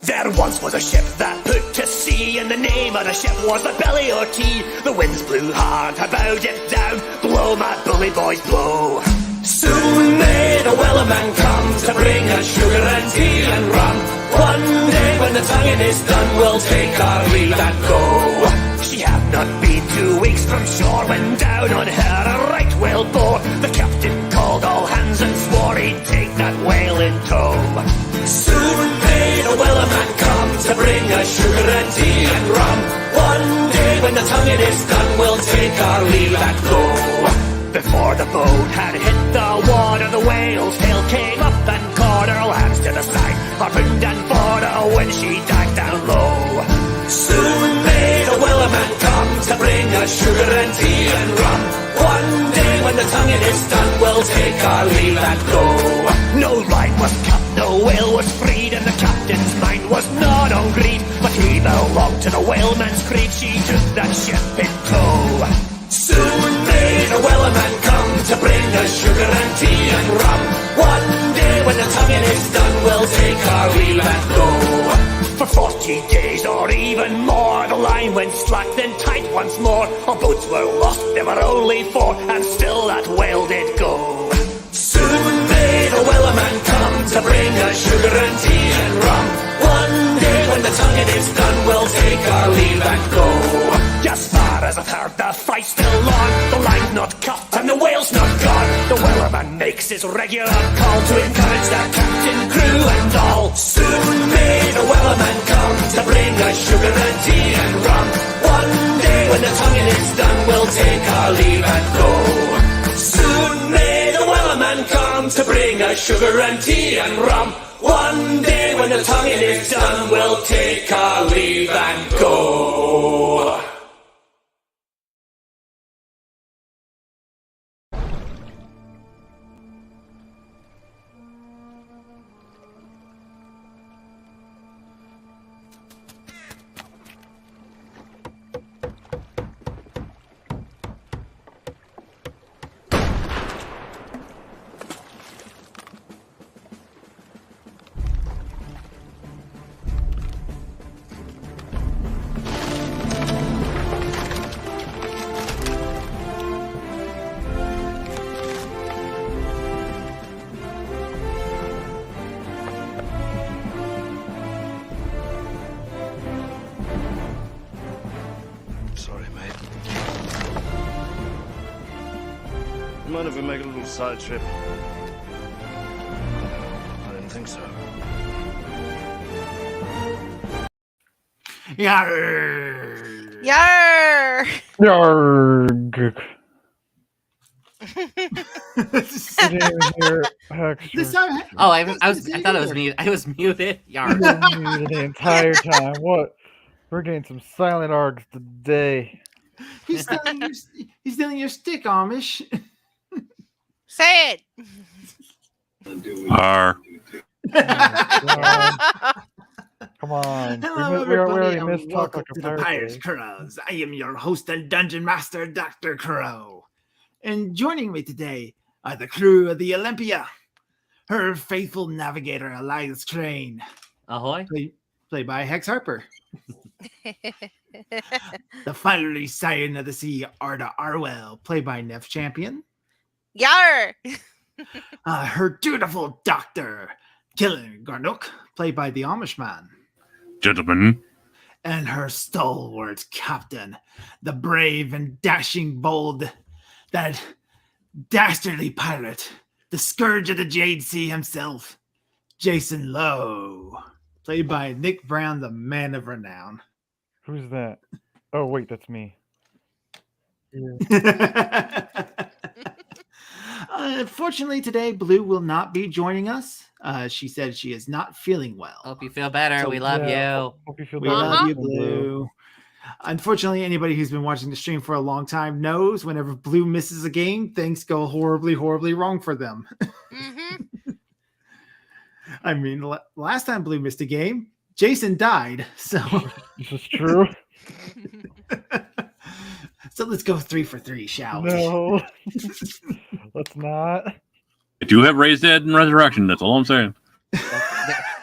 There once was a ship that put to sea, and the name of the ship was the Belly o' Tea. The winds blew hard, I bowed it down, blow my bully boys blow. Soon may the Wellerman come to bring us sugar and tea and rum. One day when the tonguing is done, we'll take our leave and go. She had not been 2 weeks from shore when down on her a right whale bore. The captain called all hands and swore he'd take that whale in tow. Soon may the Wellerman come to bring us sugar and tea and rum. One day when the tonguing is done, we'll take our leave and go. Before the boat had hit the water, the whale's tail came up and caught her, all hands to the side, harpooned and bored her when she dived down low. Soon may the Wellerman come to bring us sugar and tea and rum. One day when the tonguing is done, we'll take our leave and go. No line was cut, no whale was freed, and the captain's mind was not on greed, but he belonged to the whaleman's creed. She took that ship in tow. Soon may the Wellerman come to bring us sugar and tea and rum. One day when the tonguing is done, we'll take our leave and go. For 40 days or even more, the line went slack then tight once more. Our boats were lost, there were only 4, and still that whale did go. Soon may the Wellerman come to bring us sugar and tea and rum. One day when the tonguing is done, we'll take our leave and go. As far as I've heard, the fight's still on, the line's not cut and the whale's not gone. The Wellerman makes his regular call to encourage the captain, crew and all. Soon may the Wellerman come to bring us sugar and tea and rum. One day when the tonguing is done, we'll take our leave and go. Soon may the Wellerman come to bring us sugar and tea and rum. One day when the tonguing is done, we'll take our leave and go. Mind if we make a little side trip? I didn't think so. Yarr! Yarr! Yarg. Oh, I thought it was me. I was muted. Yarr. Muted the entire time. What? We're getting some silent args today. He's stealing your stick, Amish. Say it. Come on. Hello, we everybody, already and missed talk welcome like a to the pirate. Pirates Crows. I am your host and dungeon master, Dr. Crow. And joining me today are the crew of the Olympia, her faithful navigator, Elias Crane. Ahoy. Played by Hex Harper. The fiery scion of the sea, Arda Arwell, played by Neph Champion. Yarr! Her dutiful doctor, Killen Garnook, played by the Amish man. Gentlemen. And her stalwart captain, the brave and dashing bold, that dastardly pirate, the scourge of the Jade Sea himself, Jason Lowe, played by Nick Brown, the man of renown. Who's that? Oh, wait, that's me. Unfortunately, today, Blue will not be joining us. She said she is not feeling well. Hope you feel better. So, we love you. Hope you feel We better. love you, Blue. Unfortunately, anybody who's been watching the stream for a long time knows whenever Blue misses a game, things go horribly, horribly wrong for them. Mm-hmm. I mean, last time Blue missed a game, Jason died. So This is true. So let's go 3 for 3, shall we? No. Let's not. I do have raised dead and resurrection. That's all I'm saying.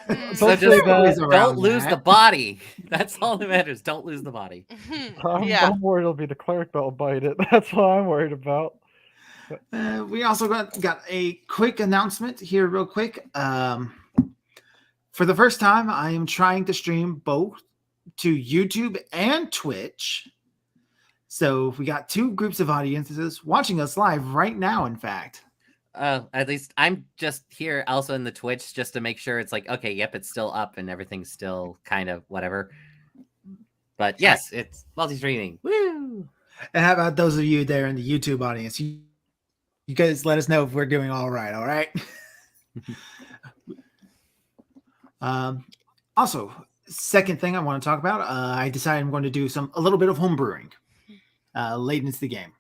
So Don't just say that. don't lose the body. That's all that matters. Don't lose the body. I'm worried it'll be the cleric that'll bite it. That's what I'm worried about. We also got a quick announcement here, real quick. For the first time, I am trying to stream both to YouTube and Twitch. So we got two groups of audiences watching us live right now, in fact. At least I'm just here also in the Twitch just to make sure it's like, okay, yep, it's still up and everything's still kind of whatever. But yes, it's multi-streaming. Woo! And how about those of you there in the YouTube audience? You guys let us know if we're doing all right? Also, second thing I want to talk about, I decided I'm going to do a little bit of home brewing late into the game.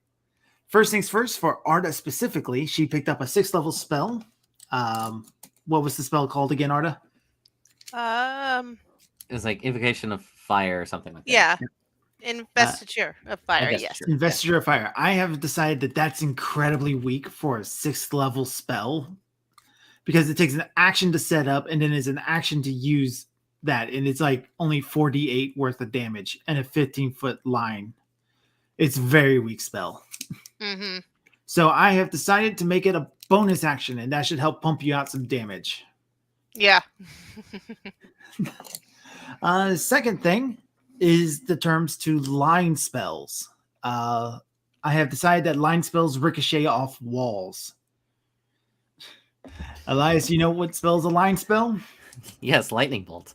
First things first, for Arda specifically, she picked up a 6th level spell. What was the spell called again, Arda? It was like Invocation of Fire or something like that. Yeah. Investiture of Fire, yes. Investiture of Fire. I have decided that that's incredibly weak for a 6th level spell because it takes an action to set up and then is an action to use that. And it's like only 4d8 worth of damage and a 15-foot line. It's a very weak spell. Mm-hmm. So I have decided to make it a bonus action, and that should help pump you out some damage. Yeah. Second thing is the terms to line spells. I have decided that line spells ricochet off walls. Elias, you know what spell's a line spell? Yes, lightning bolt.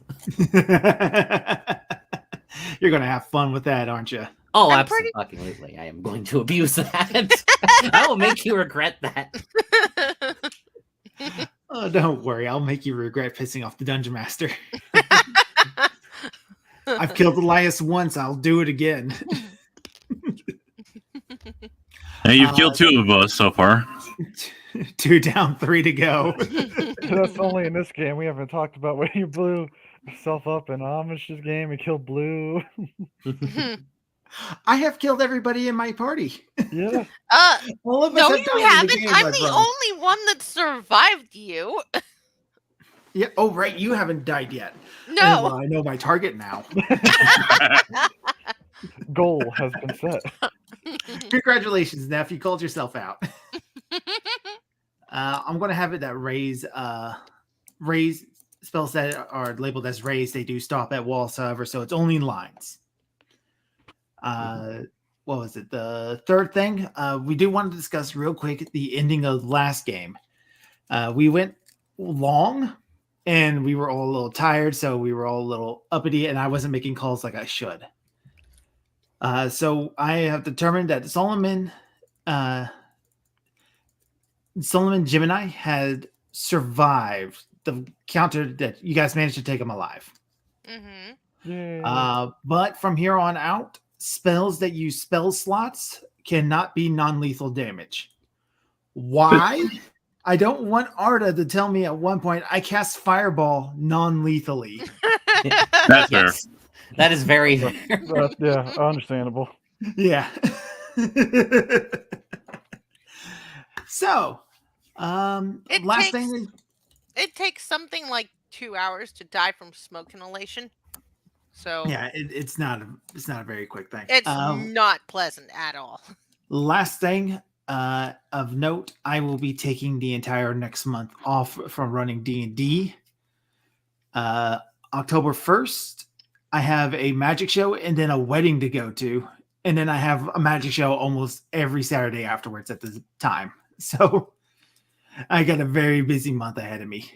You're going to have fun with that, aren't you? Oh, absolutely. I am going to abuse that. I will make you regret that. Oh, don't worry. I'll make you regret pissing off the Dungeon Master. I've killed Elias once. I'll do it again. Hey, you've killed 2 of us so far. 2 down, 3 to go. That's only in this game. We haven't talked about when you blew yourself up in Amish's game. You killed Blue. I have killed everybody in my party. Yeah. All of us No, have you died in haven't. game, I'm my the brother. only one that survived you. Yeah. Oh, right. You haven't died yet. No. Well, I know my target now. Goal has been set. Congratulations, Neph. You called yourself out. I'm going to have it that raise spells that are labeled as raised. They do stop at walls, however, so it's only lines. What was it? The third thing, we do want to discuss real quick the ending of the last game. We went long and we were all a little tired, so we were all a little uppity, and I wasn't making calls like I should. So I have determined that Solomon Gemini had survived the counter that you guys managed to take him alive. Mm-hmm. Yeah. But from here on out, spells that use spell slots cannot be non-lethal damage. Why? I don't want Arda to tell me at one point I cast Fireball non-lethally. That's fair. Yes. That is very fair. Yeah, understandable. Yeah. So, last thing is It takes something like 2 hours to die from smoke inhalation. So yeah, it's not a very quick thing. it's not pleasant at all. Last thing of note, I will be taking the entire next month off from running D&D. October 1st, I have a magic show and then a wedding to go to. And then I have a magic show almost every Saturday afterwards at the time. So I got a very busy month ahead of me.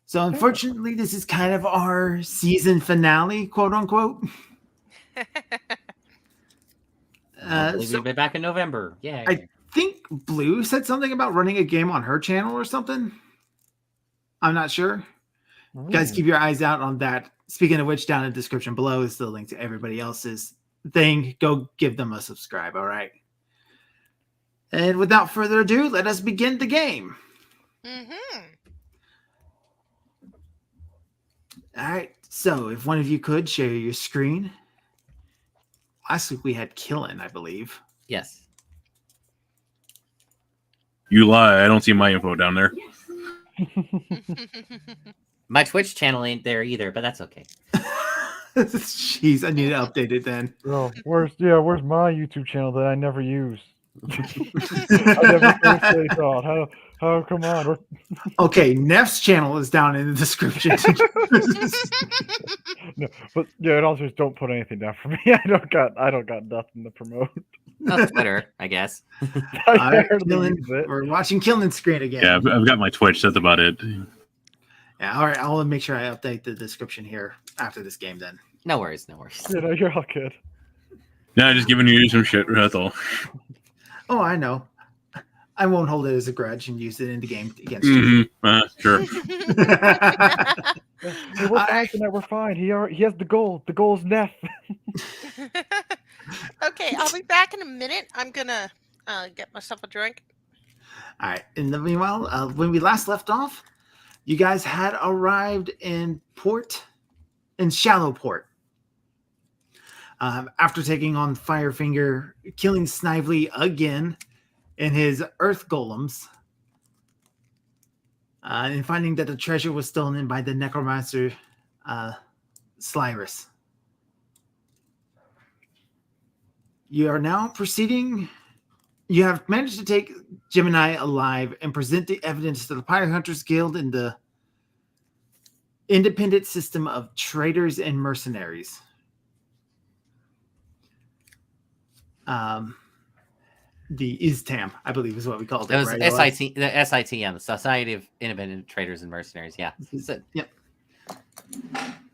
So unfortunately, this is kind of our season finale, quote unquote. We'll be back in November. Yeah. I think Blue said something about running a game on her channel or something. I'm not sure. Guys, keep your eyes out on that. Speaking of which, down in the description below is the link to everybody else's thing. Go give them a subscribe, all right? And without further ado, let us begin the game. Mm-hmm. All right, so if one of you could share your screen. Last week we had Killin, I believe. Yes. You lie. I don't see my info down there. My Twitch channel ain't there either, but that's okay. Jeez, I need to update it then. Oh, where's my YouTube channel that I never use? I never seriously thought. How come on? Okay, Neph's channel is down in the description. No, but yeah, and also just don't put anything down for me. I don't got nothing to promote. Oh, Twitter, I guess. All right, hardly Killing, use it. we're watching Killing Screen again. Yeah, I've got my Twitch. That's about it. Yeah, all right, I'll make sure I update the description here after this game then. No worries, no worries. You know, you're all good. Yeah, just giving you some shit. That's all. Oh, I know. I won't hold it as a grudge and use it in the game against you. Sure. Hey, we're fine tonight. We're fine. He has the goal. The goal is Neph. Okay, I'll be back in a minute. I'm gonna get myself a drink. All right. In the meanwhile, when we last left off, you guys had arrived in Shallow Port. After taking on Firefinger, killing Snively again and his Earth Golems, and finding that the treasure was stolen by the Necromancer Slyrus. You are now proceeding. You have managed to take Gemini alive and present the evidence to the Pirate Hunters Guild in the independent system of traders and mercenaries. The ISTAM, I believe, is what we called it. It was right? SIT, the SITM, the Society of Independent Traders and Mercenaries. Yeah. So, Yep.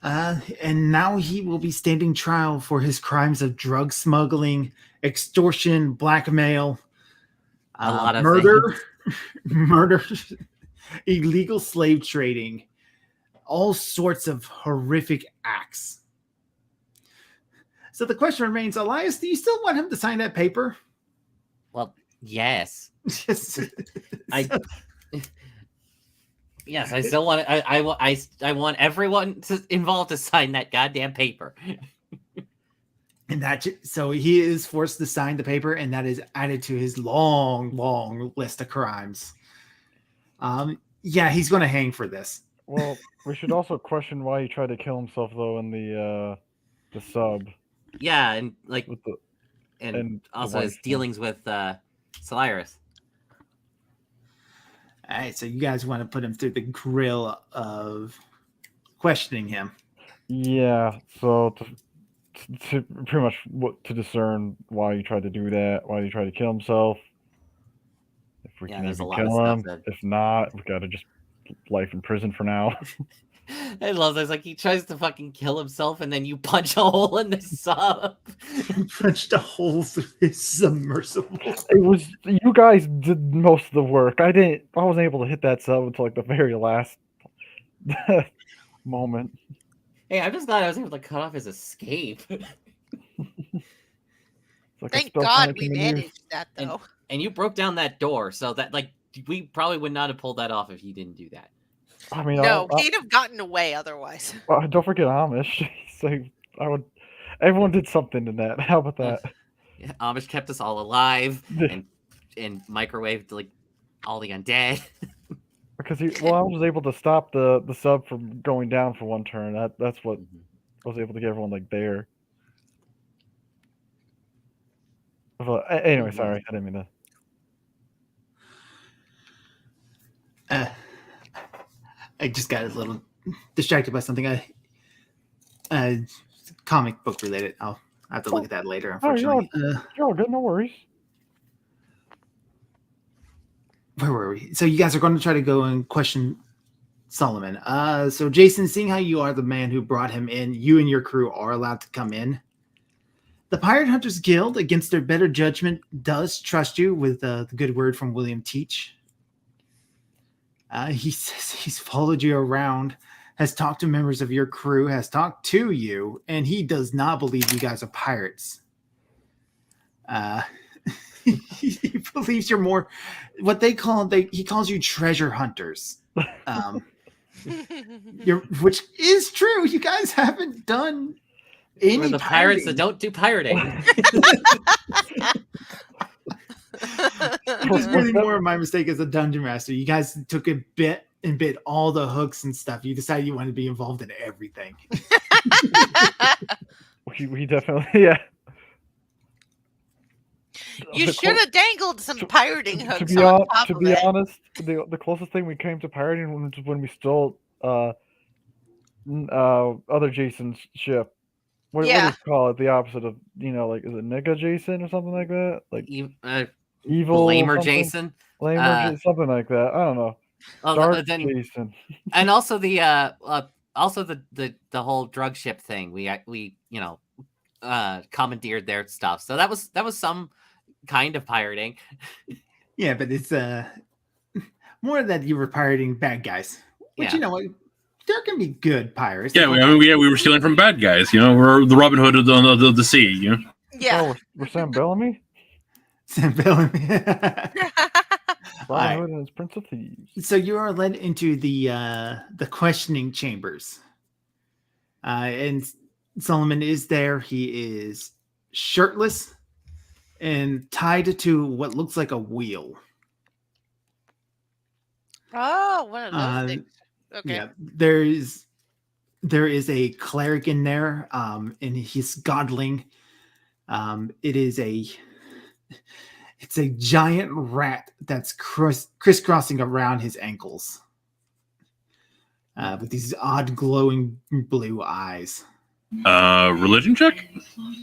And now he will be standing trial for his crimes of drug smuggling, extortion, blackmail, A lot of murder, murder, illegal slave trading, all sorts of horrific acts. So the question remains, Elias, do you still want him to sign that paper? well, yes. Yes, I still want it. I want everyone involved to sign that goddamn paper. And so he is forced to sign the paper, and that is added to his long list of crimes. Yeah, he's going to hang for this. Well, we should also question why he tried to kill himself though in the sub. Yeah, and like, With the, and the also his wife, dealings with Solyrus. All right, so you guys want to put him through the grill of questioning him. yeah. So to pretty much to discern why he tried to do that, why he tried to kill himself. If we Yeah, can there's a even lot of kill stuff him. that- If not, we gotta just life in prison for now. I love this. Like, he tries to fucking kill himself, and then you punch a hole in the sub. Punched a hole through his submersible. It was you guys did most of the work. I wasn't able to hit that sub until like the very last moment. Hey, I'm just glad I was able to cut off his escape. It's like a Thank spell God punishing we the news. managed that though. And you broke down that door, so that, like, we probably would not have pulled that off if you didn't do that. I mean, No, he'd have gotten away otherwise. don't forget Amish. So everyone did something in that. How about that? Yeah, Amish kept us all alive and microwaved, like, all the undead. Because I was able to stop the sub from going down for one turn. That's what I was able to get everyone like there. But, anyway, sorry, I didn't mean to. I just got a little distracted by something. Comic book related. I'll have to look at that later, unfortunately. You're all good, no worries. Where were we? So you guys are going to try to go and question Solomon. So Jason, seeing how you are the man who brought him in, you and your crew are allowed to come in. The Pirate Hunters Guild, against their better judgment, does trust you with the good word from William Teach. He says he's followed you around, has talked to members of your crew, has talked to you, and he does not believe you guys are pirates. He believes you're more what he calls you treasure hunters. Which is true. You guys haven't done any We're the pirates that don't do pirating. It was really more of my mistake as a dungeon master. You guys took a bit and bit all the hooks and stuff, you decided you wanted to be involved in everything. We definitely, yeah. You The should have dangled some pirating to hooks be on on, top to of be it. honest, the closest thing we came to pirating was when we stole other Jason's ship. What do Yeah. you call it? The opposite of, like, is it Nigga Jason or something like that? Like evil Blamer something? Jason. Lamer something like that. I don't know. Dark Jason. And also the whole drug ship thing. We commandeered their stuff. So that was some kind of pirating. Yeah, but it's more that you were pirating bad guys. Which, Yeah. you know what? There can be good pirates. Yeah, we were stealing from bad guys. We're the Robin Hood of the sea. Yeah. Oh, we're Sam Bellamy? Sam Bellamy. Robin Hood and his Prince of Thieves. So you are led into the questioning chambers. And Solomon is there. He is shirtless and tied to what looks like a wheel. Oh, one of those things. Okay. Yeah, there is a cleric in there, and he's godling. It's a giant rat that's crisscrossing around his ankles, with these odd glowing blue eyes. Religion check?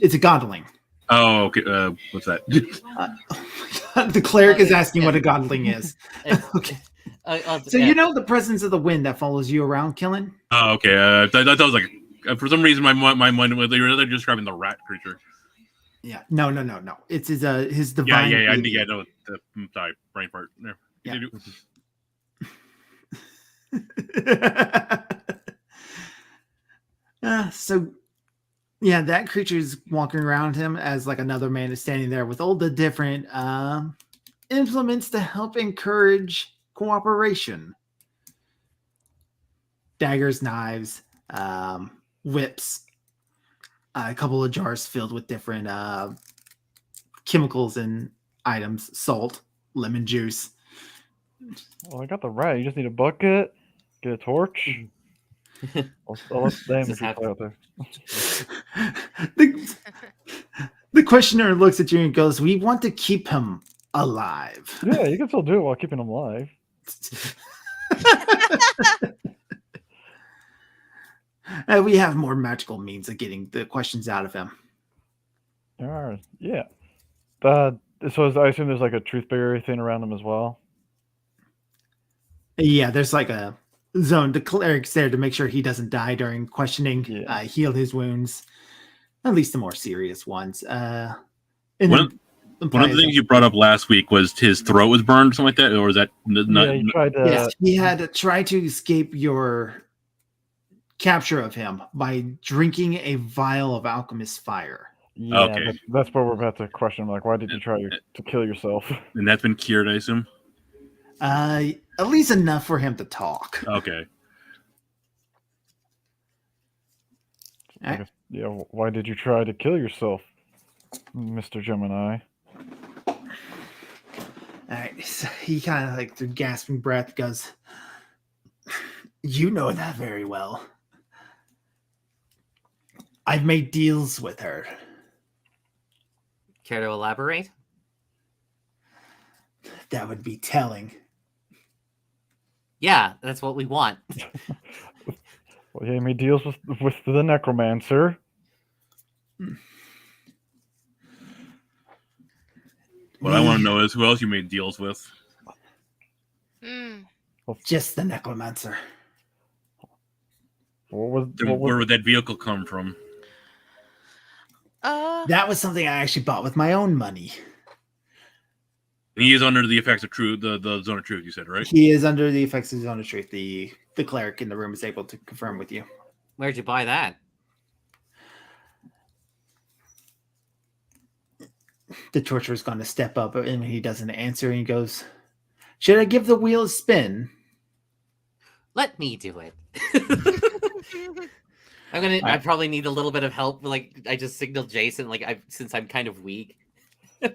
It's a godling. Oh, okay. What's that? The cleric is asking what a godling is. Okay. So yeah. you know the presence of the wind that follows you around, Killen? Oh, okay. That was like, for some reason, my mind was, they were describing the rat creature. Yeah. No. It's his divine. Yeah. No, sorry, brain fart. Yeah. So, yeah, that creature is walking around him as like another man is standing there with all the different implements to help encourage cooperation. Daggers, knives, whips, a couple of jars filled with different chemicals and items, salt, lemon juice. Well, I got the rat. You just need a bucket, get a torch. I'll let the imagery play out there. The questioner looks at you and goes, "We want to keep him alive." Yeah, you can still do it while keeping him alive. We have more magical means of getting the questions out of him. All right. Yeah. So I assume there's like a truth barrier thing around him as well. Yeah, there's like a zone. The cleric's there to make sure he doesn't die during questioning. Yeah. Heal his wounds, at least the more serious ones. One of the things you brought up last week was his throat was burned, or something like that, or was that not? Yeah, he tried to. Yes, he had tried to escape your capture of him by drinking a vial of alchemist's fire. Yeah, Okay. that's what we're about to question. Like, why did you try to kill yourself? And that's been cured, I assume. At least enough for him to talk. Okay. I guess, yeah, why did you try to kill yourself, Mr. Gemini? All right, so he kind of like through gasping breath goes, "You know that very well. I've made deals with her." Care to elaborate? That would be telling. Yeah, that's what we want. Well, he made deals with the necromancer. What I want to know is who else you made deals with. Just the necromancer. Where would that vehicle come from? That was something I actually bought with my own money. He is under the effects of truth, the zone of truth, you said, right? He is under the effects of zone of truth. The cleric in the room is able to confirm with you. Where'd you buy that? The torturer is going to step up, and he doesn't answer. And he goes, "Should I give the wheel a spin?" Let me do it. I probably need a little bit of help. Like I just signaled Jason. Like since I'm kind of weak.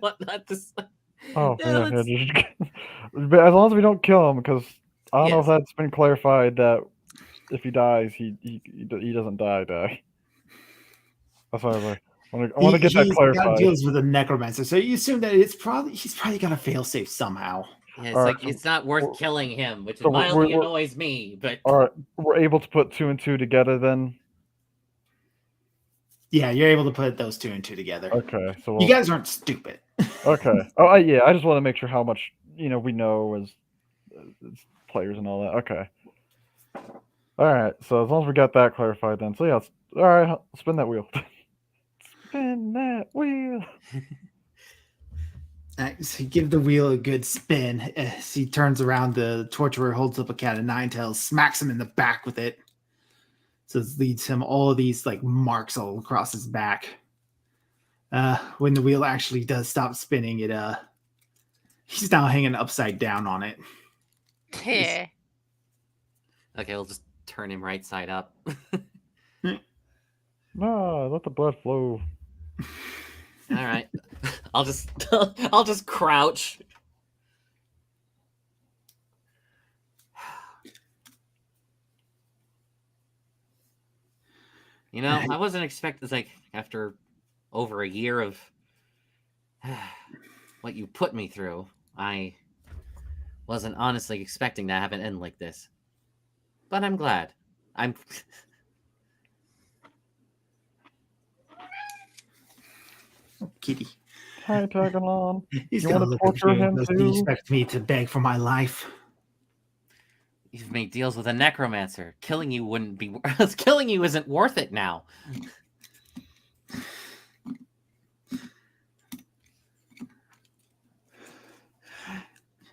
Whatnot. Oh yeah. But as long as we don't kill him, because I don't know Yes. if that's been clarified that if he dies, he doesn't die. That's why I want to get that He's got clarified. deals with a necromancer, so you assume that he's probably got a failsafe somehow. Yeah, it's All like right, so it's not worth we're- killing him, which so mildly we're- annoys me. But All right, we're able to put 2 and 2 together then. Yeah, you're able to put those 2 and 2 together. Okay, so You guys aren't stupid. okay. Oh, yeah. I just want to make sure how much we know as players and all that. Okay. All right. So as long as we got that clarified, then. So yeah. All right. Spin that wheel. Spin that wheel. So you give the wheel a good spin. As he turns around, the torturer holds up a cat of nine tails, smacks him in the back with it. So it leads him all of these like marks all across his back. When the wheel actually does stop spinning, he's now hanging upside down on it. Yeah. okay, we'll just turn him right side up. No, let the blood flow. All right, I'll just crouch. I wasn't expecting like after over a year of what you put me through, I wasn't honestly expecting to have an end like this. But I'm glad. I'm Kitty. Hi, tagging on. He's You gonna wanna look at torture you and him goes, "Do you too?" expect me to beg for my life?" You've made deals with a necromancer. Killing you wouldn't be. Killing you isn't worth it now.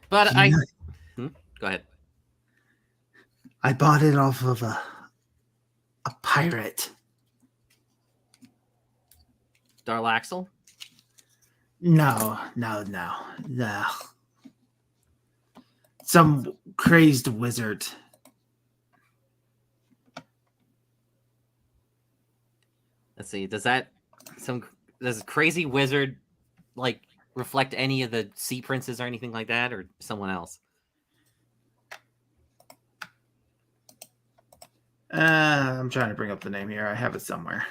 But go ahead. I bought it off of a pirate. Darlaxle? No. Some crazed wizard. Let's see. Does a crazy wizard like reflect any of the sea princes or anything like that, or someone else? I'm trying to bring up the name here. I have it somewhere.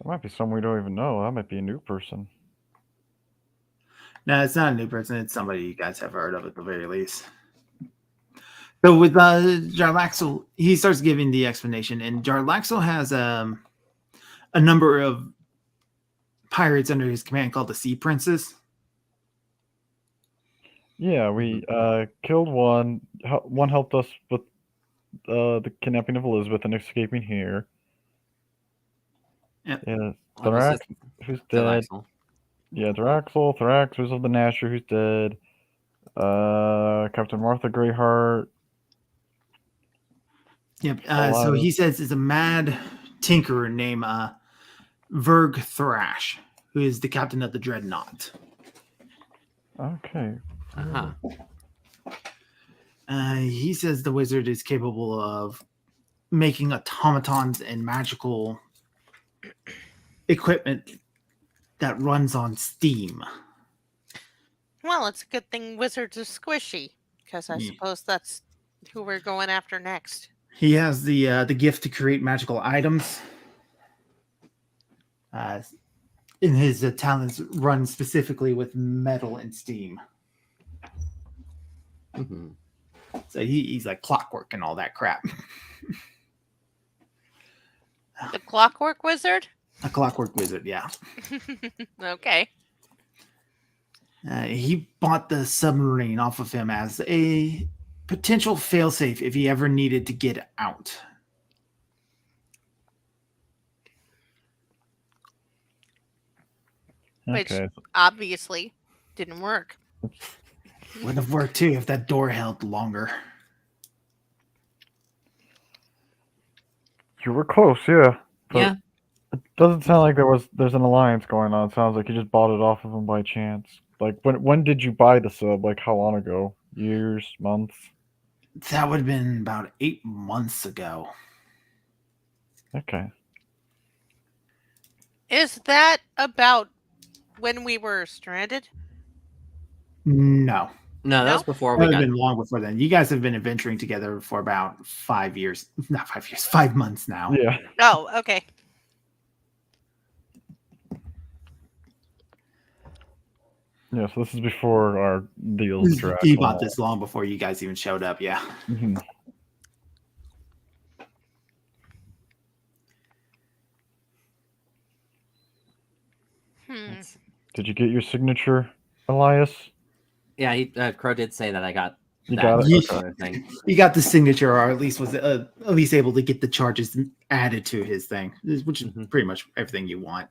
There might be someone we don't even know. That might be a new person. No, it's not a new person. It's somebody you guys have heard of at the very least. So with Jarlaxle, he starts giving the explanation, and Jarlaxle has a number of pirates under his command called the Sea Princes. Yeah, we killed one. One helped us with the kidnapping of Elizabeth and escaping here. Yep. Yeah, What was Thorax, who's dead. Darlaxle. Yeah, Thrax, who's of the Nasher, who's dead. Captain Martha Greyheart. Yep. So he says it's a mad tinkerer named Verg Thrash, who is the captain of the Dreadnought. Okay. Uh-huh. He says the wizard is capable of making automatons and magical equipment that runs on steam. Well, it's a good thing wizards are squishy, because I suppose that's who we're going after next. He has the gift to create magical items. In his talents run specifically with metal and steam. Mm-hmm. So he's like clockwork and all that crap. The clockwork wizard? A clockwork wizard, yeah. Okay. He bought the submarine off of him as a potential failsafe if he ever needed to get out. Which Okay. obviously didn't work. Would have worked too if that door held longer. You were close, yeah. But Yeah. it doesn't sound like there's an alliance going on. It sounds like you just bought it off of him by chance. Like when did you buy the sub? Like how long ago? Years, months? That would have been about 8 months ago. Okay. Is that about when we were stranded? No. No, that No? was before That we would have got. been long before then. You guys have been adventuring together for about 5 years. Not 5 years, 5 months now. Yeah. Oh, okay. Yeah. So this is before our deals with Drax. He and bought all this long before you guys even showed up. Yeah. that. Mhm. That's- Did you get your signature, Elias? Yeah, Crow did say that I got You that got it. Yeah. particular thing. He got the signature, or at least was at least able to get the charges added to his thing, which is Mhm. pretty much everything you want.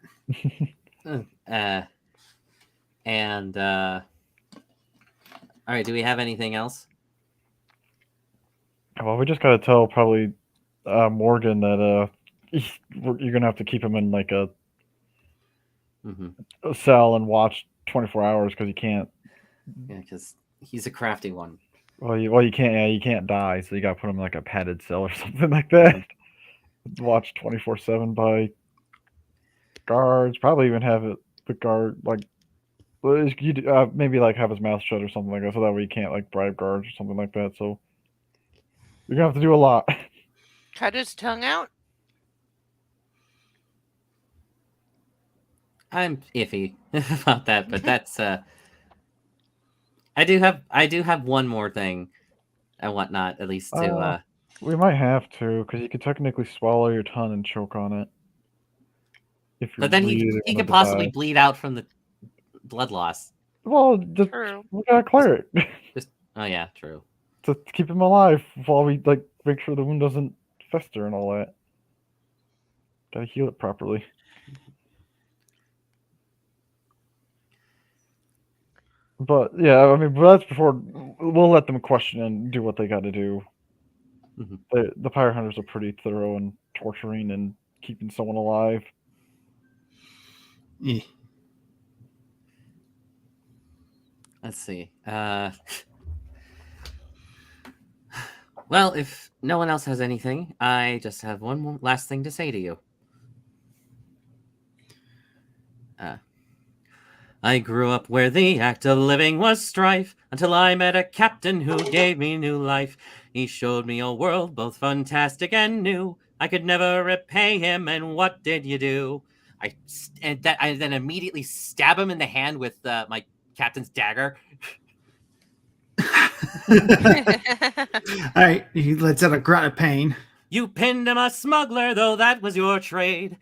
And all right, do we have anything else? Well, we just gotta tell probably Morgan that you're gonna have to keep him in like a cell and watch 24 hours because you can't. Yeah, because he's a crafty one. Well, you can't. Yeah, you can't die, so you gotta put him in like a padded cell or something like that. Watch 24/7 by guards. Probably even have it the guard like maybe like have his mouth shut or something like that, so that way you can't like bribe guards or something like that. So you're gonna have to do a lot. Cut his tongue out? I'm iffy about that, but that's I do have one more thing and whatnot, at least to We might have to, because you could technically swallow your tongue and choke on it. If you're but then really he wanted could to possibly die. bleed out from the blood loss. Well, just True. we gotta clear it Just oh yeah, true. to keep him alive while we like make sure the wound doesn't fester and all that. Gotta heal it properly. But yeah, I mean, but that's before we'll let them question and do what they got to do. Mhm. The Pirate Hunters are pretty thorough in torturing and keeping someone alive. Eh. Let's see. Well, if no one else has anything, I just have one more last thing to say to you. I grew up where the act of living was strife, until I met a captain who gave me new life. He showed me a world both fantastic and new. I could never repay him, and what did you do? I then immediately stab him in the hand with my captain's dagger. All right, he lets out a grunt of pain. You pinned him a smuggler, though that was your trade.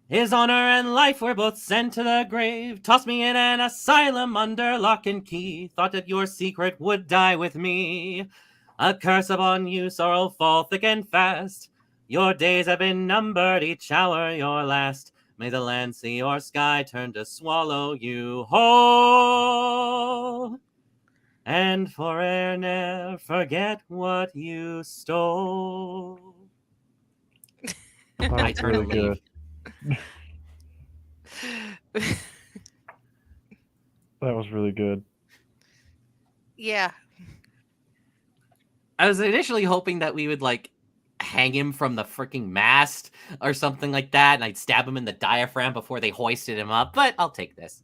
His honor and life were both sent to the grave. Tossed me in an asylum under lock and key. Thought that your secret would die with me. A curse upon you, sorrow fall thick and fast. Your days have been numbered, each hour your last. May the land, sea, or sky turn to swallow you whole. And fore'er ne'er forget what you stole. That I was turn really and leave. good. That was really good. Yeah. I was initially hoping that we would like hang him from the freaking mast or something like that, and I'd stab him in the diaphragm before they hoisted him up, but I'll take this.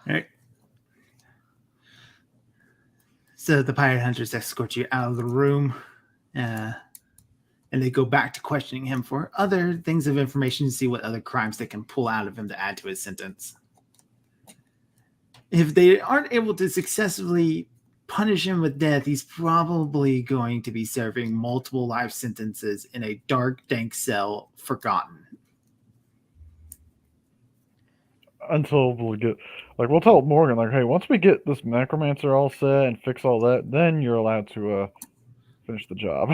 All right. So the pirate hunters escort you out of the room, and they go back to questioning him for other things of information to see what other crimes they can pull out of him to add to his sentence. If they aren't able to successfully punish him with death, he's probably going to be serving multiple life sentences in a dark, dank cell, forgotten. Until we get, like, we'll tell Morgan, like, hey, once we get this necromancer all set and fix all that, then you're allowed to finish the job.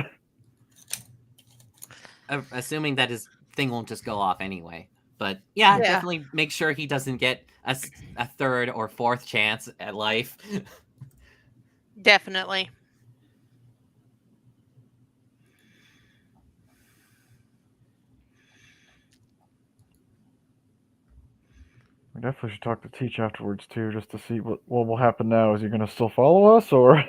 Assuming that his thing won't just go off anyway. But yeah, Yeah. definitely make sure he doesn't get a third or fourth chance at life. Definitely. We definitely should talk to Teach afterwards too, just to see what will happen now. Is he going to still follow us, or?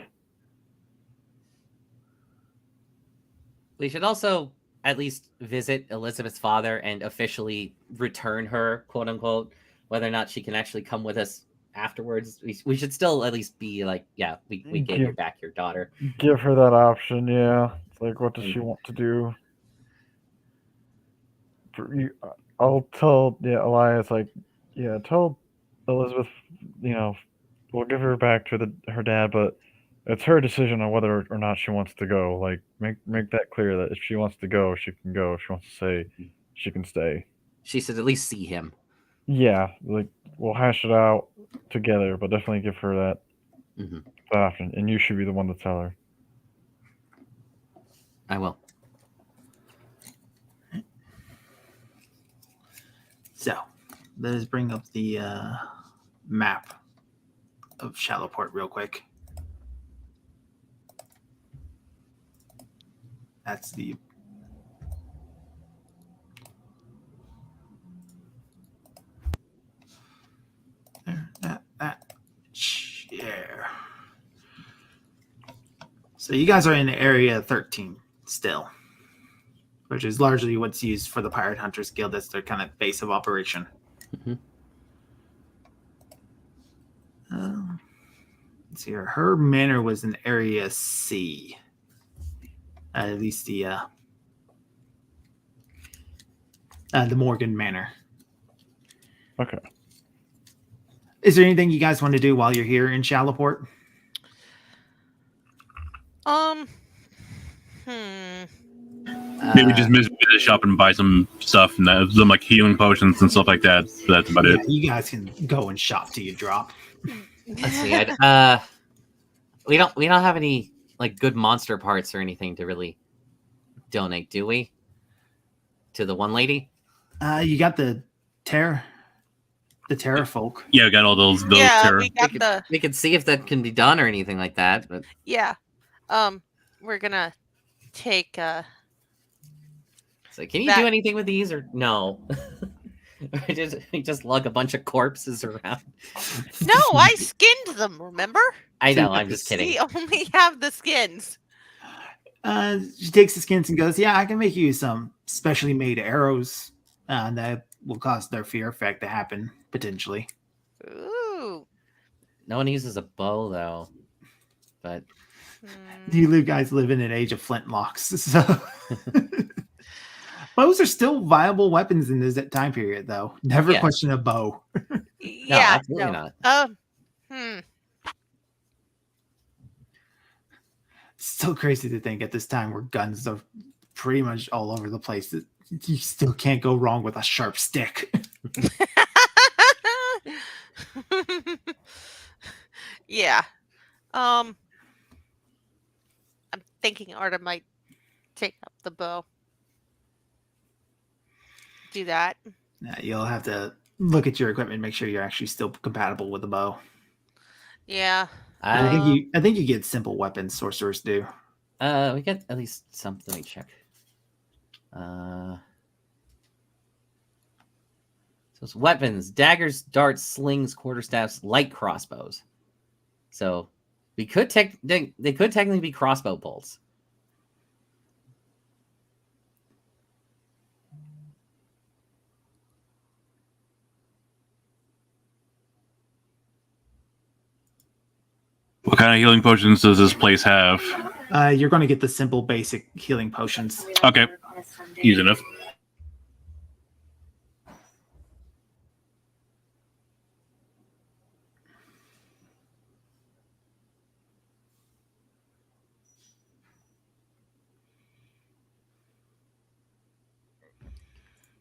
We should also at least visit Elizabeth's father and officially return her, quote unquote, whether or not she can actually come with us afterwards. We should still at least be like, yeah, we gave you back your daughter. Give her that option, yeah. It's like, what does she want to do? I'll tell Elias, like, yeah, tell Elizabeth, we'll give her back to her dad, but it's her decision on whether or not she wants to go. Like, make that clear that if she wants to go, she can go. If she wants to stay, she can stay. She should at least see him. Yeah, like, we'll hash it out together, but definitely give her that option, and you should be the one to tell her. I will. So, let us bring up the map of Shallowport real quick. That's the that share. So you guys are in area 13 still, which is largely what's used for the Pirate Hunters Guild. That's their kind of base of operation. Let's see here. Her manor was in area C. At least the Morgan Manor. Okay. Is there anything you guys want to do while you're here in Shallowport? Maybe just visit the shop and buy some stuff and some like healing potions and stuff like that. So that's about it. You guys can go and shop till you drop. Let's see. We don't have any like good monster parts or anything to really donate, do we? To the one lady? You got the Terra folk. Yeah, we got all those Yeah, terror. We could see if that can be done or anything like that. But Yeah. We're gonna take so can you do anything with these or no? we just lug a bunch of corpses around. No, I skinned them, remember? I know, I'm just kidding. We only have the skins. She takes the skins and goes, yeah, I can make you some specially made arrows that will cause their fear effect to happen, potentially. Ooh. No one uses a bow, though. But You guys live in an age of flintlocks, so... Bows are still viable weapons in this time period, though. Never question a bow. Yeah, absolutely not. It's so crazy to think at this time where guns are pretty much all over the place. You still can't go wrong with a sharp stick. Yeah. I'm thinking Arta might take up the bow. Do that. You'll have to look at your equipment and make sure you're actually still compatible with the bow. Yeah. I think you get simple weapons. Sorcerers do. We get at least something. Let me check. So it's weapons: daggers, darts, slings, quarterstaffs, light crossbows. So they could technically be crossbow bolts. What kind of healing potions does this place have? You're going to get the simple, basic healing potions. Okay, easy enough.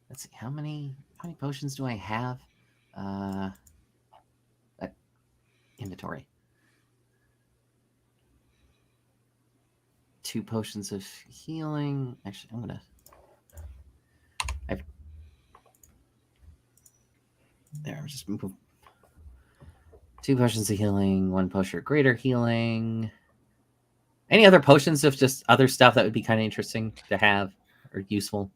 Let's see, how many potions do I have? Inventory. 2 potions of healing. Actually, I'm just move. 2 potions of healing, 1 potion of greater healing. Any other potions of just other stuff that would be kind of interesting to have or useful?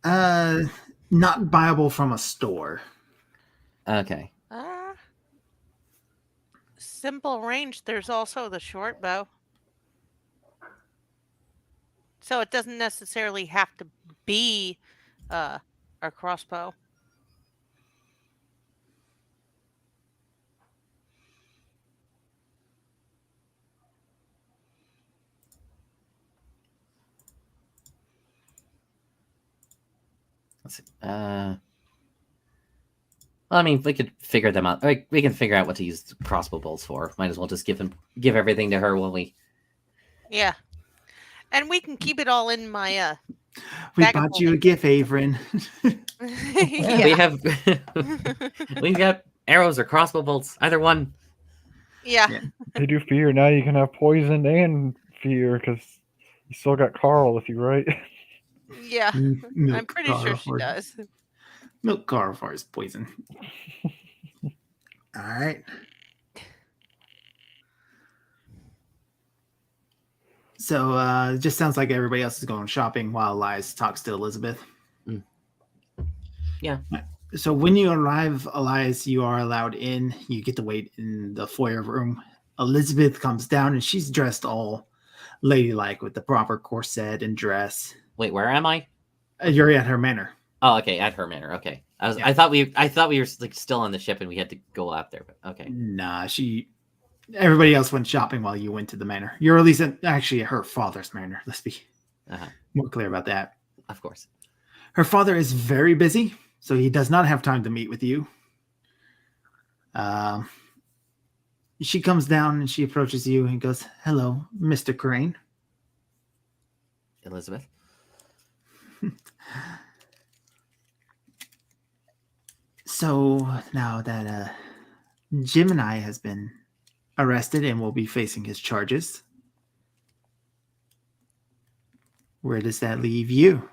Not viable from a store. Okay. Simple range. There's also the short bow. So it doesn't necessarily have to be a crossbow. let's see. Well, I mean, we could figure them out. Like, we can figure out what to use crossbow bolts for. Might as well just give everything to her while we. Yeah. And we can keep it all in my We bag of bought you a holding. gift, Averin. Yeah, we have. We've got arrows or crossbow bolts. Either one. Yeah. They do fear. Now you can have poison and fear because you still got Carl with you, right? Yeah. I'm Milk pretty sure she Carl does. Milk Carl is poison. All right. So it just sounds like everybody else is going shopping while Elias talks to Elizabeth. Mm. Yeah. So when you arrive, Elias, you are allowed in. You get to wait in the foyer room. Elizabeth comes down and she's dressed all ladylike with the proper corset and dress. Wait, where am I? You're at her manor. Oh, okay, at her manor. Okay, Yeah. I thought we were like still on the ship and we had to go out there. But okay. Nah, everybody else went shopping while you went to the manor. You're at least actually at her father's manor. Let's be more clear about that. Of course. Her father is very busy, so he does not have time to meet with you. She comes down and she approaches you and goes, "Hello, Mr. Crane." Elizabeth. So now that Gemini has been arrested and will be facing his charges, where does that leave you?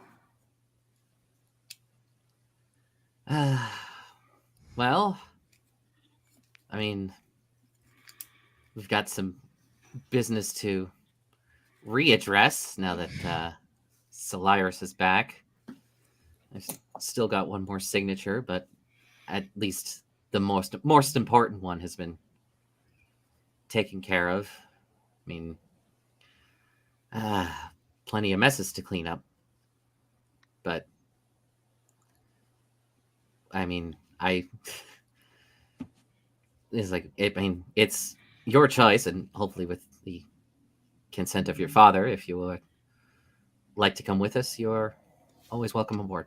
Well, I mean, we've got some business to readdress now that Solaris is back. I've still got one more signature, but at least the most important one has been taken care of. I mean, plenty of messes to clean up, but I mean, it's your choice, and hopefully with the consent of your father, if you would like to come with us, you're always welcome aboard.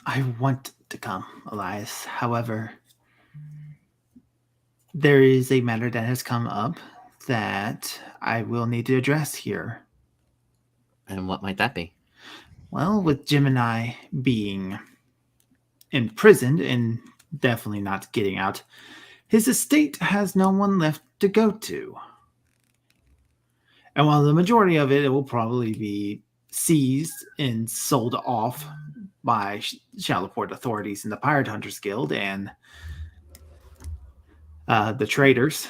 I want to come, Elias. However, there is a matter that has come up that I will need to address here. And what might that be? Well, with Gemini being imprisoned and definitely not getting out, his estate has no one left to go to. And while the majority of it will probably be seized and sold off by Shallowport authorities and the Pirate Hunters Guild and the traders,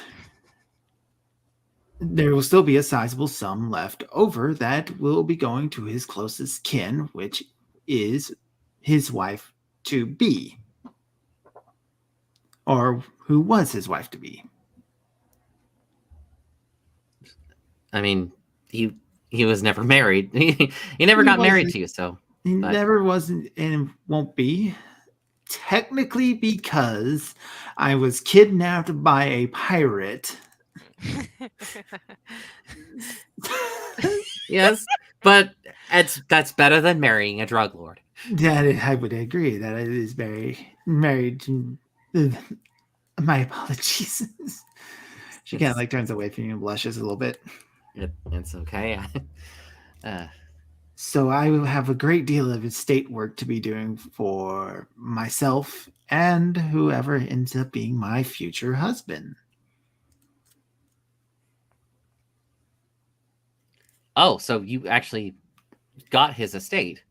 there will still be a sizable sum left over that will be going to his closest kin, which is his wife to be, or who was his wife to be. I mean, he was never married. He never got married to you, so he never wasn't and won't be. Technically, because I was kidnapped by a pirate. Yes, but that's better than marrying a drug lord. I would agree that it is very married to. My apologies. She kind of like turns away from you and blushes a little bit. It's okay. So I will have a great deal of estate work to be doing for myself and whoever ends up being my future husband. Oh, so you actually got his estate?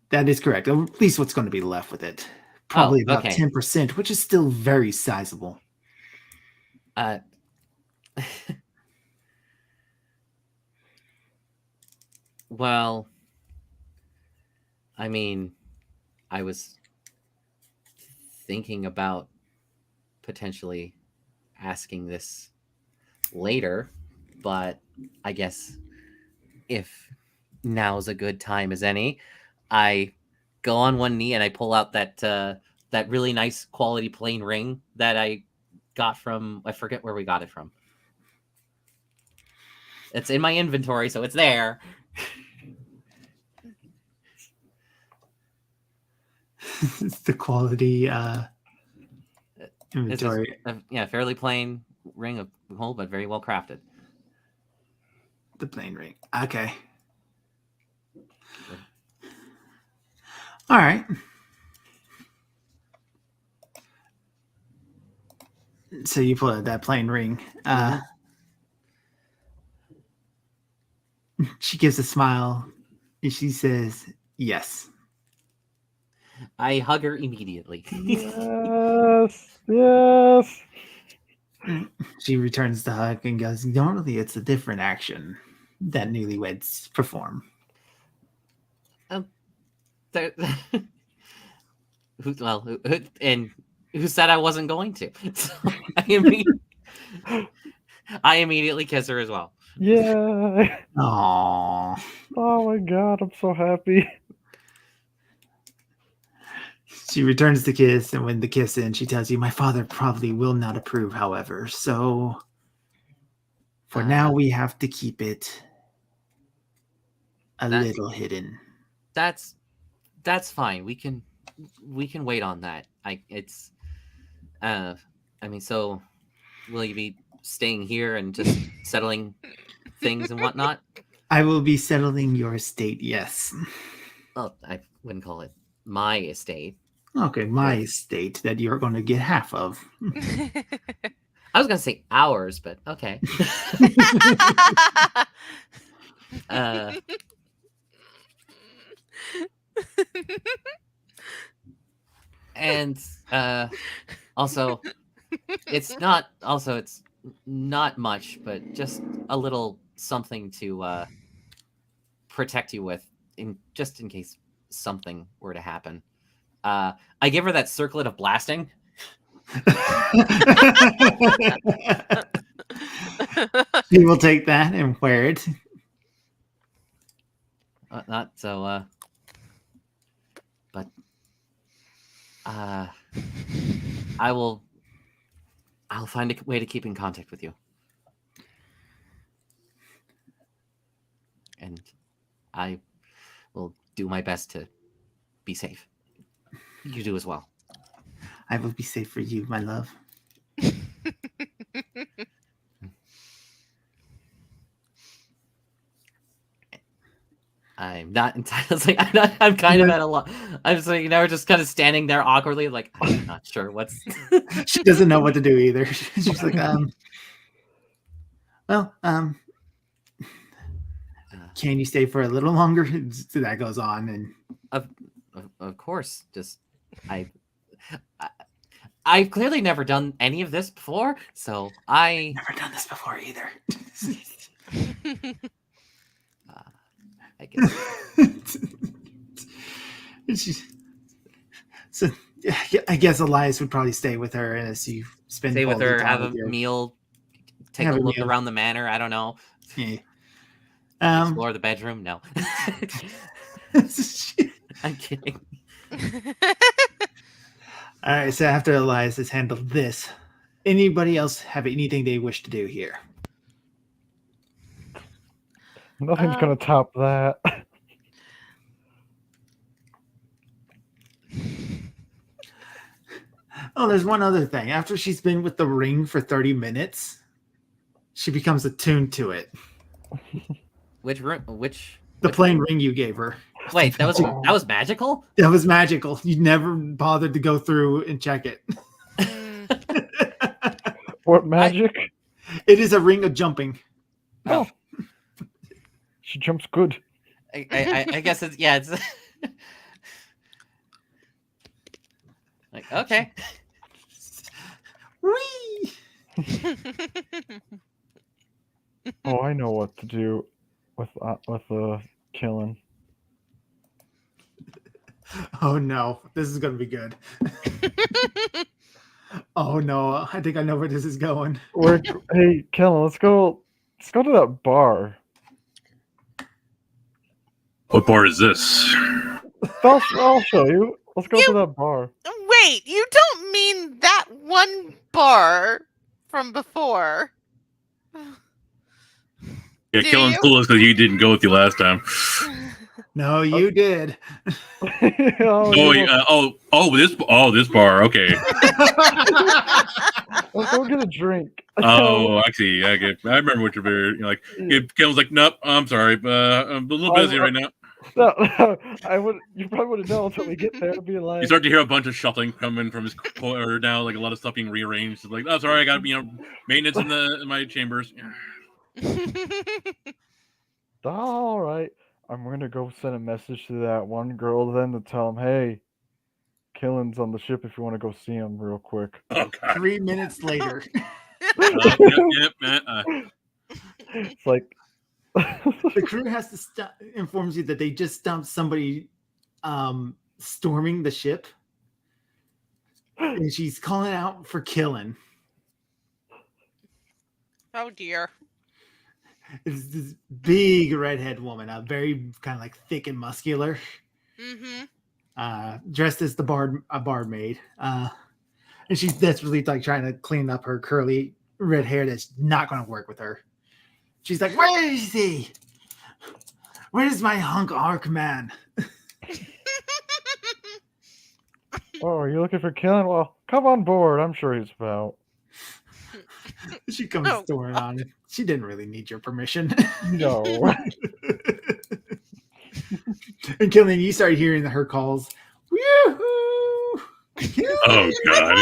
That is correct. At least what's going to be left with it. Probably about 10%, which is still very sizable. Well, I mean, I was thinking about potentially asking this later, but I guess if now's a good time as any, I go on one knee and I pull out that really nice quality plain ring that I got from, I forget where we got it from. It's in my inventory, so it's there. the quality This is inventory. a fairly plain ring of gold, but very well crafted. The plain ring. Okay. All right. So you pull out that plain ring. She gives a smile and she says, "Yes." I hug her immediately. Yes, yes. She returns the hug and goes, "Normally it's a different action that newlyweds perform." Who said I wasn't going to? So I immediately kiss her as well. Yeah. Aww. Oh my god, I'm so happy. She returns the kiss, and when the kiss ends, she tells you, "My father probably will not approve, however. So for now, we have to keep it a little hidden." That's fine. We can wait on that. So will you be staying here and just settling things and whatnot? I will be settling your estate, yes. Well, I wouldn't call it my estate. Okay, my estate that you're going to get half of. I was gonna say ours, but okay. And also it's not much, but just a little something to protect you with, in case something were to happen. I give her that circlet of blasting. She will take that and wear it. Not so, but I'll find a way to keep in contact with you. And I will do my best to be safe. You do as well. I will be safe for you, my love. I'm not entirely. I'm kind of at a loss. I'm just we're just kind of standing there awkwardly, like I'm not sure what's. She doesn't know what to do either. She's like, can you stay for a little longer? So that goes on, and of course, just I've clearly never done any of this before, so I never done this before either. I guess. So yeah, I guess Elias would probably stay with her as you Stay with her, have a meal, take a look around the manor. I don't know. Yeah. Explore the bedroom. No, I'm kidding. All right. So after Elias has handled this, anybody else have anything they wish to do here? Nothing's gonna top that. Oh, there's one other thing. After she's been with the ring for 30 minutes, she becomes attuned to it. The plain ring you gave her. Wait, that was magical? That was magical. You never bothered to go through and check it. What magic? It is a ring of jumping. Oh. She jumps good. I guess it's like, okay. Whee! Oh, I know what to do with the killing. Oh no, this is gonna be good. Oh no, I think I know where this is going. Hey, Kellen, let's go to that bar. What bar is this? I'll show you. Let's go to that bar. Wait, you don't mean that one bar from before? Yeah, Kellen's told us that you didn't go with you last time. No, you did. This bar. Okay. Let's go get a drink. Oh, I see. I remember what you're very like. Kevin's like, nope. I'm sorry, but I'm a little busy right now. No, you probably wouldn't know until we get there. Be like, you start to hear a bunch of shuffling coming from his corner now, like a lot of stuff being rearranged. Like, oh, sorry, I got maintenance in my chambers. all right, I'm gonna go send a message to that one girl then to tell him, hey, Killen's on the ship if you want to go see him real quick. Oh, God. 3 minutes later. It's like The crew has to informs you that they just stopped somebody storming the ship, and she's calling out for Killen. Oh dear. It's this big redhead woman, a very kind of like thick and muscular, dressed as a barmaid, and she's desperately like trying to clean up her curly red hair that's not going to work with her. She's like, "Where is he? Where's my hunk arc man?" oh, are you looking for Killen? Well, come on board. I'm sure he's about. She comes storming on. She didn't really need your permission. No. And Killen, you start hearing her calls. Woo-hoo! Oh God!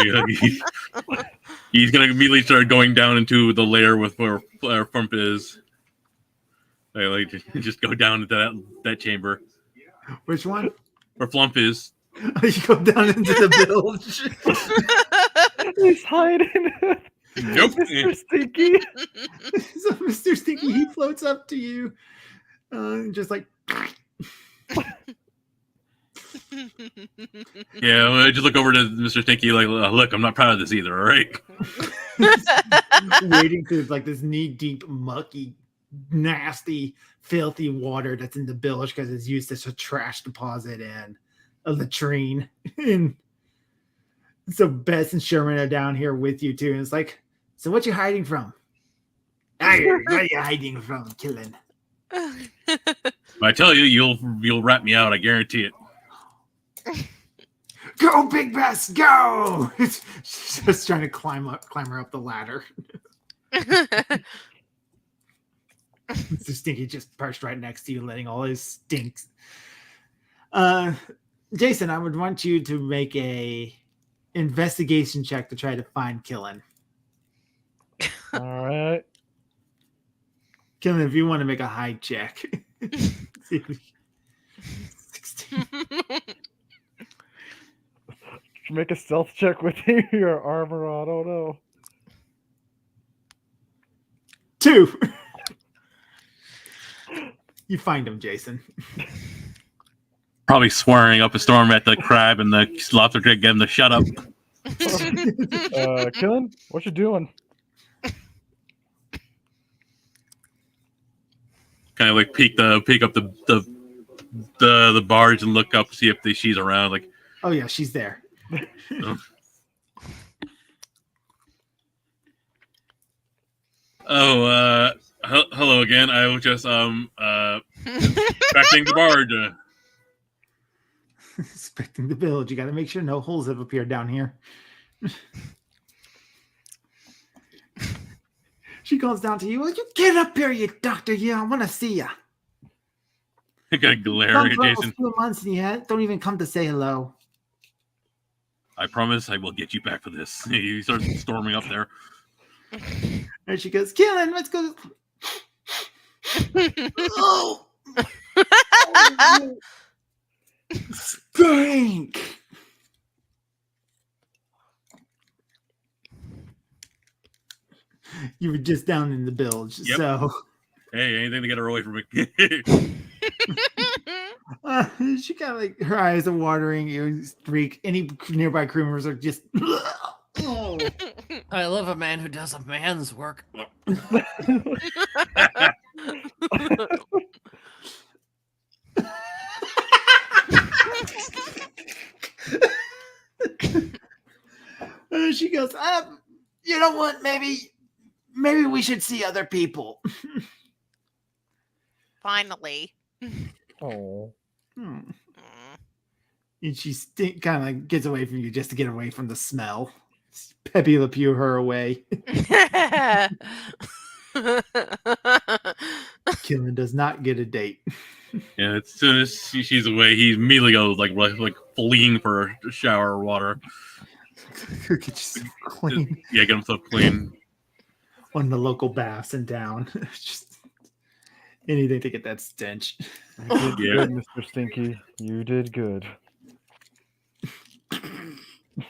He's gonna immediately start going down into the lair with where Flump is. Like just go down into that chamber. Which one? Where Flump is. You go down into the bilge. He's hiding. Nope. Mr. Stinky. So Mr. Stinky, he floats up to you, just like. Yeah, I just look over to Mr. Stinky like, look, I'm not proud of this either. All right. Wading through like this knee-deep, mucky, nasty, filthy water that's in the bilge because it's used as a trash deposit and a latrine. And so Bess and Sherman are down here with you too, and it's like, so what you hiding from? What are you hiding from, Killen? I tell you, you'll rat me out. I guarantee it. Go, Big Bess, go! She's just trying to climb her up the ladder. Mr. Stinky just perched right next to you, letting all his stinks. Jason, I would want you to make a investigation check to try to find Killen. All right. Killen, if you want to make a hide check. 16. Make a stealth check with your armor on. Oh no. 2. You find him, Jason. Probably swearing up a storm at the crab and the lobster get him to shut up. Killen, what you doing? Kind of like peek up the barge and look up to see if she's around. Like, oh yeah, she's there. Hello again. I was just inspecting the barge. Inspecting the village. You got to make sure no holes have appeared down here. She calls down to you. Well, you get up here, you doctor. Yeah, I want to see you. I got a glare at Jason. 2 months and you don't even come to say hello. I promise I will get you back for this. He starts storming up there. And she goes, Killen, let's go. Oh. Stink. You were just down in the bilge, yep. So. Hey, anything to get her away from me. She kind of like, her eyes are watering. You streak. Any nearby crew members are just. Oh. I love a man who does a man's work. She goes, you know what? Maybe we should see other people. Finally. Oh. Hmm. Mm. And she kind of gets away from you just to get away from the smell. Pepe Le Pew her away. Killen does not get a date. Yeah, as soon as she's away, he immediately goes like fleeing for a shower or water. Go get yourself clean Yeah, get himself clean. on the local baths in town. Just anything to get that stench. You did Yeah. good, Mr. Stinky. You did good.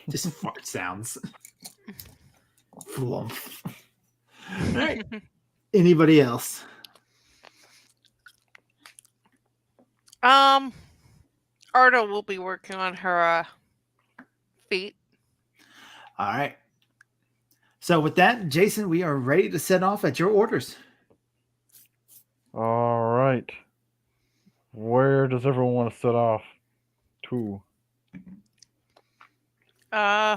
Just fart sounds. Flump. All right. Anybody else? Arda will be working on her feet. All right. So with that, Jason, we are ready to set off at your orders. All right. Where does everyone want to set off to? Uh,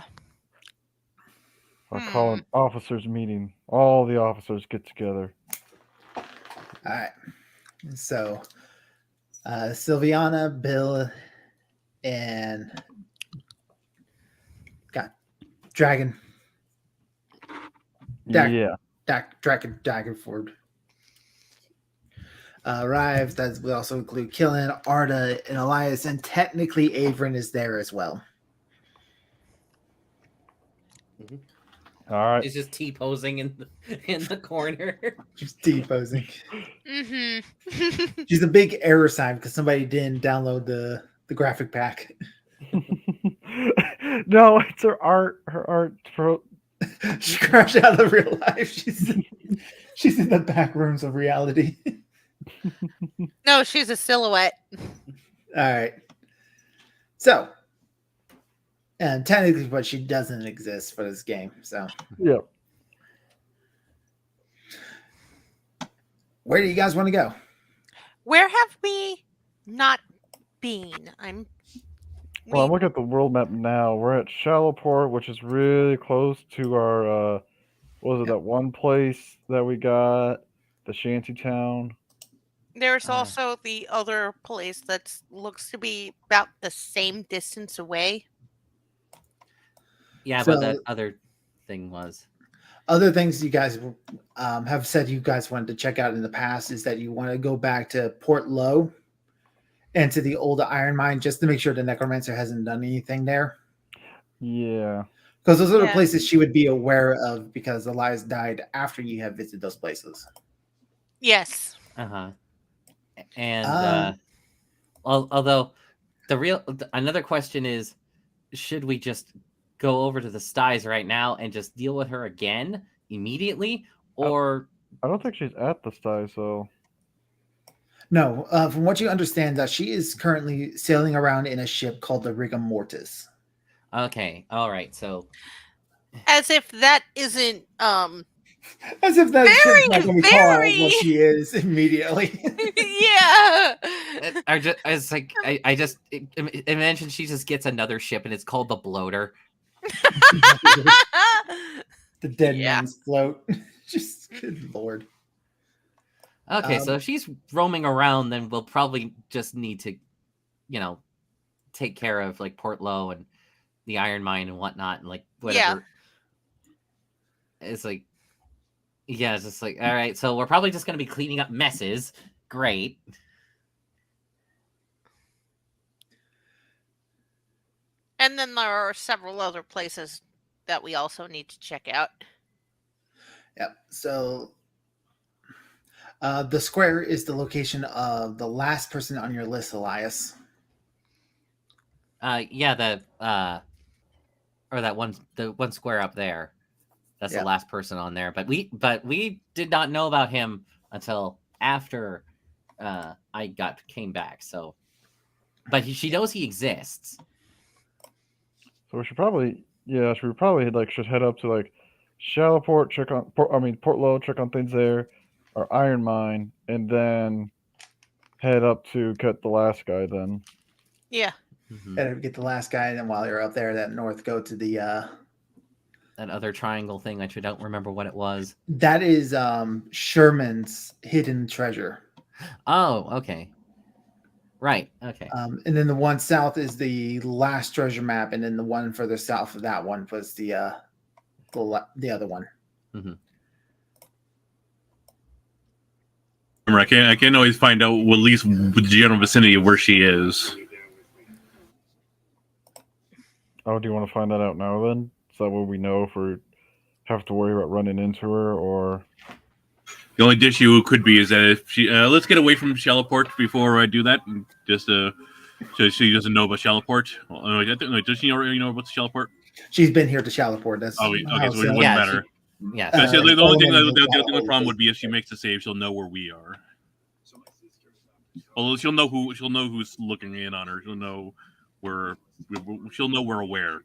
I call an officers' meeting. All the officers get together. All right. So Sylviana, Bill, and got Dragon. Yeah. Dragonford arrived. That we also include Killen, Arda, and Elias, and technically Averin is there as well. All right. He's just T-posing in the corner. She's deposing. mm-hmm. She's a big error sign because somebody didn't download the graphic pack. No, it's her art. Her art. She crashed out of real life. She's in the back rooms of reality. No, she's a silhouette. All right. So, and technically, but she doesn't exist for this game. So, Yep. where do you guys want to go? Where have we not been? Well, I'm looking at the world map now. We're at Shallowport, which is really close to our, what was it, that one place that we got? The shanty town. There's also the other place that looks to be about the same distance away. Yeah, So- but that other thing was. Other things you guys have said you guys wanted to check out in the past is that you want to go back to Port Low and to the old iron mine just to make sure the necromancer hasn't done anything there. Yeah. Because those are the Yeah. places she would be aware of because Elias died after you have visited those places. Yes. Uh-huh. And although another question is, should we just go over to the Styes right now and just deal with her again immediately, or I don't think she's at the sty, so. No, from what you understand, that she is currently sailing around in a ship called the Rigor Mortis. okay, all right, so As if that isn't As if that Very, ship's not going to call out very- what she is immediately. yeah. I just imagine she just gets another ship and it's called the Bloater. The dead Yeah. man's float. Just good lord. Okay, so if she's roaming around, then we'll probably just need to, take care of like Port Low and the iron mine and whatnot, and like whatever. It's like, yeah, it's just like, all right, so we're probably just gonna be cleaning up messes. Great. And then there are several other places that we also need to check out. Yep. So the square is the location of the last person on your list, Elias. Yeah, the one square up there. That's Yeah. the last person on there. But we did not know about him until after I came back. So, but she knows he exists. So we should probably, should head up to like Shallowport, Port Low, check on things there, or Iron Mine, and then head up to cut the last guy. Then Yeah. Mhm. Better get the last guy, and then while you're up there, that north, go to the. That other triangle thing, I don't remember what it was. That is Sherman's hidden treasure. Oh, okay. Right. Okay. And then the one south is the last treasure map, and then the one further south of that one was the other one. Mm-hmm. Remember, I can't always find out at least the general vicinity of where she is. Oh, do you want to find that out now then? So that way we know if we have to worry about running into her or... The only issue could be is that if she let's get away from Shallowport before I do that, just so she doesn't know about Shallowport. Does she already know about Shallowport? She's been here to Shallowport. That's Okay, so it how wouldn't Yeah, matter. Yeah. The only thing, the only Elemental problem would be if she makes the save, she'll know where we are. Although she'll know who's looking in on her. She'll know we're aware.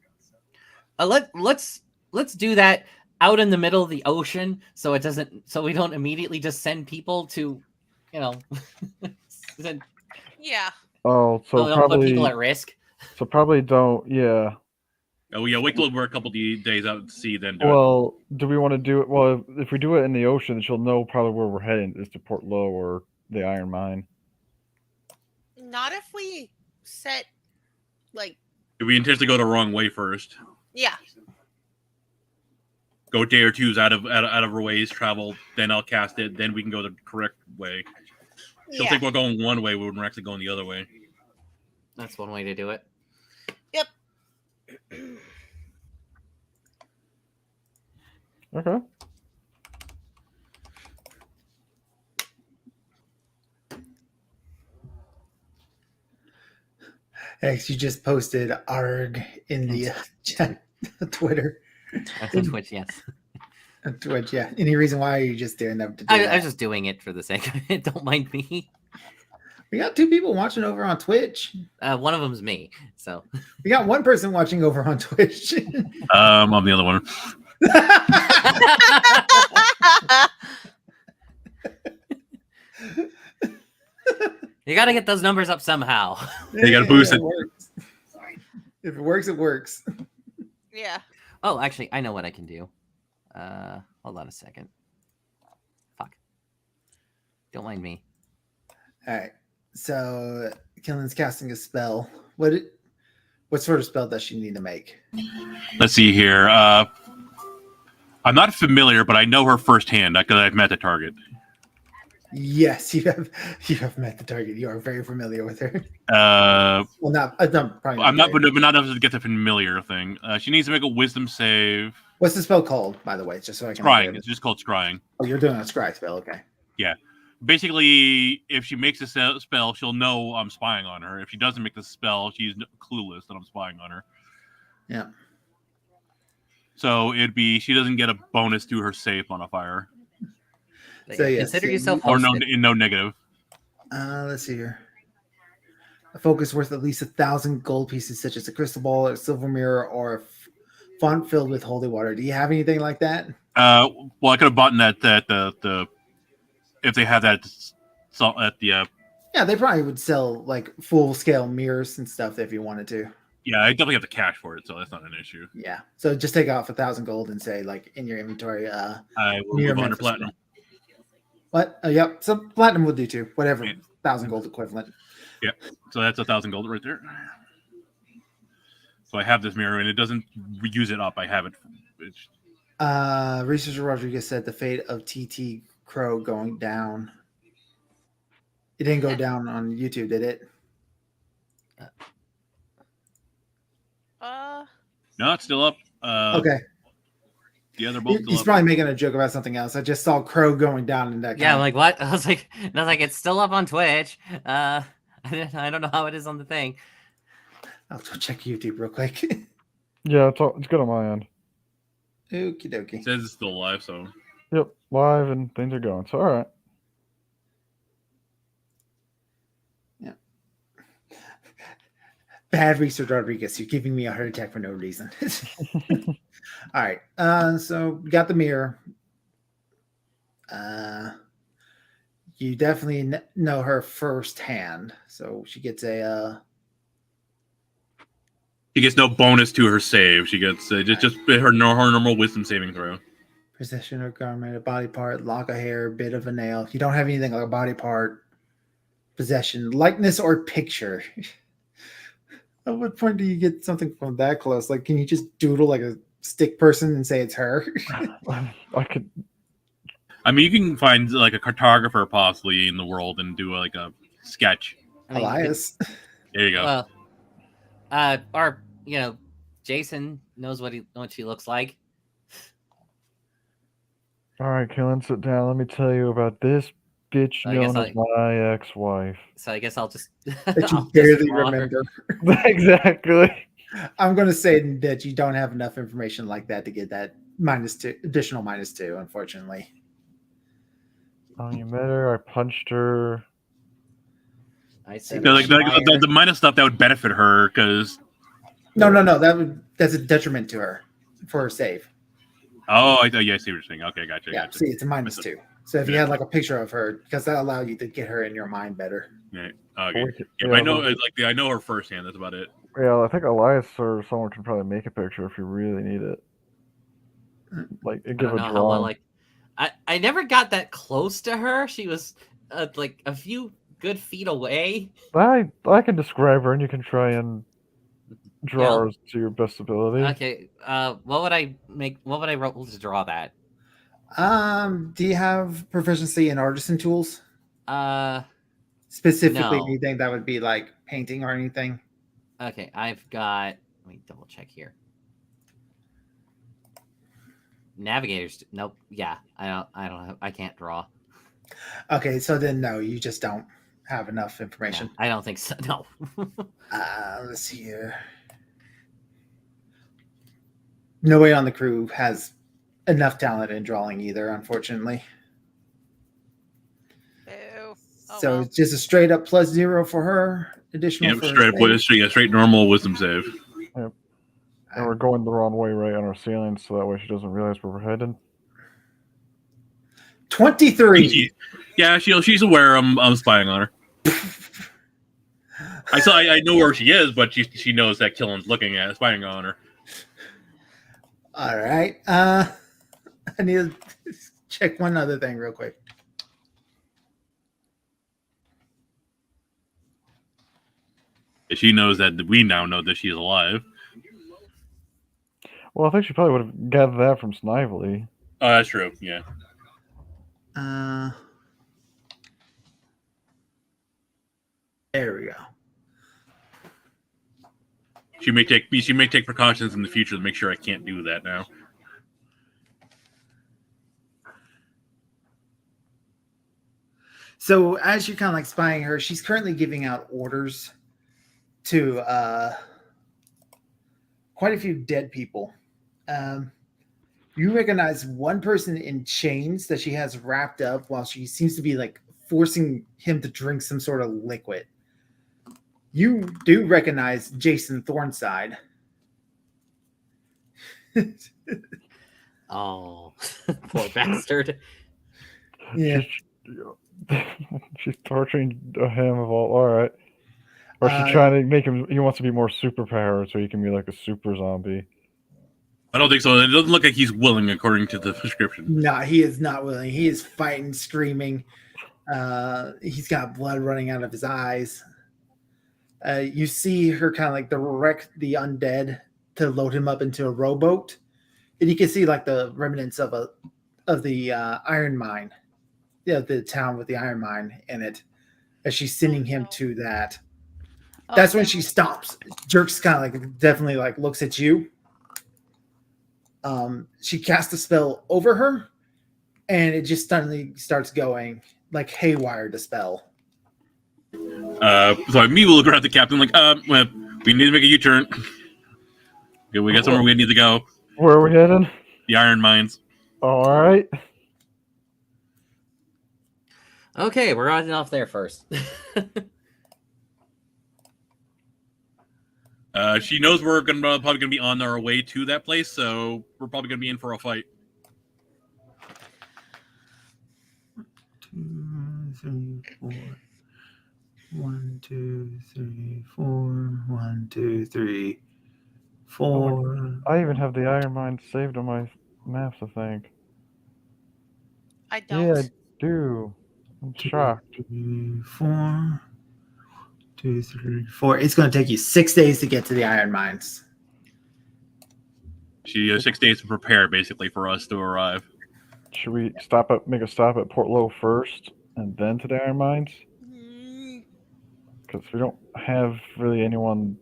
Let's do that out in the middle of the ocean, so we don't immediately just send people to, send, Yeah. Oh, so don't put probably... people at risk. So probably don't, yeah. Oh yeah, wait till we're a couple days out to sea, then do it. Well, do we want to do it? Well, if we do it in the ocean, she'll know probably where we're heading is to Port Low or the Iron Mine. Not if we set, like... If we intentionally go the wrong way first. Yeah. Go a day or two's out of our ways, travel, then I'll cast it, then we can go the correct way. She'll think we're going one way when we're actually going the other way. That's one way to do it. Yep. Okay. Hex, you just posted ARG in the chat, Twitter. That's on Twitch, yes. Twitch, yeah. Any reason why you just doing that? I was just doing it for the sake of it. Don't mind me. We got 2 people watching over on Twitch. One of them's me, so. We got 1 person watching over on Twitch. I'm the other one. You got to get those numbers up somehow. You gotta boost it. Works. If it works, it works. Yeah. Oh, actually, I know what I can do. Hold on a second. Fuck. Don't mind me. All right. So Killen's casting a spell. What sort of spell does she need to make? Let's see here. I'm not familiar, but I know her firsthand because I've met the target. Yes, you have met the target. You are very familiar with her. Well, probably I'm not, but not enough to get the familiar thing. She needs to make a wisdom save. What's the spell called, by the way? Just so I can. Scrying. It's just called scrying. Oh, you're doing a scry spell, okay? Yeah. Basically, if she makes a spell, she'll know I'm spying on her. If she doesn't make the spell, she's clueless that I'm spying on her. Yeah. So it'd be she doesn't get a bonus to her save modifier. So yes, consider yourself or no negative. Let's see here. A focus worth at least 1,000 gold pieces, such as a crystal ball, a silver mirror, or a font filled with holy water. Do you have anything like that? Well, I could have bought that the if they have that at the. Yeah, they probably would sell like full scale mirrors and stuff if you wanted to. Yeah, I definitely have the cash for it, so that's not an issue. Yeah, so just take off 1,000 gold and say like in your inventory. I will move on to platinum. What? Yep. So platinum will do too. Whatever, 1,000 gold equivalent. Yep. So that's 1,000 gold right there. So I have this mirror, and it doesn't use it up. I have it. Researcher Rodriguez said the fate of TT Crow going down. It didn't go down on YouTube, did it? No, it's still up. Okay. The other both. He's probably making a joke about something else. I just saw Crow going down in that. Yeah, I'm like, what? I was like, it's still up on Twitch. I don't know how it is on the thing. I'll go check YouTube real quick. Yeah, it's good on my end. Okie dokie. It says it's still live, so. Yep, live and things are going. So all right. Yeah. Bad research, Rodriguez. You're giving me a heart attack for no reason. All right. So we got the mirror. You definitely know her firsthand, so she gets a. She gets no bonus to her save. She gets just her normal wisdom saving throw. Possession or garment, a body part, lock of hair, bit of a nail. You don't have anything like a body part, possession, likeness, or picture. At what point do you get something from that close? Like, can you just doodle like a stick person and say it's her? I could. I mean, you can find like a cartographer possibly in the world and do like a sketch. I mean, you could- Elias. There you go. Well, or Jason knows what she looks like. All right, Killen, sit down. Let me tell you about this bitch I guess known as my ex-wife. So I guess I'll just. That you I'll just barely draw her. remember. Exactly. I'm going to say that you don't have enough information like that to get that additional -2, unfortunately. Oh, you met her. I punched her. I said So, like the minus stuff that would benefit her because. No. That's a detriment to her for her save. Oh, I see what you're saying. Okay, gotcha. Yeah, gotcha. see, it's a -2. So if you had like a picture of her, because that allowed you to get her in your mind better. Yeah. Okay. We could- Yeah, yeah, I know. well- I know her firsthand. That's about it. Yeah, I think Elias or someone can probably make a picture if you really need it. Like, I give don't a know how drawing. well I never got that close to her. She was like a few good feet away. I can describe her, and you can try and draw her to your best ability. Okay. What would I make? What would I roll to draw that? Do you have proficiency in artisan tools? Uh. Specifically, No. anything that would be like painting or anything? Okay. I've got. Let me double check here. Navigators. Nope. Yeah. I don't have. I can't draw. Okay, so then no, you just don't have enough information. Yeah, I don't think so. No. Let's see here. Nobody on the crew has enough talent in drawing either, unfortunately. Boo. Oh, So well. it's just a straight up +0 for her. Additional Yep, for straight normal wisdom save. And we're going the wrong way right on our ceiling, so that way she doesn't realize where we're headed. 23. Yeah, she's aware I'm spying on her. I know where she is, but she knows that Killen's looking at spying on her. All right. I need to check one other thing real quick. She knows that we now know that she's alive. Well, I think she probably would have gathered that from Snively. Oh, that's true. Yeah. There we go. She may take precautions in the future to make sure I can't do that now. So as you're kind of like spying her, she's currently giving out orders to quite a few dead people. You recognize one person in chains that she has wrapped up while she seems to be like forcing him to drink some sort of liquid. You do recognize Jason Thornside. Oh, poor bastard. Yeah. She's torturing him of all right. Or she's trying to make him. He wants to be more superpowered, so he can be like a super zombie. I don't think so. It doesn't look like he's willing, according to the prescription. No, he is not willing. He is fighting, screaming. He's got blood running out of his eyes. You see her kind of like direct the undead to load him up into a rowboat, and you can see like the remnants of the iron mine, the town with the iron mine in it, as she's sending him to that. That's when she stops. Jerks kind of like definitely like looks at you. She casts a spell over her, and it just suddenly starts going like haywire, the spell. So me will grab the captain like, well, we need to make a U-turn. Okay, we got somewhere we need to go. Where are we headed? The iron mines. All right. Okay, we're riding off there first. She knows we're probably gonna be on our way to that place, so we're probably gonna be in for a fight. 2, 3, 4. 1, 2, 3, 4. 1, 2, 3, 4. I even have the iron mine saved on my maps, I think. I don't. Yeah, I do. I'm shocked. 3, 4. 2, 3, 4. It's going to take you 6 days to get to the iron mines. She has 6 days to prepare, basically, for us to arrive. Should we make a stop at Port Low first and then to the iron mines? Because we don't have really anyone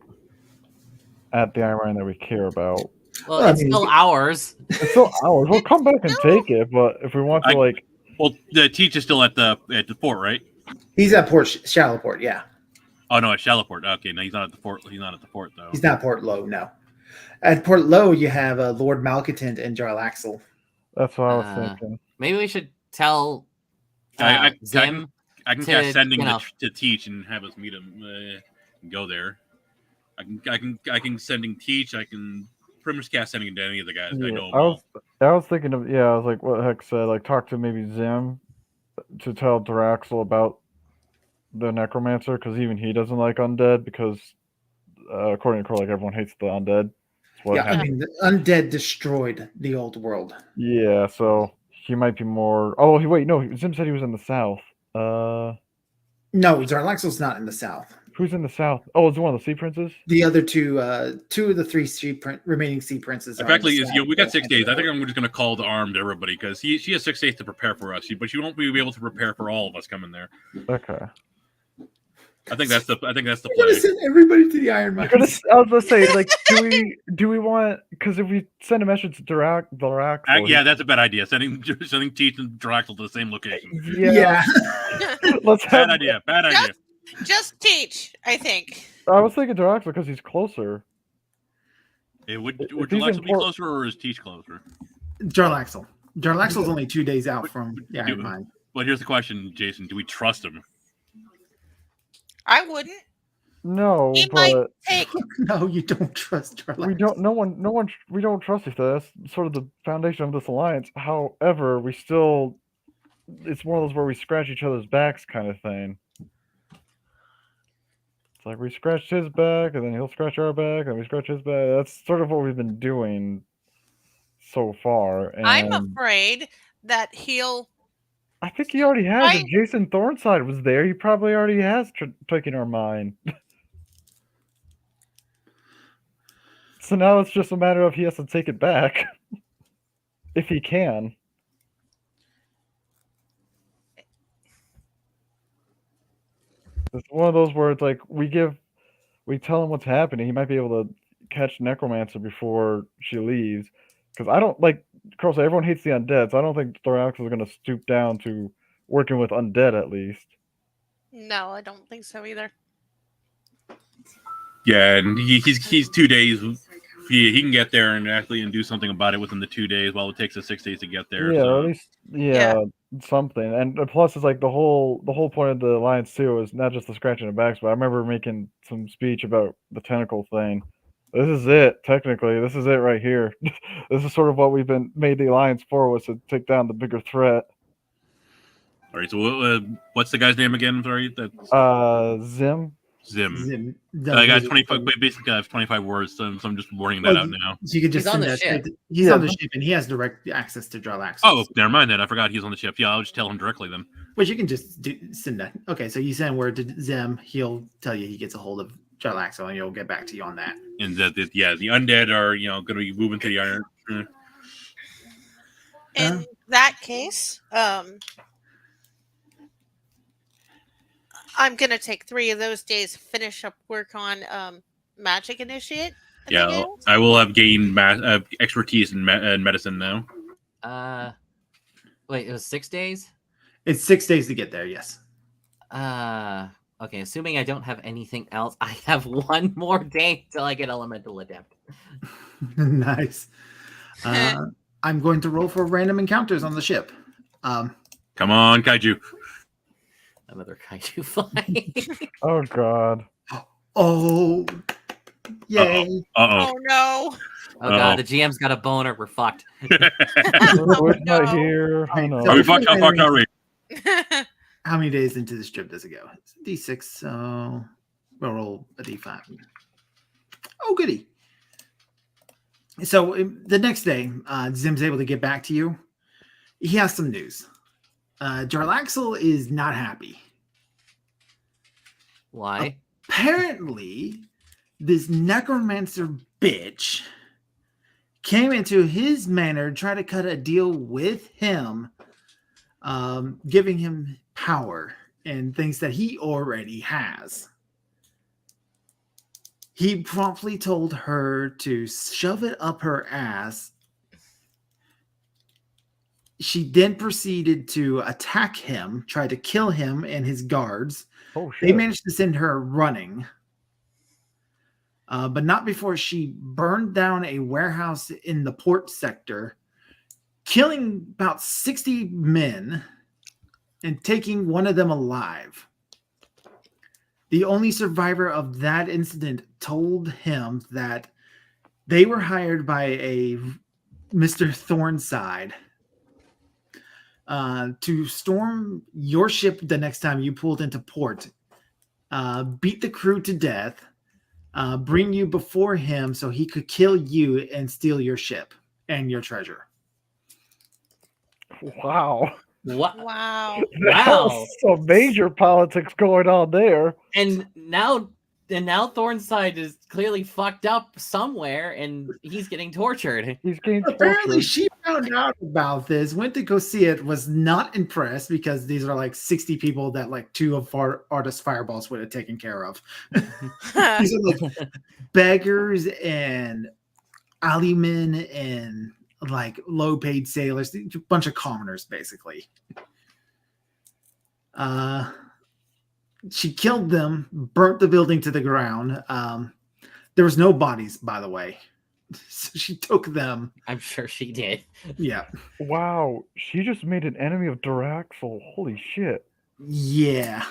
at the iron mine that we care about. Well, it's still ours. It's still ours. We'll come back and take it, but if we want to, well, the Teach is still at the fort, right? He's at Shallowport, yeah. Oh no, at Shallowport. Okay, no, he's not at the fort. He's not at the fort though. He's not Port Low, no. At Port Low, you have Lord Malcontent and Jarl Axel. That's what I was thinking. Maybe we should tell Zim. I can cast sending to Teach and have us meet him and go there. I can sending Teach. I can pretty much cast sending to any of the guys. I know. I was thinking of I was like what Hex said. Like talk to maybe Zim to tell Daraxel about the necromancer because even he doesn't like undead because according to Crow, like everyone hates the undead. I mean the undead destroyed the old world. Yeah, so he might be more. Oh, Zim said he was in the south. No, Jarlaxle's not in the south. Who's in the south? Oh, is it one of the sea princes? The other two of the 3 remaining sea princes. Effectively, we got 6 days. I think I'm just going to call the arm to everybody because she has 6 days to prepare for us, but she won't be able to prepare for all of us coming there. Okay. I think that's the play. We're gonna send everybody to the iron mines. I was gonna say, like, do we want? Because if we send a message to Daraxel, yeah, that's a bad idea. Sending Teach and Daraxel to the same location. Yeah. Bad idea. Just Teach, I think. I was thinking Daraxel because he's closer. Would Daraxel be closer or is Teach closer? Jarlaxle. Jarlaxle's only 2 days out from the iron mine. But here's the question, Jason: do we trust him? I wouldn't. No, he but might take. No, you don't trust Jarlaxle. We don't. No one. We don't trust each other. That's sort of the foundation of this alliance. However, we still. It's one of those where we scratch each other's backs, kind of thing. It's like we scratched his back, and then he'll scratch our back, and we scratch his back. That's sort of what we've been doing so far. And I'm afraid that he'll. I think he already has. If Jason Thornside was there, he probably already has taken our mine. So now it's just a matter of he has to take it back. If he can. It's one of those where it's like we tell him what's happening. He might be able to catch Necromancer before she leaves. Because I don't like Carl said everyone hates the undead, so I don't think Thorax is going to stoop down to working with undead at least. No, I don't think so either. Yeah, and he's 2 days. He can get there and actually do something about it within the 2 days, while it takes us 6 days to get there. Yeah, so. at least something. And plus, it's like the whole point of the alliance too is not just the scratching of backs, but I remember making some speech about the tentacle thing. This is it, technically. This is it right here. This is sort of what we've made the alliance for, was to take down the bigger threat. All right, so what's the guy's name again? I'm sorry. That's Zim. I got 25. Basically, I have 25 words, so I'm just warning that out now. So you could just he's on the ship. He's on the ship, and he has direct access to Jarlaxle. Oh, never mind then. I forgot he's on the ship. Yeah, I'll just tell him directly then. But you can just send that. Okay, so you send word to Zim. He'll tell you he gets a hold of Jarlaxle, and he'll get back to you on that. And the undead are going to be moving to the iron. In that case, I'm going to take 3 of those days, finish up work on Magic Initiate. Yeah, I will have gained expertise in medicine now. Wait, it was 6 days? It's 6 days to get there, yes. Okay, assuming I don't have anything else, I have 1 more day till I get Elemental Adept. Nice. I'm going to roll for random encounters on the ship. Come on, Kaiju. Another Kaiju flying. Oh, God. Oh, yay. Uh-oh. Oh, no. Oh, God, the GM's got a boner. We're fucked. We're not here. I know. Are we fucked? How fucked are we? How many days into this trip does it go? It's D6, so we'll roll a D5. Oh, goody. So the next day, Zim's able to get back to you. He has some news. Jarlaxle is not happy. Why? apparently, this necromancer bitch came into his manor, tried to cut a deal with him, giving him power and things that he already has. He promptly told her to shove it up her ass. She then proceeded to attack him, try to kill him and his guards. Oh They shit! managed to send her running, but not before she burned down a warehouse in the port sector, killing about 60 men and taking one of them alive. The only survivor of that incident told him that they were hired by a Mr. Thornside to storm your ship the next time you pulled into port, beat the crew to death, bring you before him so he could kill you and steal your ship and your treasure. Wow. What? Wow. Wow. Some major politics going on there. And now Thornside is clearly fucked up somewhere, and he's getting tortured. He's getting Apparently, tortured. she found out about this, went to go see it, was not impressed because these are like 60 people that like two of our artist fireballs would have taken care of. These are like beggars and alleymen and like low-paid sailors, a bunch of commoners, basically. She killed them, burnt the building to the ground. There was no bodies, by the way. So she took them. I'm sure she did. Yeah. Wow, she just made an enemy of Daraxel. Holy shit. Yeah.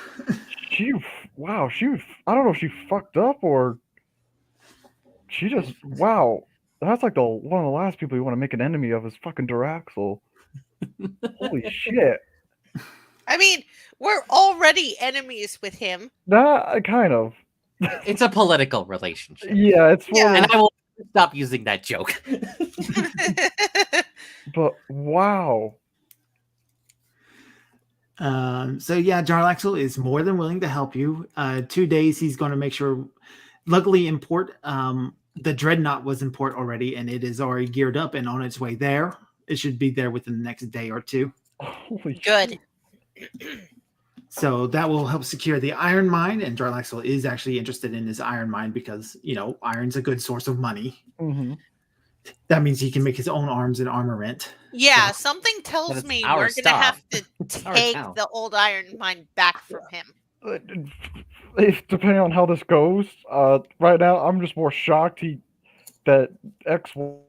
Wow, I don't know if she fucked up or she just, wow. That's like one of the last people you want to make an enemy of is fucking Daraxel. Holy shit. I mean, we're already enemies with him. Nah, kind of. It's a political relationship. Yeah, it's one of And those- I will stop using that joke. but wow. So yeah, Jarlaxle is more than willing to help you. 2 days he's going to make sure. Luckily, in port, the Dreadnought was in port already, and it is already geared up and on its way there. It should be there within the next day or two. Holy Good. So that will help secure the iron mine, and Jarlaxle is actually interested in his iron mine because, you know, iron's a good source of money. Mm-hmm. That means he can make his own arms and armament. Yeah, So- something tells it's me our we're going to stuff. have to our take town. the old iron mine back from him. If depending on how this goes, right now I'm just more shocked that ex-wife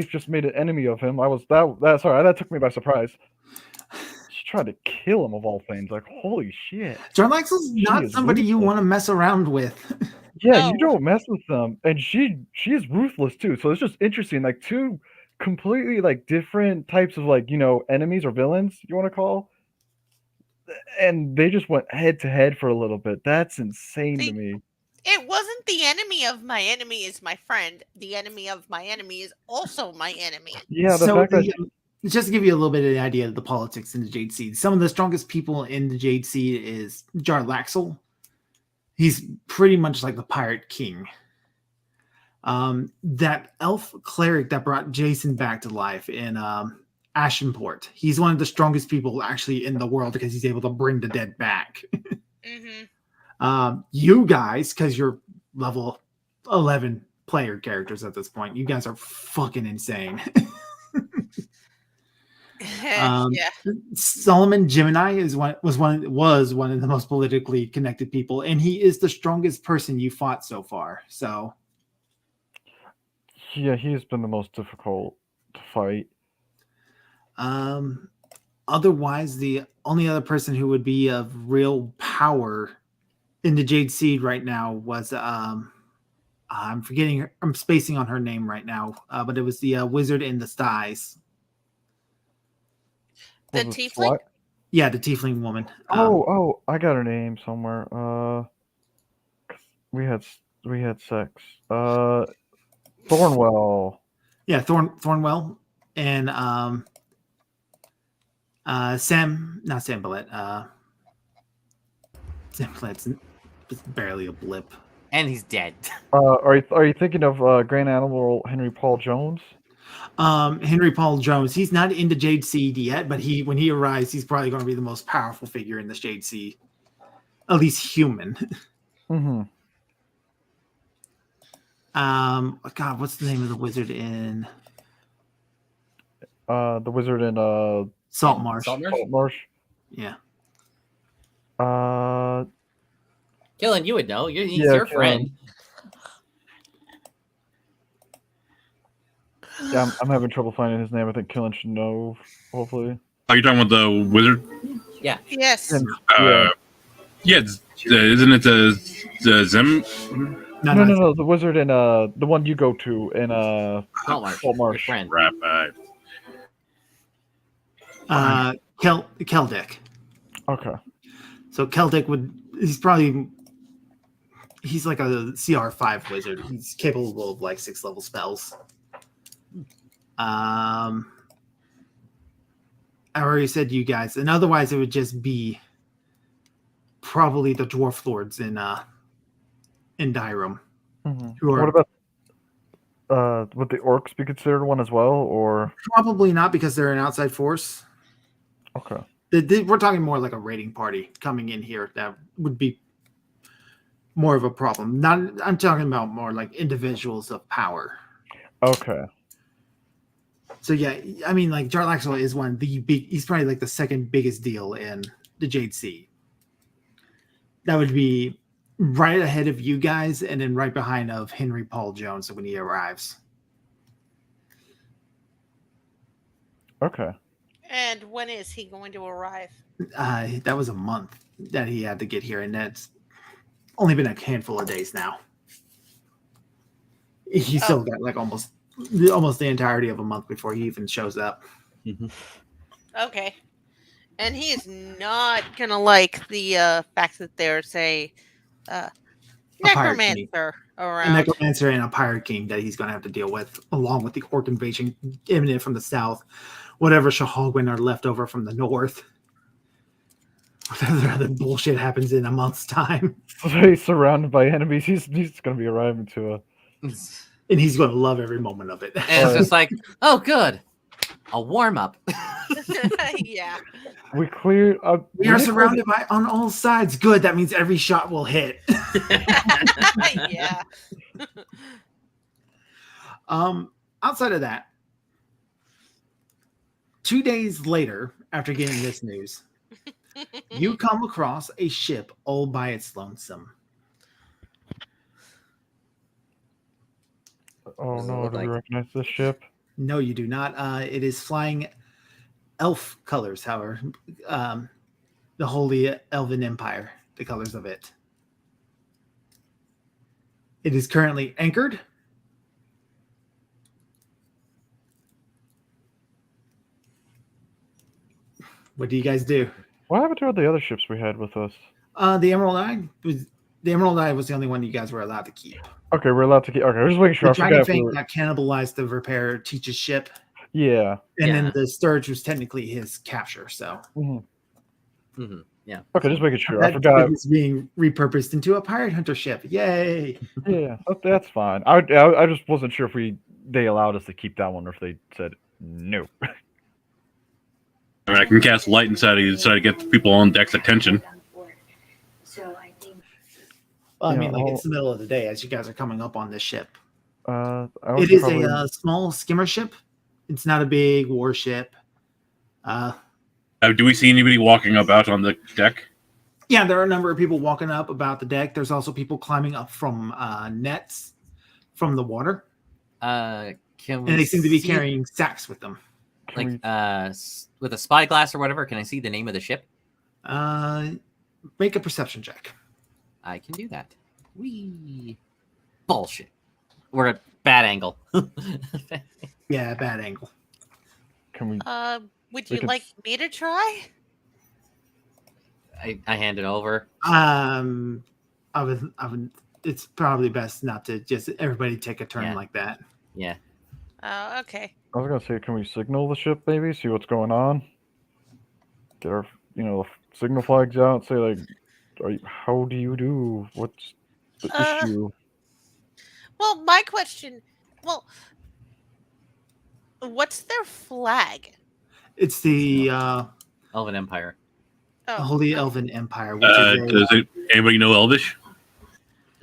just made an enemy of him. That took me by surprise. She tried to kill him of all things. Like, holy shit. Jarlaxle's not is somebody you ruthless. want to mess around with. Yeah, you No. don't mess with them. And she is ruthless too. So it's just interesting. Like two completely like different types of like, you know, enemies or villains you want to call. And they just went head to head for a little bit. That's insane See, to me. It wasn't the enemy of my enemy is my friend. The enemy of my enemy is also my enemy. Yeah, the So fact that just to give you a little bit of the idea of the politics in the Jade Seed, some of the strongest people in the Jade Seed is Jarlaxle. He's pretty much like the pirate king. That elf cleric that brought Jason back to life in Ashenport, he's one of the strongest people actually in the world because he's able to bring the dead back. Mm-hmm. You guys, because you're level 11 player characters at this point, you guys are fucking insane. Yeah. Solomon Gemini was one of the most politically connected people, and he is the strongest person you fought so far. So yeah, he's been the most difficult to fight. otherwise, the only other person who would be of real power in the Jade Seed right now was I'm spacing on her name right now, but it was the wizard in the skies. The Was it tiefling? Yeah, the tiefling woman. Oh, I got her name somewhere. 'Cause we had sex. Thornwell. Yeah, Thornwell and Sam Billett. Sam Billett's just barely a blip. And he's dead. Are you thinking of Grand Admiral Henry Paul Jones? Henry Paul Jones. He's not into Jade Seed yet, but when he arrives, he's probably going to be the most powerful figure in the Jade Sea, at least human. Mm-hmm. God, what's the name of the wizard in The wizard in Salt Marsh? Saltmarsh. Yeah. Killen, you would know. He's Yeah, your Killen. friend. Yeah, I'm having trouble finding his name. I think Killen should know. Hopefully. Are you talking about the wizard? Yeah. Yes. Yeah, isn't it the Zem? No. The wizard in the one you go to in Saltmarsh. Saltmarsh. Your friend. Right. Keldick. Okay. So Keldick he's like a CR5 wizard. He's capable of like 6 level spells. I already said you guys, and otherwise it would just be probably the dwarf lords in Dyrum. Mm-hmm. Who are- What about would the orcs be considered one as well, or Probably not, because they're an outside force. okay? We're talking more like a raiding party coming in here. That would be more of a problem. I'm talking about more like individuals of power. Okay. So yeah, I mean, like Jarlaxle is one of the big. He's probably like the second biggest deal in the Jade Sea. That would be right ahead of you guys, and then right behind of Henry Paul Jones when he arrives. Okay. And when is he going to arrive? That was a month that he had to get here, and that's only been a handful of days now. He still got like almost the entirety of a month before he even shows up. Okay. And he is not going to like the fact that there's a pirate king. necromancer A around. necromancer and a pirate king that he's going to have to deal with, along with the orc invasion imminent from the south, whatever Shahogwin are left over from the north. Whatever other bullshit happens in a month's time. So he's surrounded by enemies. He's going to be arriving to a. And he's going to love every moment of it. And it's just like, oh, good. A warm up. Yeah. We cleared. We are surrounded by on all sides. Good. That means every shot will hit. Yeah. Outside of that, 2 days later, after getting this news, you come across a ship all by its lonesome. Oh Does it no! look Do we like- recognize this ship? No, you do not. It is flying elf colors, however. The Holy Elven Empire, the colors of it. It is currently anchored. What do you guys do? What happened to all the other ships we had with us? The Emerald Eye was the only one you guys were allowed to keep. Okay, we're allowed to keep. Okay, I was just making sure. The I Dragon forgot. If we Fang were... got cannibalized the repair teacher's ship, Yeah. and Yeah. then the Sturge was technically his capture. So Yeah. Okay, just making sure. I that forgot. ship is being repurposed into a pirate hunter ship. Yay! Yeah, that's fine. I just wasn't sure if they allowed us to keep that one or if they said no. I mean, I can cast light inside of you to get the people on deck's attention. Well, I Yeah, mean, like I'll- it's the middle of the day as you guys are coming up on this ship. I was It is probably- a small skimmer ship. It's not a big warship. Do we see anybody walking about on the deck? Yeah, there are a number of people walking up about the deck. There's also people climbing up from nets from the water, Can we and they seem to be see, carrying sacks with them. Can like we- with a spyglass or whatever? Can I see the name of the ship? Make a perception check. I can do that. Wee. Bullshit. We're at bad angle. Yeah, bad angle. Can we? Would We you could like me to try? I hand it over. I would. It's probably best not to just everybody take a turn Yeah. like that. Yeah. Okay. I was gonna say, can we signal the ship? Maybe see what's going on. Get our, signal flags out. Say like, how do you do? What's the issue? Well, my question. Well, what's their flag? It's the Elven Empire. Oh, Holy Elven Empire, which is Anybody know Elvish?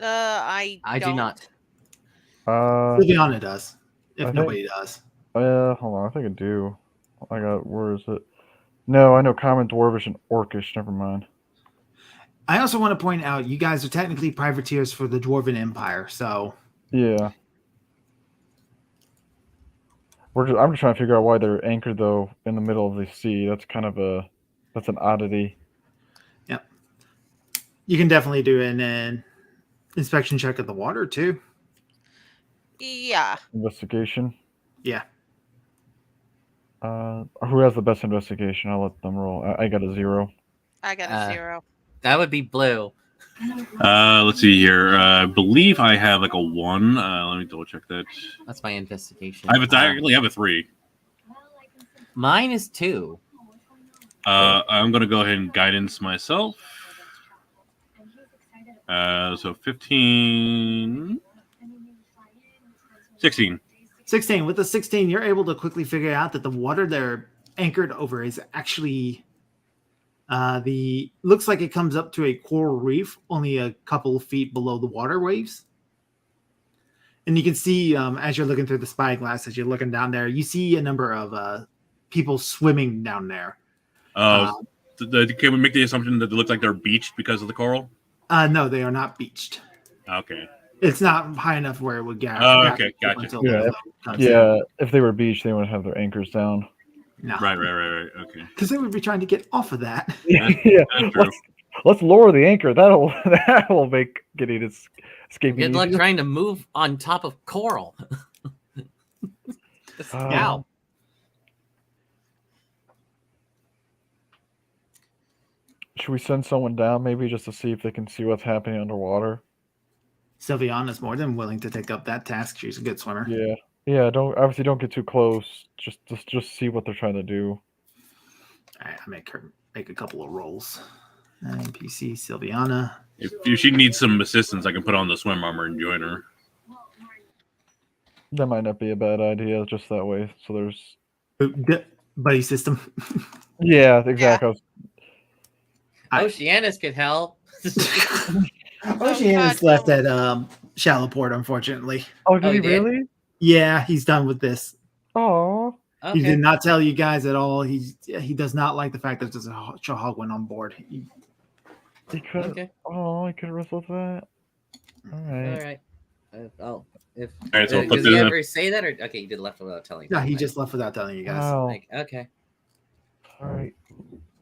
I do not. Sylviana does. If I think- nobody does. Hold on, I think I do. Where is it? No, I know Common, Dwarvish, and Orcish. Never mind. I also want to point out you guys are technically privateers for the Dwarven Empire, so Yeah. I'm just trying to figure out why they're anchored though in the middle of the sea. That's kind of that's an oddity. yep. You can definitely do an inspection check of the water too. yeah. Investigation. Yeah. Who has the best investigation? I'll let them roll. I got a 0. I got a 0. That would be blue. Let's see here. I believe I have like a 1. Let me double check that. That's my investigation. I actually have a 3. Mine is 2. I'm gonna go ahead and guidance myself. So 15, 16. 16. With the 16, you're able to quickly figure out that the water they're anchored over is actually looks like it comes up to a coral reef, only a couple of feet below the water waves. And you can see as you're looking through the spyglass, as you're looking down there, you see a number of people swimming down there. Can we make the assumption that they look like they're beached because of the coral? No, they are not beached. Okay. It's not high enough where it would gather. Oh, okay, gotcha. until Yeah, the flood comes Yeah, if they were beach, they would have their anchors down. in. No. Right. Okay. Because they would be trying to get off of that. Yeah, That's true. let's lower the anchor. That will make getting escaping. Good luck easier. trying to move on top of coral. Ow. Should we send someone down maybe just to see if they can see what's happening underwater? Sylviana's more than willing to take up that task. She's a good swimmer. Yeah. Don't get too close. Just see what they're trying to do. All right, I make her make a couple of rolls. NPC Sylviana. If she needs some assistance, I can put on the swim armor and join her. That might not be a bad idea. Just that way, so there's. Buddy system. Yeah, exactly. Oceanus could help. Oceanus left at Shallowport, unfortunately. Oh, did Oh, he he did? really? Yeah, he's done with this. Oh. He Okay. did not tell you guys at all. He does not like the fact that there's a Chahogwin on board. He could. Okay. Oh, he could wrestle with that. All All right. right. If All right, so I'll put does he this in. ever say that, or okay, he did left without telling. No, he Like- just left without telling you guys. Wow. like, okay. All right.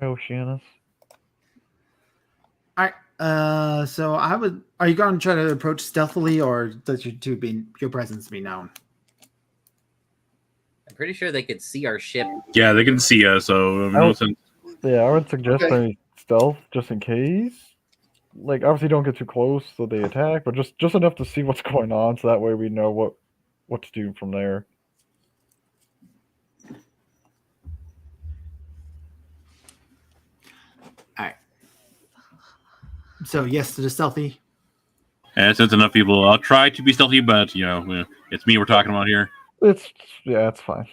Oceanus. All right. So are you going to try to approach stealthily, or does your presence be known? I'm pretty sure they could see our ship. Yeah, they can see us, so no sense. Yeah, I would suggest Okay. maybe stealth just in case. Like, obviously, don't get too close so they attack, but just enough to see what's going on, so that way we know what to do from there. All right. So yes to the stealthy. And since enough people, I'll try to be stealthy, but it's me we're talking about here. It's fine.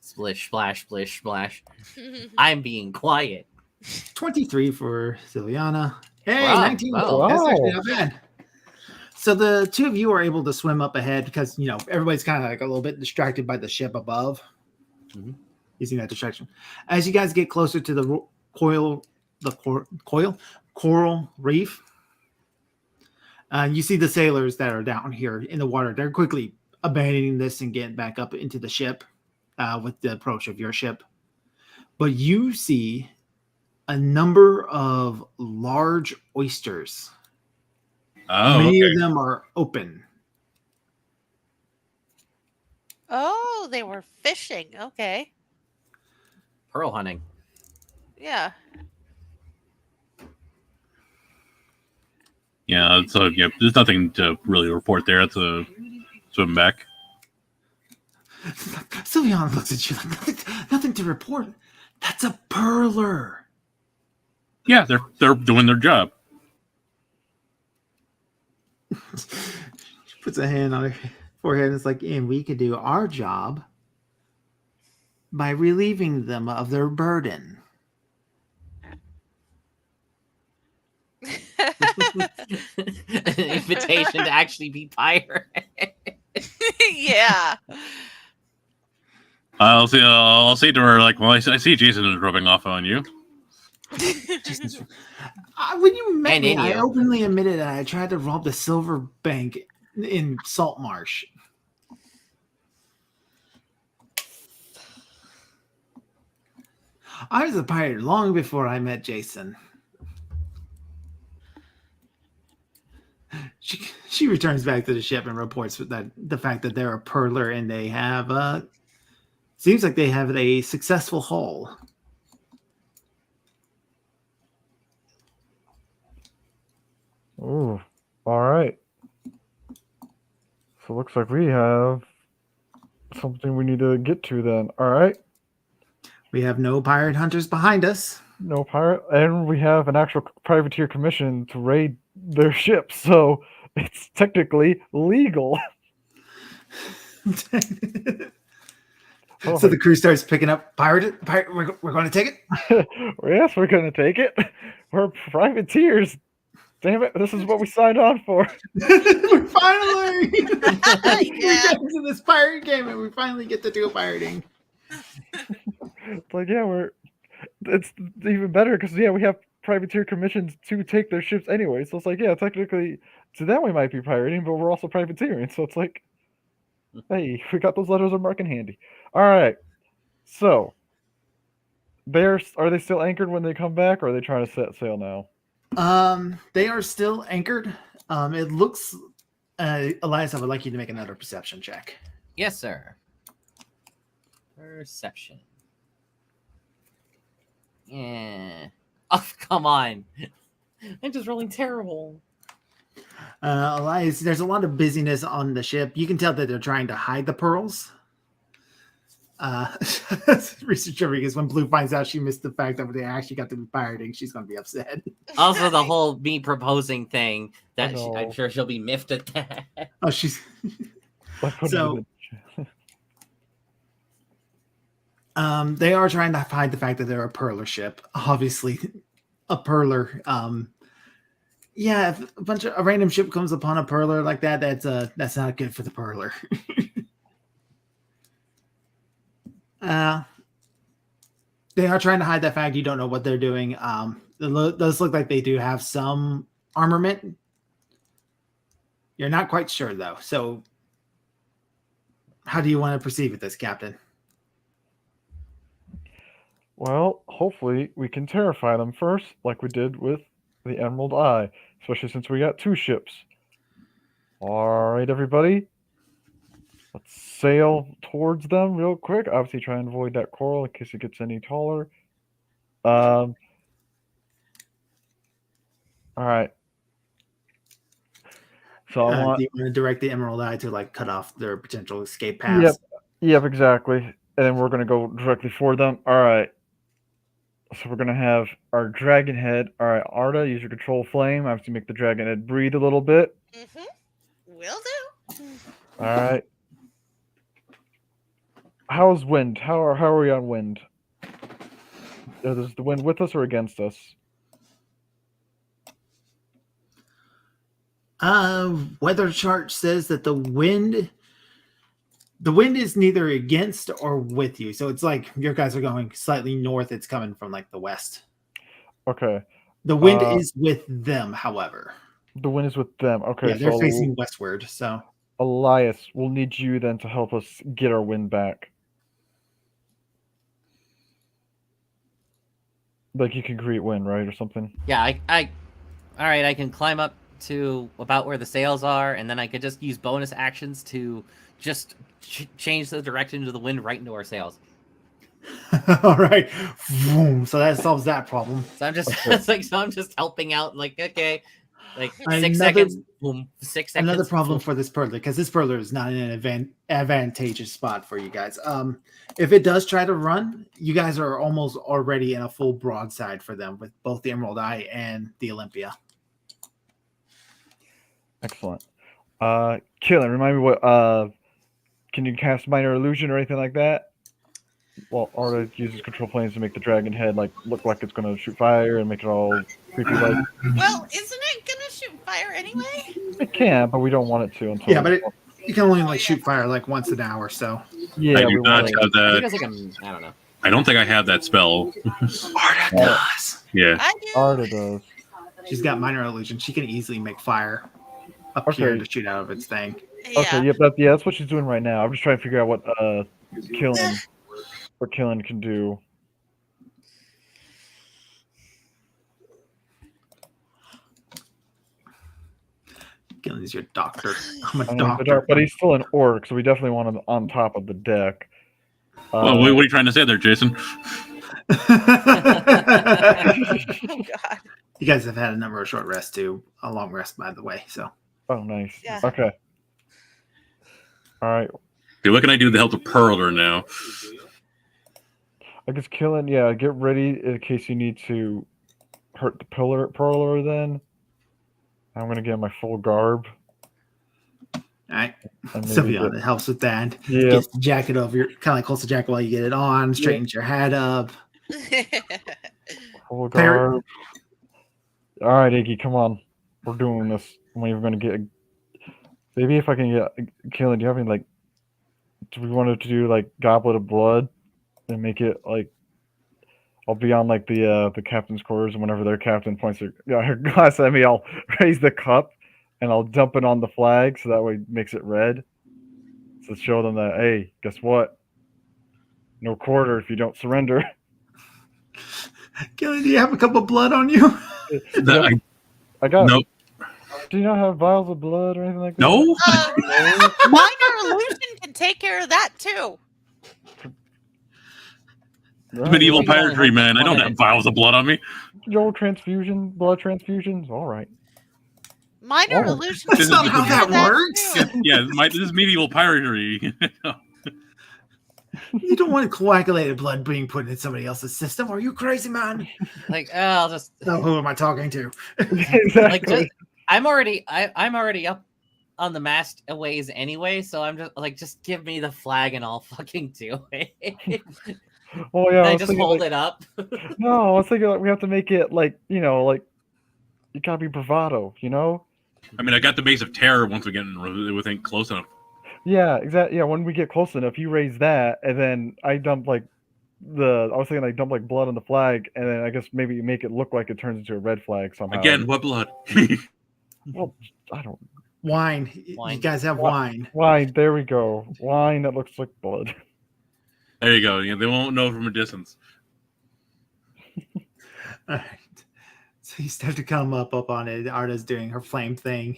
Splish, splash, splish, splash. I'm being quiet. 23 for Sylviana. Hey, Wow. 19. Wow. That's actually Wow. not bad. So the two of you are able to swim up ahead because everybody's kind of like a little bit distracted by the ship above. Mhm. Using that distraction. As you guys get closer to the coral reef, you see the sailors that are down here in the water. They're quickly abandoning this and getting back up into the ship with the approach of your ship. But you see a number of large oysters. Oh, Many okay. of them are open. Oh, they were fishing. Okay. Pearl hunting. Yeah. Yeah, so there's nothing to really report there. It's a swim back. Sylviana looks at you like nothing to report. That's a perler. Yeah, they're doing their job. She puts a hand on her forehead and it's like, and we could do our job by relieving them of their burden. An invitation to actually be pirate. Yeah. I'll say to her like, well, I see Jason is rubbing off on you. When you met And me, in I you. openly admitted that I tried to rob the silver bank in Salt Marsh. I was a pirate long before I met Jason. She returns back to the ship and reports that the fact that they're a pearler and they have seems like they have a successful haul. Ooh, all right. So looks like we have something we need to get to then. All right. We have no pirate hunters behind us. No pirate, and we have an actual privateer commission to raid their ship, so it's technically legal. So the crew starts picking up pirate. We're going to take it. Yes, we're gonna take it. We're privateers. Damn it! This is what we signed on for. We finally we Yeah. get into this pirate game, and we finally get to do pirating. It's like, yeah, it's even better because we have privateer commissions to take their ships anyway. So it's like, yeah, technically to them we might be pirating, but we're also privateering. So it's like, hey, we got those letters of marque in handy. All right. So are they still anchored when they come back, or are they trying to set sail now? They are still anchored. It looks Elias, I would like you to make another perception check. Yes, sir. Perception. Yeah. Oh, come on. I'm just rolling terrible. Elias, there's a lot of busyness on the ship. You can tell that they're trying to hide the pearls. Researcher, because when Blue finds out she missed the fact that they actually got to be pirating, she's going to be upset. Also, the whole me proposing thing, that Oh, no. I'm sure she'll be miffed at that. Oh, she's so. They are trying to hide the fact that they're a pearler ship. Obviously, a pearler. Yeah, if a random ship comes upon a pearler like that, that's not good for the pearler. They are trying to hide that fact. You don't know what they're doing. It does look like they do have some armament. You're not quite sure though. So, how do you want to proceed with this, Captain? Well, hopefully we can terrify them first, like we did with the Emerald Eye, especially since we got 2 ships. All right, everybody. Let's sail towards them real quick. Obviously, try and avoid that coral in case it gets any taller. All right. So I want. Do you want to direct the Emerald Eye to like cut off their potential escape paths? Yep, exactly. And then we're gonna go directly for them. All right. So we're gonna have our dragon head. All right, Arda, use your control flame. Obviously, make the dragon head breathe a little bit. Mm-hmm. Will do. All right. How's wind? How are we on wind? Is the wind with us or against us? Weather chart says that the wind is neither against or with you. So it's like your guys are going slightly north. It's coming from like the west. Okay. The wind is with them, however. The wind is with them. Okay. Yeah, they're so facing westward. So Elias, we'll need you then to help us get our wind back. Like you can create wind, right, or something? Yeah, all right, I can climb up to about where the sails are, and then I could just use bonus actions to just change the direction of the wind right into our sails. all right. Vroom. So that solves that problem. So I'm just I'm just helping out. Like, okay, like 6 Another- seconds, boom, 6 seconds. Another problem boom. for this pearler, because this pearler is not in an advantageous spot for you guys. If it does try to run, you guys are almost already in a full broadside for them with both the Emerald Eye and the Olympia. Excellent. Killing, remind me what, can you cast Minor Illusion or anything like that? Well, Arda uses control planes to make the dragon head like look like it's gonna shoot fire and make it all creepy like. Well, isn't it gonna shoot fire anyway? It can, but we don't want it to until. Yeah, but you can only like shoot fire like once an hour. So yeah, I we do not want it. have I think that. it's like I don't know. I don't think I have that spell. Arda does. Yeah. I do. Arda does. She's got minor illusion. She can easily make fire up here to shoot out of its thing. Yeah. Okay, yep, that's what she's doing right now. I'm just trying to figure out what killing can do. Gillen's your doctor. I'm a I know, doctor. but he's still an orc, so we definitely want him on top of the deck. Well, what are you trying to say there, Jason? Oh God. You guys have had a number of short rests too. A long rest, by the way. So Oh, nice. Yeah. Okay. All right. Okay, what can I do to help the Pearler now? I guess killing. Yeah, get ready in case you need to hurt the Pearler. Then I'm gonna get my full garb. all right. And So maybe beyond it helps with that. Yeah. Gets the jacket over your kind of like holds the jacket while you get it on, straightens your head up. Full Parrot. garb. All right, Iggy, come on. We're doing this. We're gonna get. Maybe if I can get killing. Do you have any like? Do we want to do like Goblet of Blood and make it like? I'll be on like the captain's quarters, and whenever their captain points their glass at me, I'll raise the cup and I'll dump it on the flag, so that way it makes it red. So show them that, hey, guess what? No quarter if you don't surrender. Gillen, do you have a cup of blood on you? I got. Nope. Do you not have vials of blood or anything like that? No? Minor illusion can take care of that too. Right. Medieval piratery, man. I don't have vials of blood on me. Your transfusion, blood transfusions. All right. Minor Oh. illusion. That's This not is- how that works. too. Yeah, this is medieval piratery. You don't want coagulated blood being put in somebody else's system. Are you crazy, man? Like, I'll just Oh, who am I talking to? Exactly. like just, I'm already up on the mast ways anyway, so I'm just like, just give me the flag and I'll fucking do it. Oh yeah. I just hold it up. No, I was thinking like we have to make it like like you gotta be bravado, I mean, I got the base of terror once we get within close enough. Yeah, exactly. Yeah, when we get close enough, you raise that, and then I dump like I was thinking like dump like blood on the flag, and then I guess maybe you make it look like it turns into a red flag somehow. Again, what blood? Well, I don't. Wine. Wine. You guys have wine. Wine. There we go. Wine that looks like blood. There you go. Yeah, they won't know from a distance. All right. So you start to come up on it. Arda's doing her flame thing.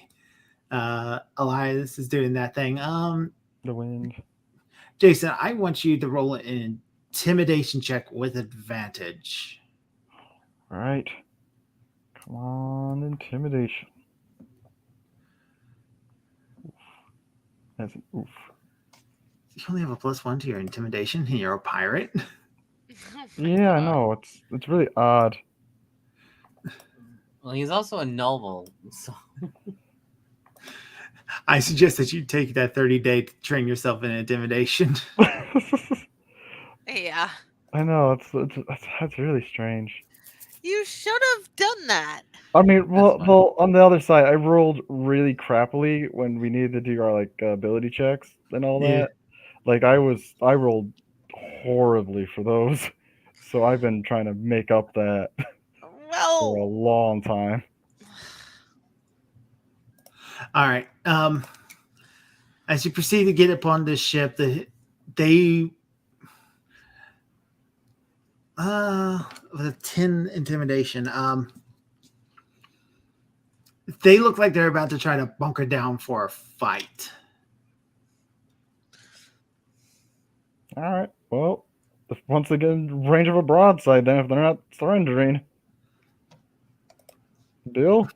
Elias is doing that thing. The wind. Jason, I want you to roll an intimidation check with advantage. All right. Come on, intimidation. Oof. That's an oof. You only have a +1 to your intimidation, and you're a pirate. Yeah, I know. It's really odd. Well, he's also a noble, so I suggest that you take that 30-day to train yourself in intimidation. Yeah. I know. That's really strange. You should have done that. I mean, fine. well, on the other side, I rolled really crappily when we needed to do our like ability checks and all Yeah. that. Like I rolled horribly for those, so I've been trying to make up that for a Well, long time. All right. As you proceed to get upon this ship, with a 10 intimidation, they look like they're about to try to bunker down for a fight. All right. Well, once they get in range of a broadside, then if they're not surrendering, Bill,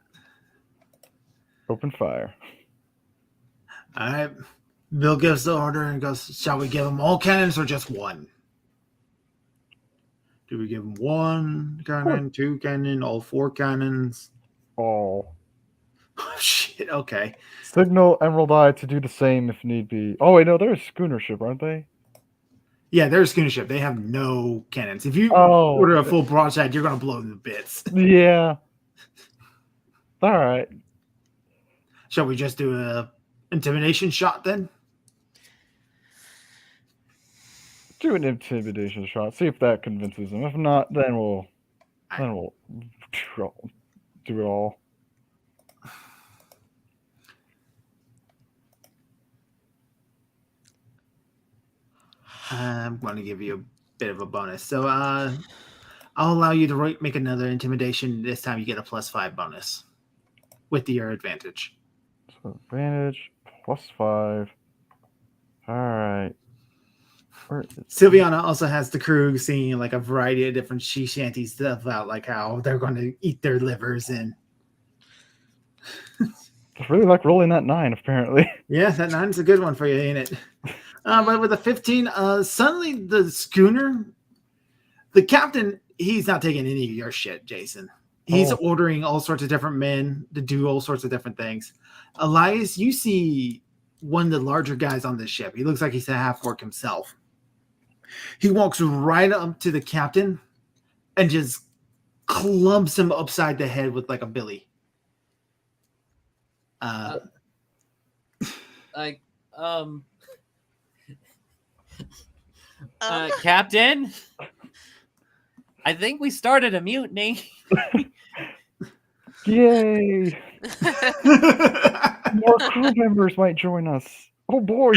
open fire. All right. Bill gives the order and goes, shall we give them all cannons or just one? Do we give them one cannon, two cannon, all four cannons? Oh, Oh, shit. Okay. Signal Emerald Eye to do the same if need be. Oh wait, no, they're a schooner ship, aren't they? Yeah, they're a schooner ship. They have no cannons. If you Oh, order a full broadside, you're gonna blow them to bits. yeah. All right. Shall we just do a intimidation shot then? Do an intimidation shot. See if that convinces them. If not, then we'll do it all. I'm going to give you a bit of a bonus. So I'll allow you to make another intimidation. This time you get a +5 bonus with your advantage. So advantage +5. All right. Sylviana also has the crew singing like a variety of different sea shanty stuff about like how they're going to eat their livers and. I really like rolling that 9, apparently. Yeah, that 9's a good one for you, ain't it? But with a 15, suddenly the schooner, the captain, he's not taking any of your shit, Jason. He's ordering all sorts of different men to do all sorts of different things. Elias, you see one of the larger guys on this ship. He looks like he's a half-orc himself. He walks right up to the captain and just clumps him upside the head with like a billy. Captain, I think we started a mutiny. Yay! More crew members might join us. Oh boy!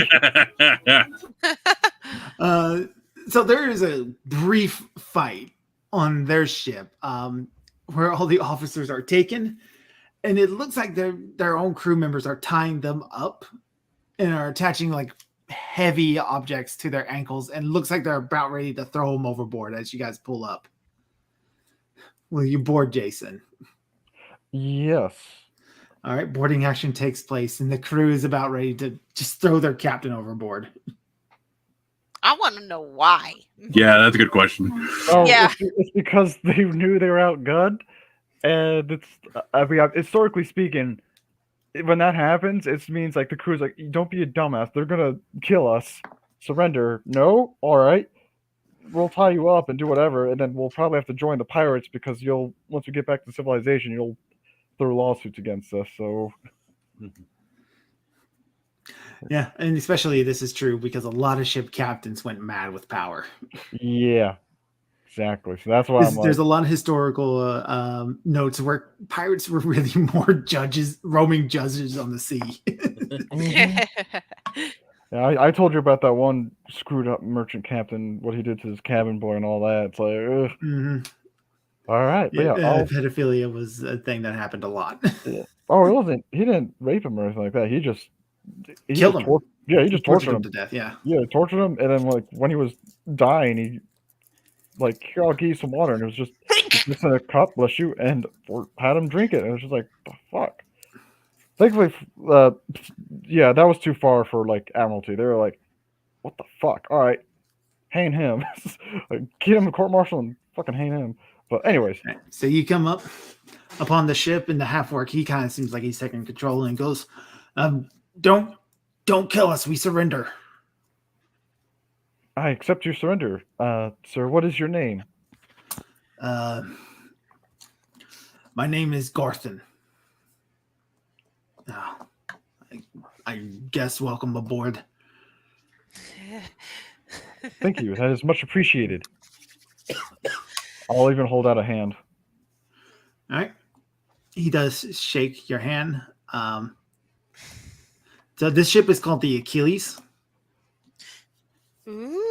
So there is a brief fight on their ship where all the officers are taken, and it looks like their own crew members are tying them up and are attaching like heavy objects to their ankles, and looks like they're about ready to throw them overboard as you guys pull up. Will you board, Jason? Yes. All right, boarding action takes place, and the crew is about ready to just throw their captain overboard. I want to know why. Yeah, that's a good question. Oh, Yeah. it's because they knew they were outgunned, and it's. I mean, historically speaking, when that happens, it means like the crew's like, "Don't be a dumbass. They're gonna kill us. Surrender." No, all right. We'll tie you up and do whatever, and then we'll probably have to join the pirates because once we get back to civilization, you'll throw lawsuits against us. So. Yeah, and especially this is true because a lot of ship captains went mad with power. Yeah, exactly. So that's why There's a lot of historical notes where pirates were really more roaming judges on the sea. Yeah, I told you about that one screwed up merchant captain, what he did to his cabin boy and all that. It's like, Mm-hmm. All right, but yeah, pedophilia was a thing that happened a lot. Yeah. Oh, it wasn't. He didn't rape him or anything like that. He killed him. He just tortured him to death. Yeah. Yeah, tortured him, and then like when he was dying, he like, "Here, I'll give you some water," and it was just in a cup, bless you, and had him drink it. And it was just like, the fuck. Thankfully, yeah, that was too far for like Admiralty. They were like, "What the fuck? All right, hang him, like, get him a court martial and fucking hang him." But anyways, right. So you come up upon the ship, and the half-orc, he kind of seems like he's taking control and goes, "Don't kill us. We surrender." I accept your surrender, sir. What is your name? My name is Garthen. I guess welcome aboard. Thank you. That is much appreciated. I'll even hold out a hand. All right. He does shake your hand. So this ship is called the Achilles. Ooh.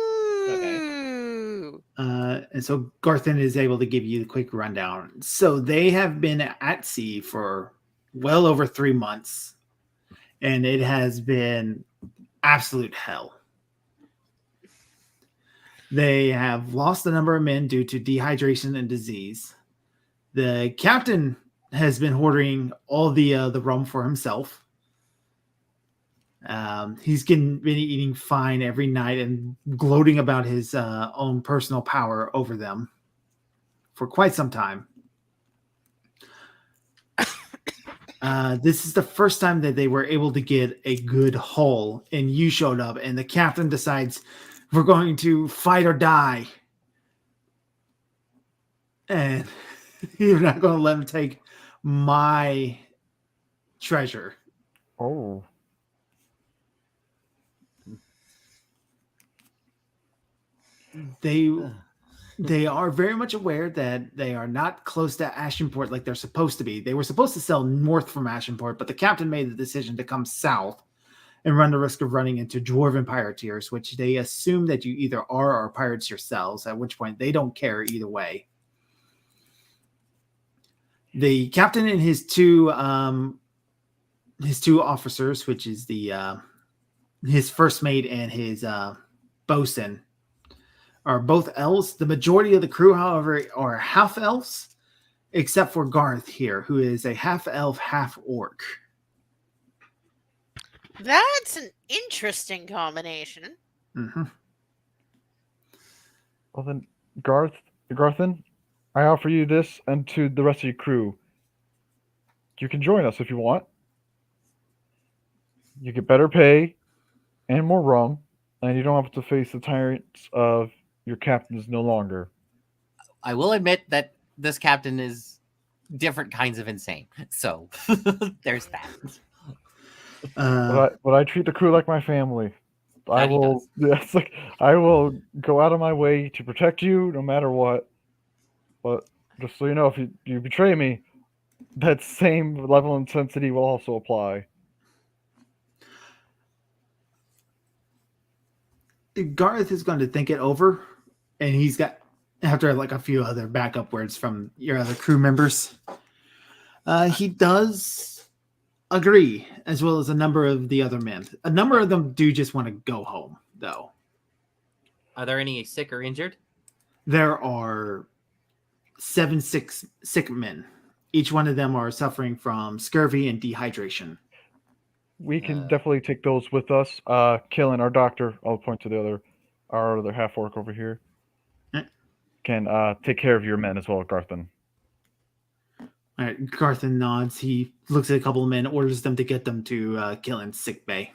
And so Garthen is able to give you a quick rundown. So they have been at sea for well over 3 months, and it has been absolute hell. They have lost a number of men due to dehydration and disease. The captain has been hoarding all the rum for himself. He's been eating fine every night and gloating about his own personal power over them for quite some time. This is the first time that they were able to get a good haul, and you showed up, and the captain decides we're going to fight or die. And you're not going to let him take my treasure. Oh. They are very much aware that they are not close to Ashenport like they're supposed to be. They were supposed to sail north from Ashenport, but the captain made the decision to come south and run the risk of running into dwarven pirateers, which they assume that you either are or pirates yourselves, at which point they don't care either way. The captain and his two officers, which is his first mate and his bosun, are both elves. The majority of the crew, however, are half elves, except for Garth here, who is a half elf, half orc. That's an interesting combination. Mm-hmm. Well then, Garthen, I offer you this and to the rest of your crew. You can join us if you want. You get better pay and more rum, and you don't have to face the tyrants of your captains no longer. I will admit that this captain is different kinds of insane. So there's that. But I treat the crew like my family. I That he will. does. Yeah, it's like I will go out of my way to protect you no matter what. But just so you know, if you betray me, that same level of intensity will also apply. Garth is going to think it over, and he's got, after like a few other backup words from your other crew members, he does agree, as well as a number of the other men. A number of them do just want to go home, though. Are there any sick or injured? There are 7 sick men. Each one of them are suffering from scurvy and dehydration. We can definitely take those with us. Killing our doctor, I'll point to our other half orc over here. Can take care of your men as well, Garthen. All right, Garthen nods. He looks at a couple of men, orders them to get them to Killen's sick bay.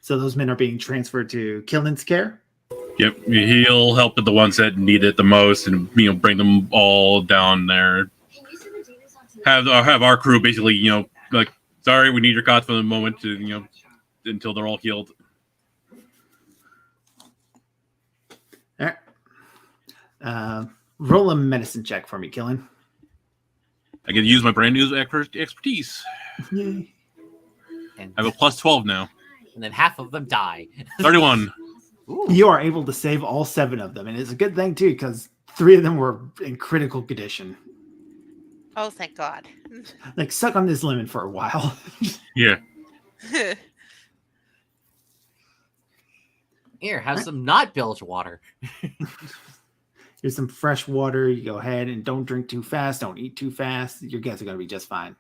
So those men are being transferred to Killen's care. Yep, he'll help with the ones that need it the most, and bring them all down there. Have our crew basically, like, sorry, we need your cots for the moment, to, until they're all healed. All right. Roll a medicine check for me, Killen. I can use my brand new expertise. Yay. And, I have a plus 12 now. and then half of them die. 31. Ooh. You are able to save all 7 of them, and it's a good thing too, because 3 of them were in critical condition. Oh, thank God. Like, suck on this lemon for a while. Yeah. Here, have some not bilge water. Here's some fresh water. You go ahead and don't drink too fast. Don't eat too fast. Your guys are going to be just fine.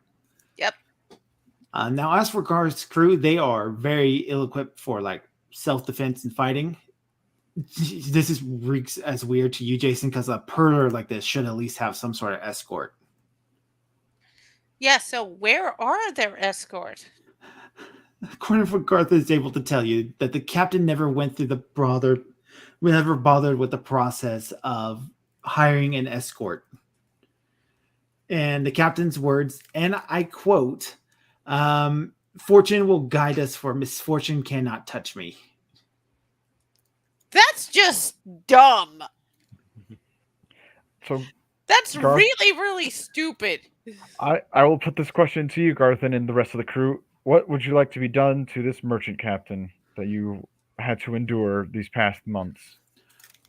Yep. Now, as for Garth's crew, they are very ill-equipped for, like, self-defense and fighting. This is reeks as weird to you, Jason, because a perler like this should at least have some sort of escort. Yeah, so where are their escort? According to what Garth is able to tell you, that the captain never went through never bothered with the process of hiring an escort. And the captain's words, and I quote, "Fortune will guide us, for misfortune cannot touch me." That's just dumb. So That's Garth? really, really stupid. I will put this question to you, Garthen, and the rest of the crew. What would you like to be done to this merchant captain that you had to endure these past months?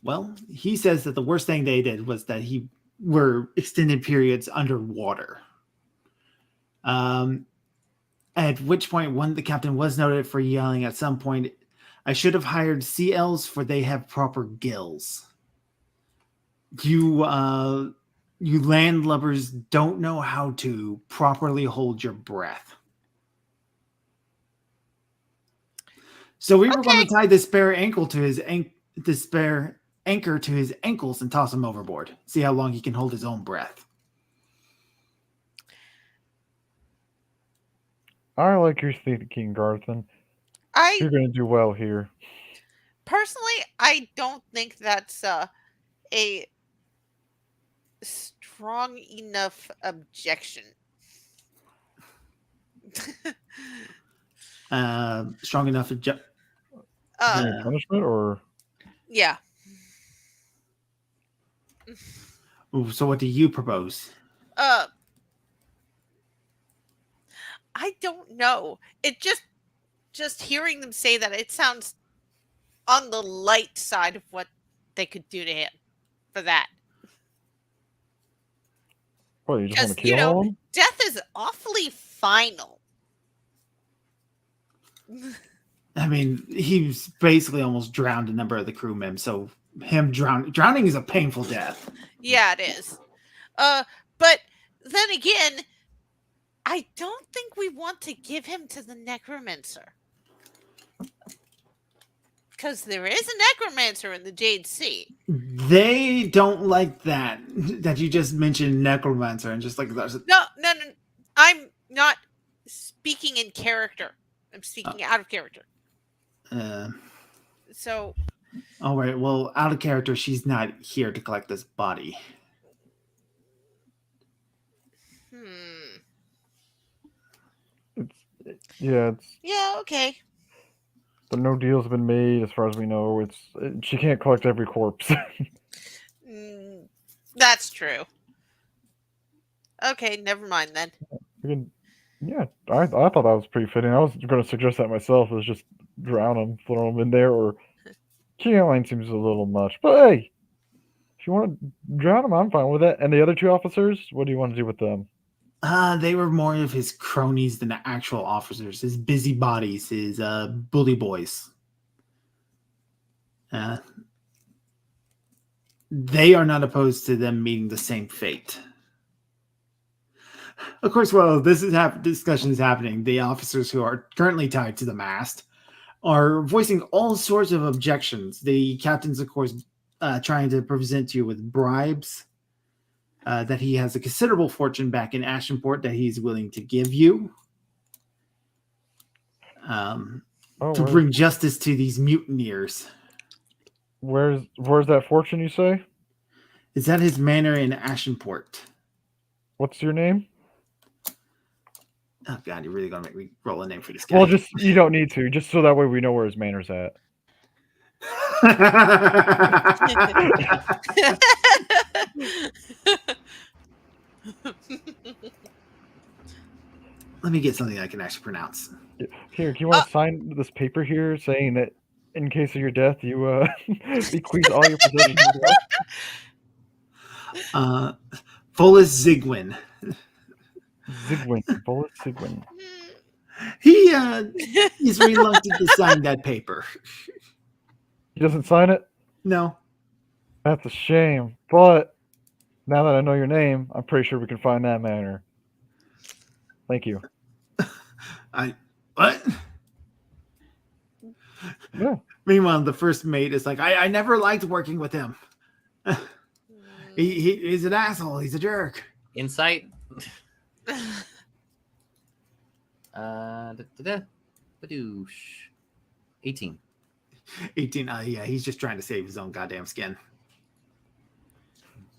Well, he says that the worst thing they did was that he were extended periods underwater. At which point, the captain was noted for yelling at some point, "I should have hired sea elves, for they have proper gills." You landlubbers don't know how to properly hold your breath. So we were going to tie this spare ankle to his anchor to his ankles and toss him overboard. See how long he can hold his own breath. I like your thinking, Garthan. I You're gonna do well here. personally, I don't think that's a strong enough objection. Strong enough to Any Uh, punishment or yeah. Ooh, so what do you propose? I don't know. It just hearing them say that, it sounds on the light side of what they could do to him for that. what? You just want Because, to kill him? death is awfully final. I mean, he's basically almost drowned a number of the crew members, so him drowning is a painful death. Yeah, it is. But then again, I don't think we want to give him to the necromancer. Because there is a necromancer in the Jade Sea. They don't like that you just mentioned necromancer and just like that's No. I'm not speaking in character. I'm speaking out of character. So, all right. Well, out of character, she's not here to collect this body. Yeah, yeah, okay. but no deals have been made as far as we know. She can't collect every corpse. That's true. Okay, never mind then. Yeah, I thought that was pretty fitting. I was going to suggest that myself. Is just drown him, throw him in there, or Line seems a little much. But hey, if you want to drown him, I'm fine with it. And the other two officers, what do you want to do with them? They were more of his cronies than actual officers. His busybodies, his bully boys. They are not opposed to them meeting the same fate. Of course, while this discussion is happening, the officers who are currently tied to the mast are voicing all sorts of objections. The captain's, of course, trying to present you with bribes, that he has a considerable fortune back in Ashenport that he's willing to give you to bring justice to these mutineers. Where's that fortune, you say? Is that his manor in Ashenport? What's your name? Oh God, you're really gonna make me roll a name for this guy. Well, you don't need to, just so that way we know where his manor's at. Let me get something I can actually pronounce. Here, do you want to sign this paper here saying that in case of your death, you bequeath all your possessions? Volus Zigwin. Volus Zigwin. He is reluctant to sign that paper. He doesn't sign it? No. That's a shame. But now that I know your name, I'm pretty sure we can find that manor. Thank you. What? Yeah. Meanwhile, the first mate is like, I never liked working with him. He's an asshole. He's a jerk. Insight. Badoosh. 18. 18. Yeah, he's just trying to save his own goddamn skin.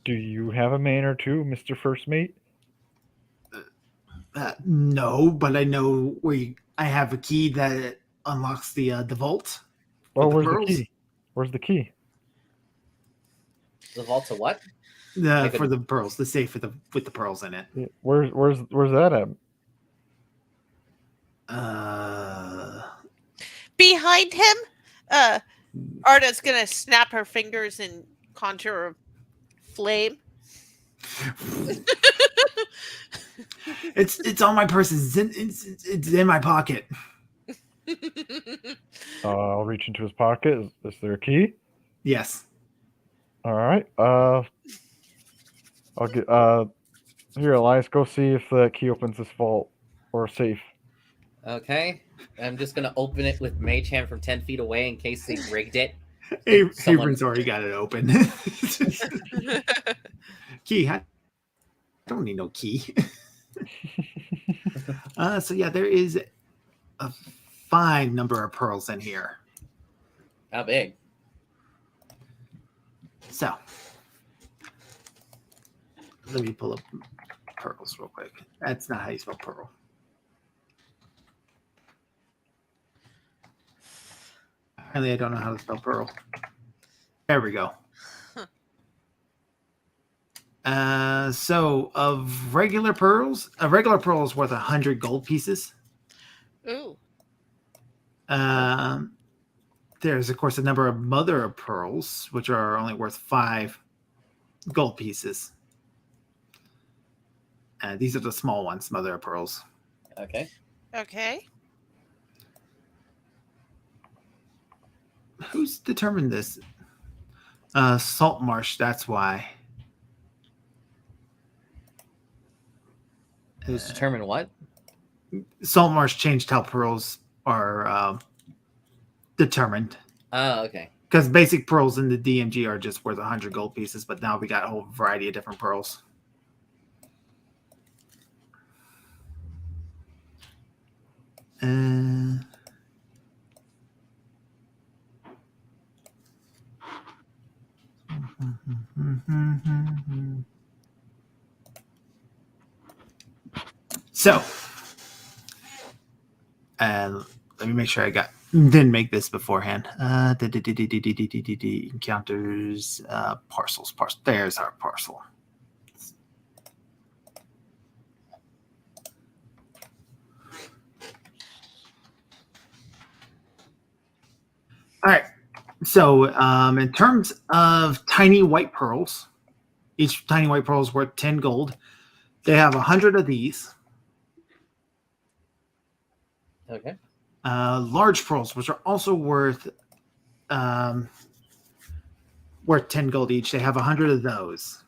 Do you have a manor too, Mr. First Mate? No, but I know I have a key that unlocks the vault. Oh, where's the key? Where's the key? The vault to what? For the pearls, the safe with the pearls in it. Yeah, where's that at? Behind him, Arda's gonna snap her fingers and conjure a flame. It's on my purse. It's in my pocket. I'll reach into his pocket. Is there a key? Yes. All right. I'll get here, Elias. Go see if the key opens this vault or safe. Okay. I'm just gonna open it with Mage Hand from 10 feet away in case they rigged it. Abram's already got it open. Key. I don't need no key. So yeah, there is a fine number of pearls in here. How big? So let me pull up pearls real quick. That's not how you spell pearl. Apparently, I don't know how to spell pearl. There we go. So of regular pearls, a regular pearl is worth 100 gold pieces. Ooh. There's of course a number of mother of pearls, which are only worth 5 gold pieces. These are the small ones, mother of pearls. Okay. Okay. Who's determined this? Salt Marsh, that's why. Who's determined what? Salt Marsh changed how pearls are determined. Oh, okay. Because basic pearls in the DMG are just worth 100 gold pieces, but now we got a whole variety of different pearls. So, let me make sure I didn't make this beforehand. Encounters, parcels. There's our parcel. All right. So, in terms of tiny white pearls, each tiny white pearl is worth 10 gold. They have 100 of these. Okay. Large pearls, which are also worth 10 gold each. They have 100 of those.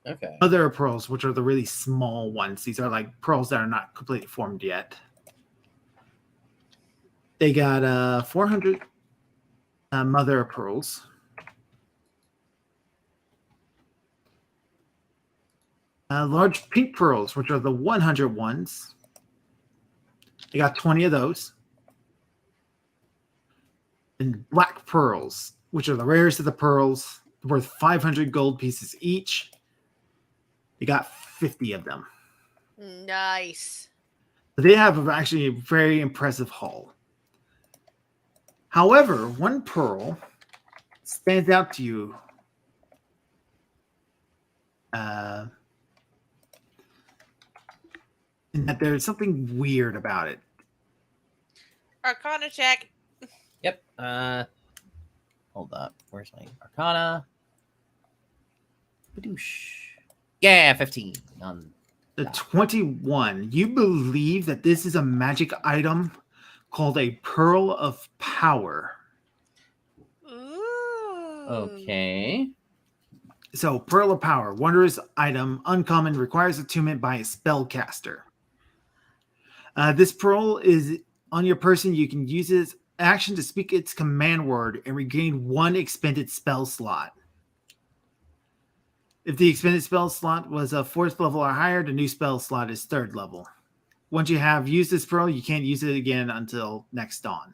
Okay. Other pearls, which are the really small ones. These are like pearls that are not completely formed yet. They got 400 mother of pearls. Large pink pearls, which are the 100 ones. They got 20 of those. And black pearls, which are the rarest of the pearls, worth 500 gold pieces each. They got 50 of them. Nice. They have actually a very impressive haul. However, one pearl stands out to you. In that there's something weird about it. Arcana check. Yep. Hold up. Where's my Arcana? Badoosh. Yeah, 15 on The 21. You believe that this is a magic item called a Pearl of Power. Ooh. Okay. So, Pearl of Power, wondrous item, uncommon, requires attunement by a spellcaster. This pearl is on your person. You can use its action to speak its command word and regain 1 expended spell slot. If the expended spell slot was a 4th level or higher, the new spell slot is 3rd level. Once you have used this pearl, you can't use it again until next dawn.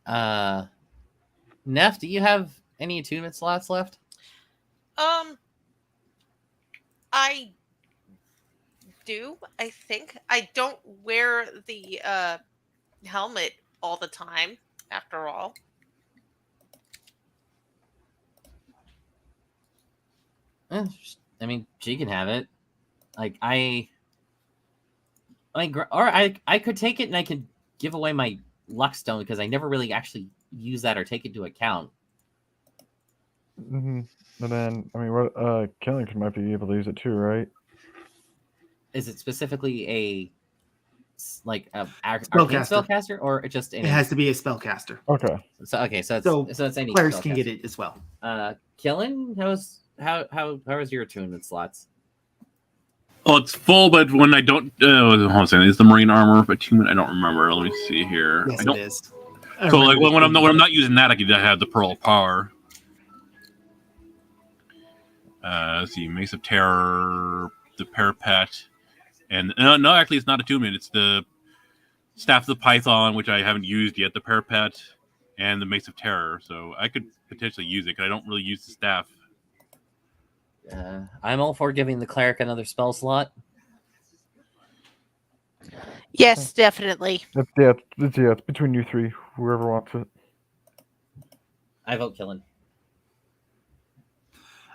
Neph, do you have any attunement slots left? I do. I think I don't wear the helmet all the time. After all, I mean, she can have it. Like I could take it and I could give away my luck stone because I never really actually use that or take it into account. Mm-hmm. And then, I mean, what Killington might be able to use it too, right? Is it specifically a arcane spellcaster or just any? It has to be a spellcaster. Okay. So it's any players can get it as well. Killen, how is your attunement slots? Well, it's full, but when I don't, hold on, is the marine armor attunement? I don't remember. Let me see here. Yes, I don't. it is. So like when I'm not using that, I can have the Pearl of Power. Let's see, Mace of Terror, the parapet, and no, actually, it's not attunement. It's the Staff of the Python, which I haven't used yet. The parapet and the Mace of Terror. So I could potentially use it because I don't really use the staff. I'm all for giving the cleric another spell slot. Yes, definitely. It's between you three, whoever wants it. I vote killing.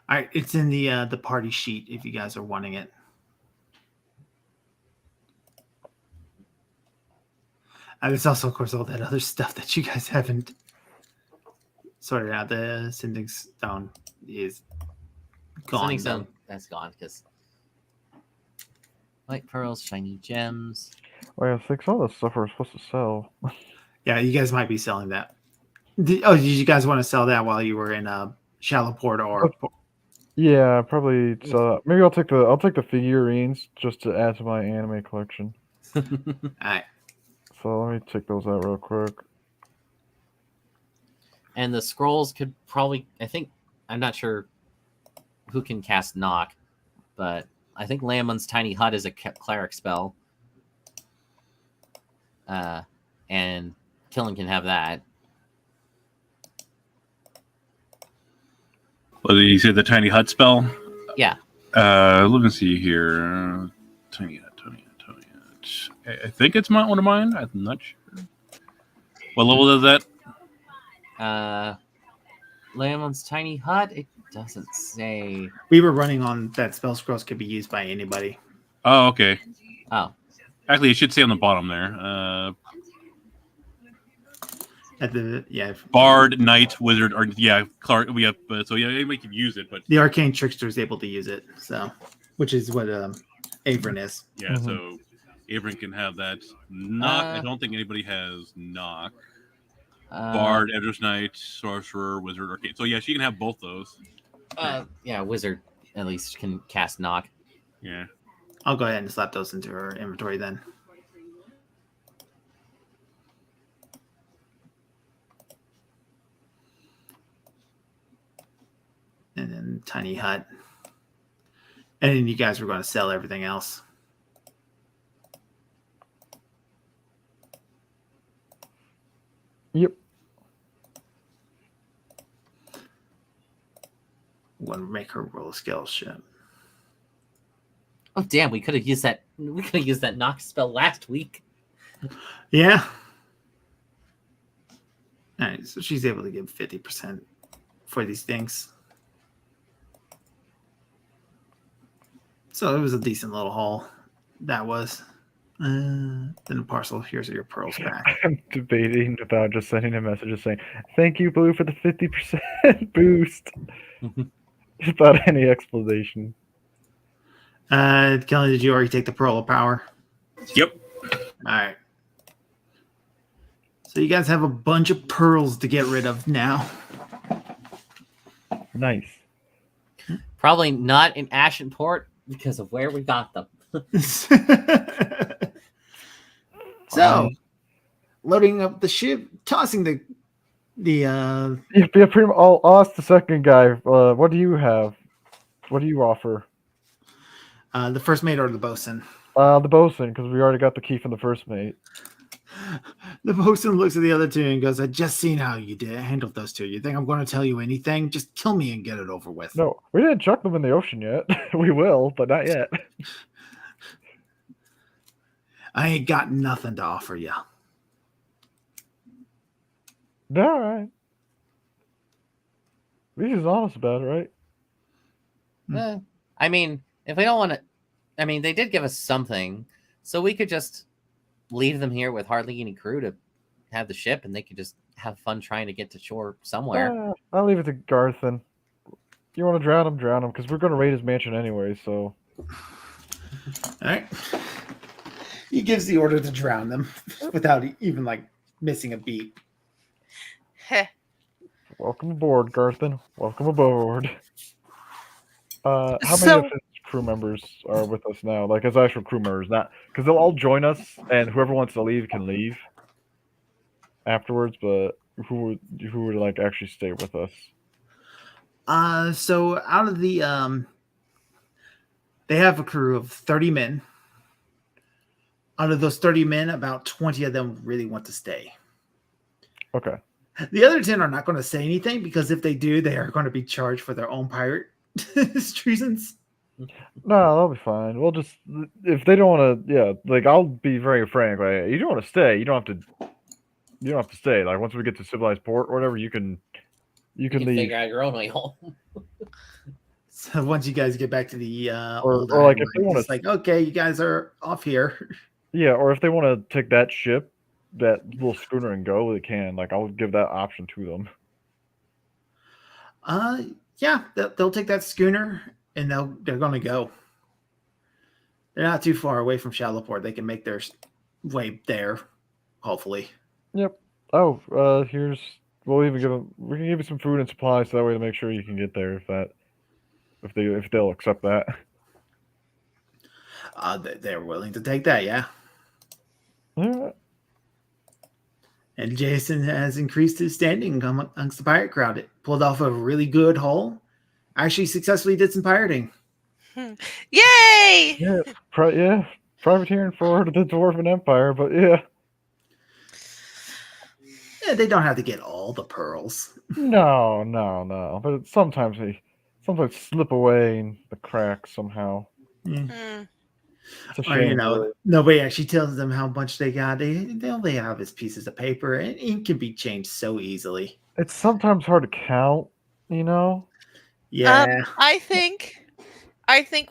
All right, it's in the party sheet if you guys are wanting it. And there's also, of course, all that other stuff that you guys haven't sorted out. The Sending Stone is gone. Sending Stone, that's gone because white pearls, shiny gems. Oh yeah, like some of the stuff we're supposed to sell. Yeah, you guys might be selling that. Did you guys want to sell that while you were in Shallowport or? Yeah, probably. So maybe I'll take the figurines just to add to my anime collection. All right. So let me take those out real quick. And the scrolls could probably, I think, I'm not sure who can cast knock, but I think Lamon's Tiny Hut is a cleric spell. And Killing can have that. Well, you said the Tiny Hut spell? Yeah. Let me see here. Tiny Hut. I think it's one of mine. I'm not sure. What level is that? Lamon's Tiny Hut? It doesn't say. We were running on that spell scrolls could be used by anybody. Oh, okay. Oh. Actually, it should say on the bottom there. At the Bard, Knight, Wizard, or Clark. We have so anybody can use it, but the Arcane Trickster is able to use it. So, which is what Avron is. Yeah, so Avron can have that. Knock. I don't think anybody has knock. Bard, Edger's Knight, Sorcerer, Wizard, Arcane. So yeah, she can have both those. Yeah, Wizard at least can cast knock. Yeah. I'll go ahead and slap those into her inventory then. And then Tiny Hut. And then you guys were going to sell everything else. Yep. Want to make her roll a skill ship. Oh damn, we could have used that knock spell last week. Yeah. All right, so she's able to give 50% for these things. So it was a decent little haul. That was. Then the parcel. Here's your pearls back. I'm debating about just sending a message just saying, "Thank you, Blue, for the 50% boost," without any explanation. Kelly, did you already take the Pearl of Power? Yep. All right. So you guys have a bunch of pearls to get rid of now. Nice. Probably not in Ashenport because of where we got them. So, loading up the ship, tossing the Yeah, pretty much. I'll ask the second guy. What do you have? What do you offer? the first mate or the bosun. The bosun, because we already got the key from the first mate. The bosun looks at the other two and goes, "I just seen how you did handled those two. You think I'm going to tell you anything? Just kill me and get it over with." No, we didn't chuck them in the ocean yet. We will, but not yet. I ain't got nothing to offer you. All right. He's honest about it, right? I mean, if we don't want to, I mean, they did give us something, so we could just leave them here with hardly any crew to have the ship, and they could just have fun trying to get to shore somewhere. I'll leave it to Garthen. You want to drown him, because we're going to raid his mansion anyway, so. All right. He gives the order to drown them without even missing a beat. Heh. Welcome aboard, Garthen. Welcome aboard. How many So- of his crew members are with us now? Like his actual crew members, not because they'll all join us, and whoever wants to leave can leave afterwards. But who would actually stay with us? So out of the They have a crew of 30 men. Out of those 30 men, about 20 of them really want to stay. Okay. The other 10 are not going to say anything because if they do, they are going to be charged for their own pirate treasons. No, that'll be fine. We'll just if they don't want to, yeah, like I'll be very frank. Like, you don't want to stay, you don't have to stay. Like once we get to civilized port or whatever, you can You can leave. figure out your own way home. So once you guys get back to the Or old like if island, they wanna- it's like, okay, you guys are off here. Yeah, or if they want to take that ship, that little schooner, and go, they can. Like I'll give that option to them. Yeah, they'll take that schooner and they're going to go. They're not too far away from Shallowport. They can make their way there, hopefully. Yep. Oh, we can give you some food and supplies so that way to make sure you can get there if they'll accept that. They're willing to take that, yeah. Yeah. And Jason has increased his standing amongst the pirate crowd. It pulled off a really good haul. Actually, successfully did some pirating. Yay! Yeah, privateering for the Dwarven Empire, but yeah. Yeah, they don't have to get all the pearls. No. But sometimes they slip away in the cracks somehow. Hmm. It's a Or, shame. Really. nobody actually tells them how much they got. They only have his pieces of paper, and ink can be changed so easily. It's sometimes hard to count, you know? Yeah. I think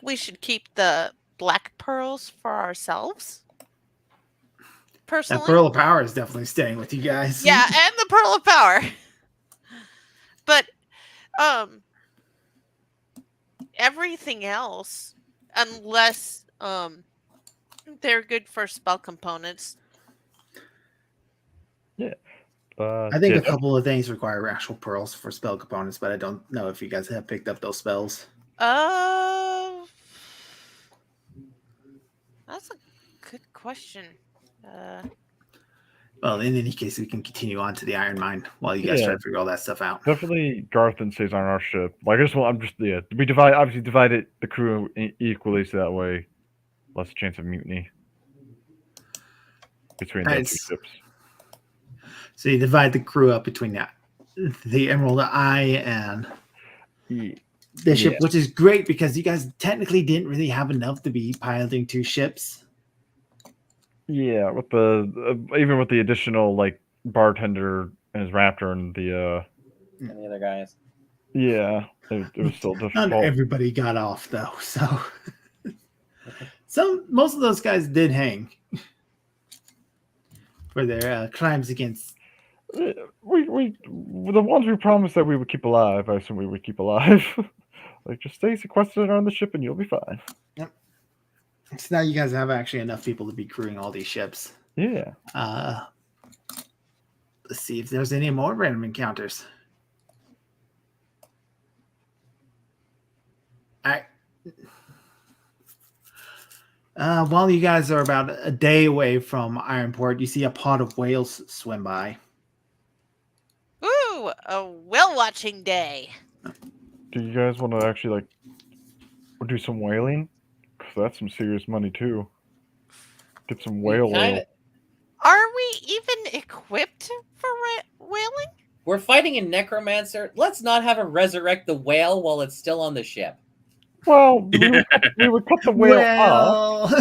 we should keep the black pearls for ourselves. Personally, That Pearl of Power is definitely staying with you guys. yeah, and the pearl of power. But everything else, unless they're good for spell components. I think a couple of things require actual pearls for spell components, but I don't know if you guys have picked up those spells. That's a good question. Well, in any case, we can continue on to the Iron Mine while you guys try to figure all that stuff out. Definitely Garthan stays on our ship. Like we divide the crew equally so that way less chance of mutiny between the two ships. So you divide the crew up between the Emerald Eye and the ship, which is great because you guys technically didn't really have enough to be piloting two ships. Yeah, with even with the additional like bartender and his raptor and the other guys. Yeah, it was still difficult. Not everybody got off though, so most of those guys did hang for their crimes against. The ones we promised that we would keep alive, I assume we would keep alive. Like just stay sequestered on the ship and you'll be fine. Yep. So now you guys have actually enough people to be crewing all these ships. Yeah. Let's see if there's any more random encounters. While you guys are about a day away from Ironport, you see a pod of whales swim by. Ooh, a whale watching day. Do you guys want to actually do some whaling? Because that's some serious money too. Get some whale oil. Are we even equipped for whaling? We're fighting a necromancer. Let's not have him resurrect the whale while it's still on the ship. Well, we would cut the whale off.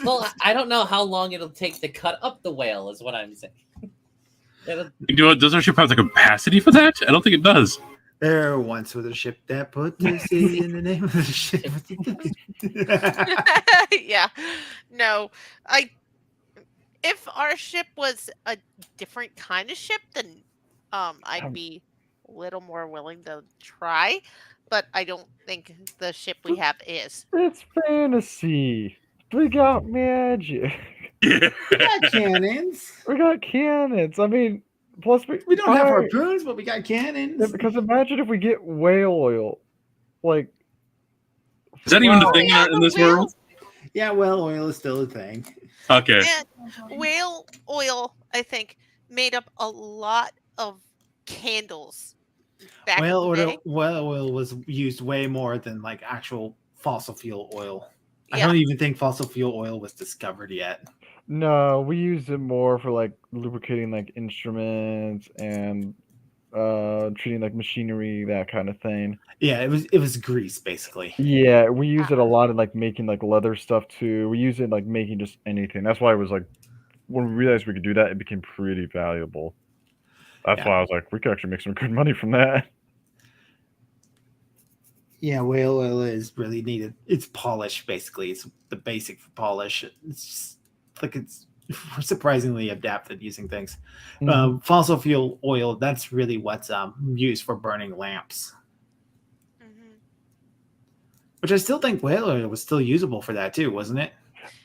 Well, I don't know how long it'll take to cut up the whale, is what I'm saying. Does our ship have the capacity for that? I don't think it does. There once was a ship that put the sea in the name of the ship. Yeah. No. If our ship was a different kind of ship, then I'd be a little more willing to try. But I don't think the ship we have is. It's fantasy. We got magic. We got cannons. We got cannons. I mean, plus we don't have harpoons, but we got cannons. Yeah, because imagine if we get whale oil. Like, is that even a thing in this world? Yeah, whale oil is still a thing. Okay. And whale oil, I think, made up a lot of candles. Whale oil was used way more than like actual fossil fuel oil. I Yeah. don't even think fossil fuel oil was discovered yet. No, we use it more for like lubricating like instruments and treating like machinery, that kind of thing. Yeah, it was grease basically. Yeah, we use it a lot in like making like leather stuff too. We use it in, like making just anything. That's why it was like when we realized we could do that, it became pretty valuable. That's Yeah. why I was like, we could actually make some good money from that. Yeah, whale oil is really needed. It's polish basically. It's the basic for polish. It's just like we're surprisingly adept at using things. Mhm. Fossil fuel oil, that's really what's used for burning lamps. Mhm. Which I still think whale oil was still usable for that too, wasn't it?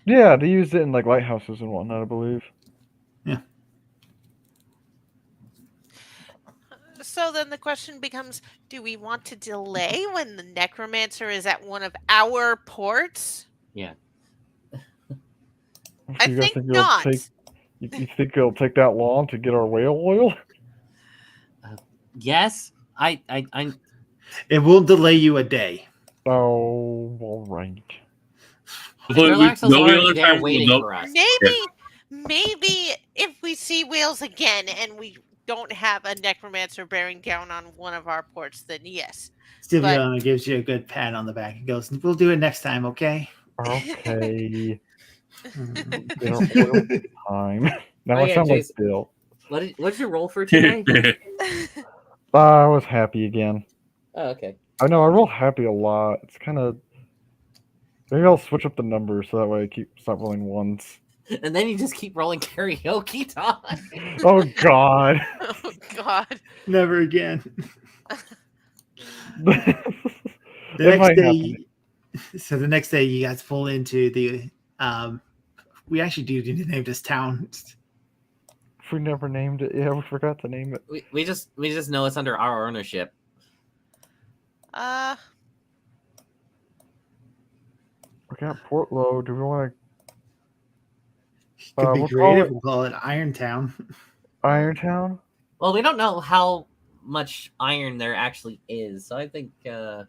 Yeah, they used it in like lighthouses and whatnot, I believe. Yeah. So then the question becomes, do we want to delay when the necromancer is at one of our ports? Yeah. I You guys think it'll not. take you think it'll take that long to get our whale oil? Yes, I It will delay you a day. Oh, all right. the Gerlaxos The are only already other there time waiting we'll know- for us. Maybe if we see whales again and we don't have a necromancer bearing down on one of our ports, then yes. Sylvia gives you a good pat on the back and goes, "We'll do it next time, okay?" Okay. Get our oil time. Now Oh, I yeah, sound like Jason. Bill. What's your roll for today? I was happy again. Oh, okay. I know I roll happy a lot. It's kind of maybe I'll switch up the numbers so that way I stop rolling ones. And then you just keep rolling karaoke time. Oh God. Oh God. Never again. The The next day, so the next day you guys pull into the we actually do need to name this town. We never named it. Yeah, we forgot to name it. We just know it's under our ownership. We got Portlow. Do we want Could be we'll call creative. it- We'll call it Irontown. Irontown? Well, we don't know how much iron there actually is, so I think I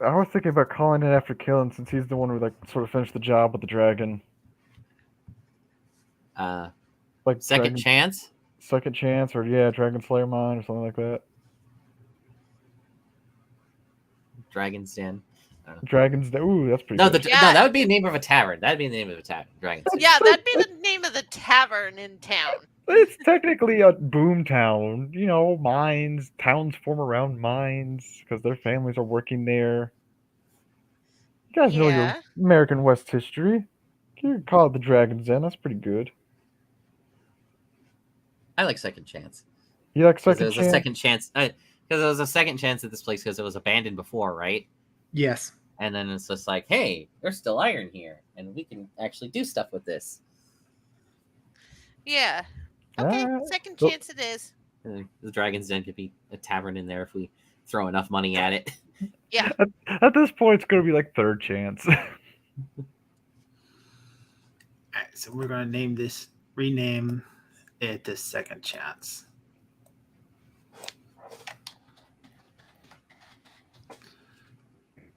was thinking about calling it after Killen since he's the one who like sort of finished the job with the dragon. Like second chance. Second chance, or yeah, Dragon Slayer Mine or something like that. Dragon's Den. Dragon's Den. Ooh, that's pretty No, good. no, that would be the name of a tavern. That'd be the name of a tavern. Dragon's Den. Yeah, that'd be the name of the tavern in town. It's technically a boom town. You know, mines. Towns form around mines because their families are working there. You guys know your Yeah. American West history. You can call it the Dragon's Den. That's pretty good. I like second chance. You like 'Cause second it was chance? a second chance. Because it was a second chance at this place because it was abandoned before, right? Yes. And then it's just like, hey, there's still iron here, and we can actually do stuff with this. Yeah. Okay, Alright. second Well- chance it is. The Dragon's Den could be a tavern in there if we throw enough money at it. Yeah. At this point, it's going to be like third chance. All right, so we're gonna rename it the Second Chance.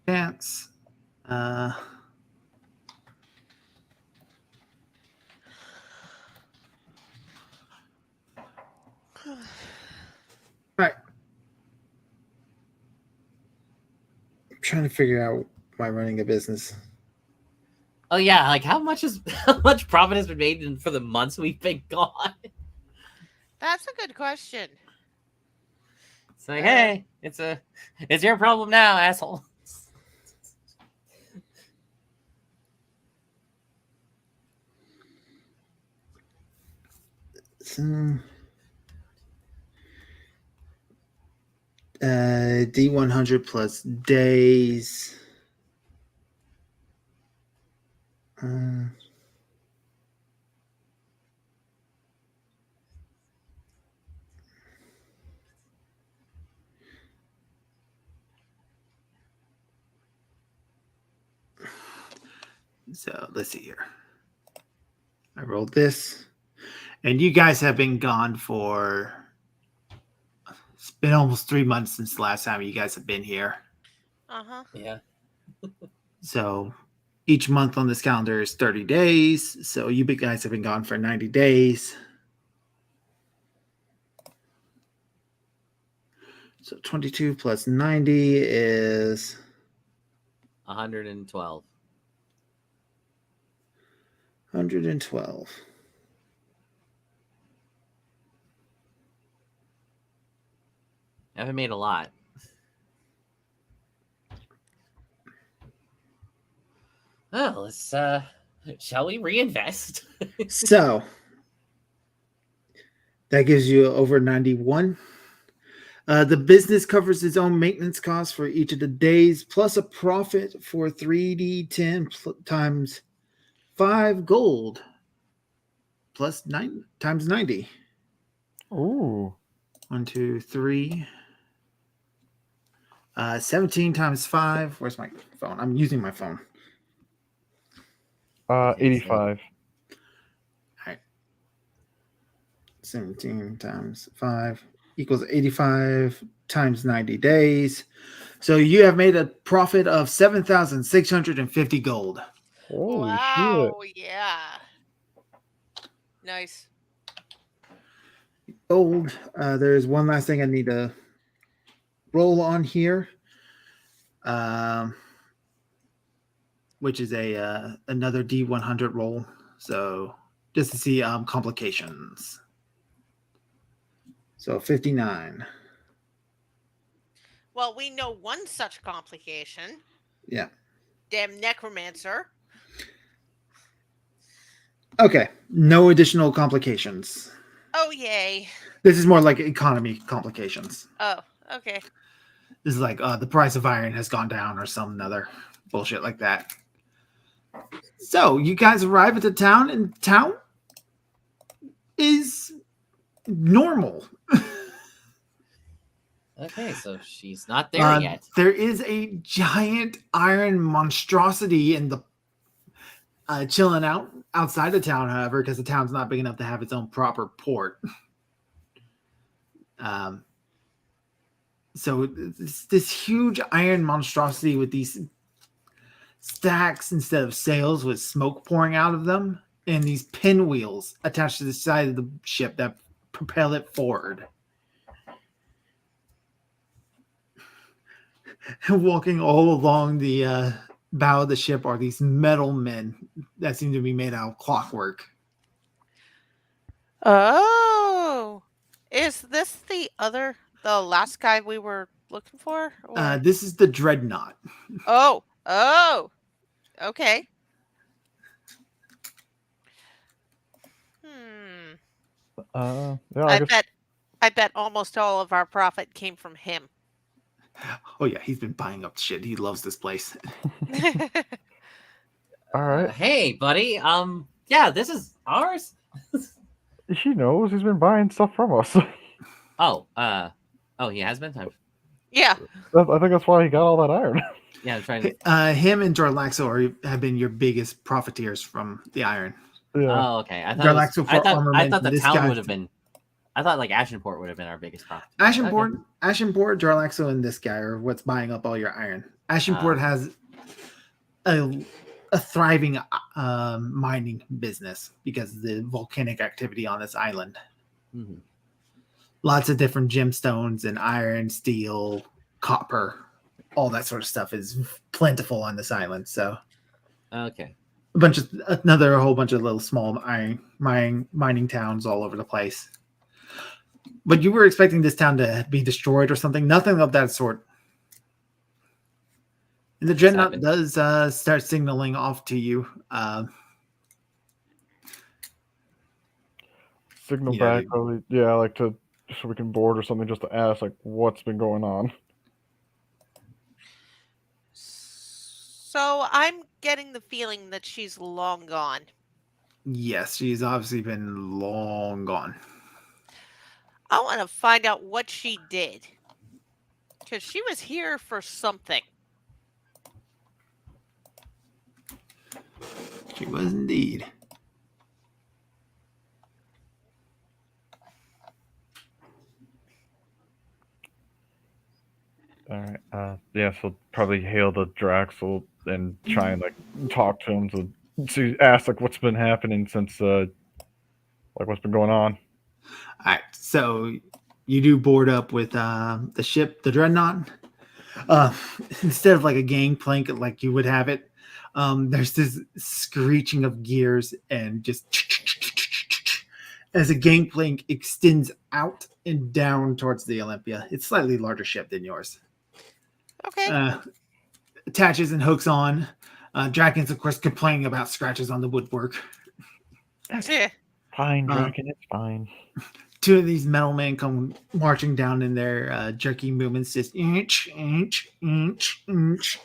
Chance. Right. I'm trying to figure out why running a business. Oh yeah, like how much profit has been made for the months we've been gone? That's a good question. It's like, hey, it's your problem now, asshole. D100 plus days. So let's see here. I rolled this, and you guys have been gone for. It's been almost 3 months since the last time you guys have been here. Uh-huh. Yeah. So each month on this calendar is 30 days. So you big guys have been gone for 90 days. So 22 plus 90 is 112. 112. Haven't made a lot. Oh, let's shall we reinvest? So that gives you over 91. The business covers its own maintenance costs for each of the days, plus a profit for 3d10 times 5 gold, plus 9 times 90. Ooh. 1, 2, 3. 17 times 5. Where's my phone? I'm using my phone. 85. All right. 17 times 5 equals 85 times 90 days. So you have made a profit of 7,650 gold. Holy shit. Wow, yeah. Nice. Gold. There's one last thing I need to roll on here, which is a another D100 roll. So just to see complications. So 59. Well, we know one such complication. Yeah. Damn necromancer. Okay. No additional complications. Oh, yay. This is more like economy complications. Oh, okay. This is like the price of iron has gone down or some other bullshit like that. So you guys arrive at the town, and town is normal. Okay, so she's not there yet. There is a giant iron monstrosity in the chilling out outside the town, however, because the town's not big enough to have its own proper port. So this huge iron monstrosity with these stacks instead of sails with smoke pouring out of them, and these pinwheels attached to the side of the ship that propel it forward. Walking all along the bow of the ship are these metal men that seem to be made out of clockwork. Oh. Is this the last guy we were looking for? Or? This is the Dreadnought. Oh. Okay. Yeah, I bet almost all of our profit came from him. Oh yeah, he's been buying up shit. He loves this place. all right. Hey, buddy. Yeah, this is ours. He knows. He's been buying stuff from us. Oh, he has been. Yeah. I think that's why he got all that iron. Yeah, I'm trying to. Him and Jarlaxo have been your biggest profiteers from the iron. Yeah. Oh, okay. I thought the this town guy- would have been. I thought like Ashenport would have been our biggest profit. Ashenport, Jarlaxo, and this guy are what's buying up all your iron. Ashenport has a thriving mining business because of the volcanic activity on this island. Mm-hmm. Lots of different gemstones and iron, steel, copper, all that sort of stuff is plentiful on this island. So, Okay. a whole bunch of little small mining towns all over the place. But you were expecting this town to be destroyed or something. Nothing of that sort. And the Dreadnought does start signaling off to you. Signal Yeah, back, probably. Yeah, like so we can board or something, just to ask like what's been going on. So I'm getting the feeling that she's long gone. Yes, she's obviously been long gone. I want to find out what she did. Because she was here for something. She was indeed. All right. yeah, so probably hail the Draxel and try and like talk to him to ask like what's been happening since like what's been going on. All right, so you do board up with the ship, the Dreadnought. Uh, Instead of like a gangplank like you would have it, there's this screeching of gears and just as a gangplank extends out and down towards the Olympia. It's slightly larger ship than yours. Okay. Attaches and hooks on. Dragon's, of course, complaining about scratches on the woodwork. Yeah. Fine, Dragon, it's fine. Two of these metal men come marching down in their jerky movements, just inch, inch, inch, inch.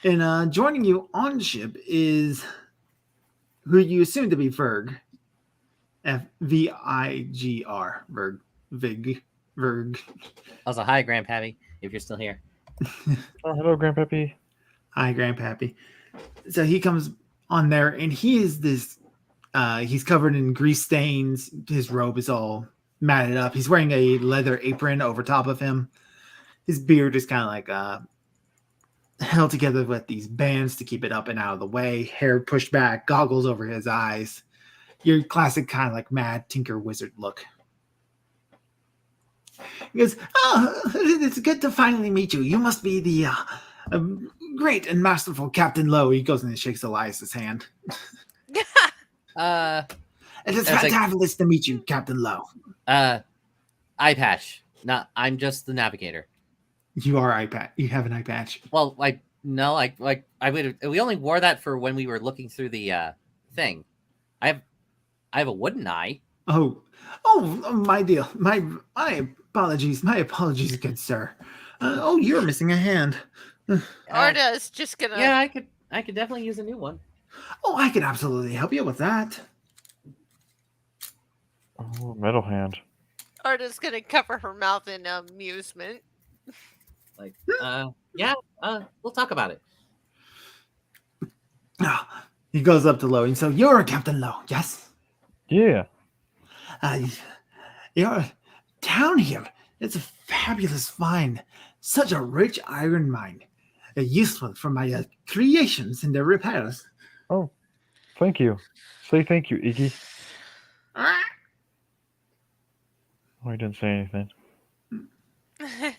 And joining you on ship is who you assume to be Verg. Vigr. Verg. Also, hi, Grandpappy, if you're still here. Oh, hello, Grandpappy. Hi, Grandpappy. So he comes on there, and he is this. He's covered in grease stains. His robe is all matted up. He's wearing a leather apron over top of him. His beard is kind of like held together with these bands to keep it up and out of the way. Hair pushed back, goggles over his eyes. Your classic kind of like mad tinker wizard look. He goes, "Oh, it's good to finally meet you. You must be the great and masterful Captain Lowe." He goes and shakes Elias's hand. It is fantabulous to meet you, Captain Lowe. Eye patch. No, I'm just the navigator. You are eye patch. You have an eye patch. Well, we only wore that for when we were looking through the thing. I have a wooden eye. Oh, my dear. My apologies. My apologies, good sir. You're missing a hand. Arda is just gonna. Yeah, I could definitely use a new one. Oh, I can absolutely help you with that. Oh, metal hand. Arda's gonna cover her mouth in amusement. Like, yeah, we'll talk about it. He goes up to Lowe and so you're Captain Lowe, yes? Yeah. Your town here, it's a fabulous find. Such a rich iron mine. Useful for my creations and their repairs. Oh, thank you. Say thank you, Iggy. Oh, he didn't say anything. Hey,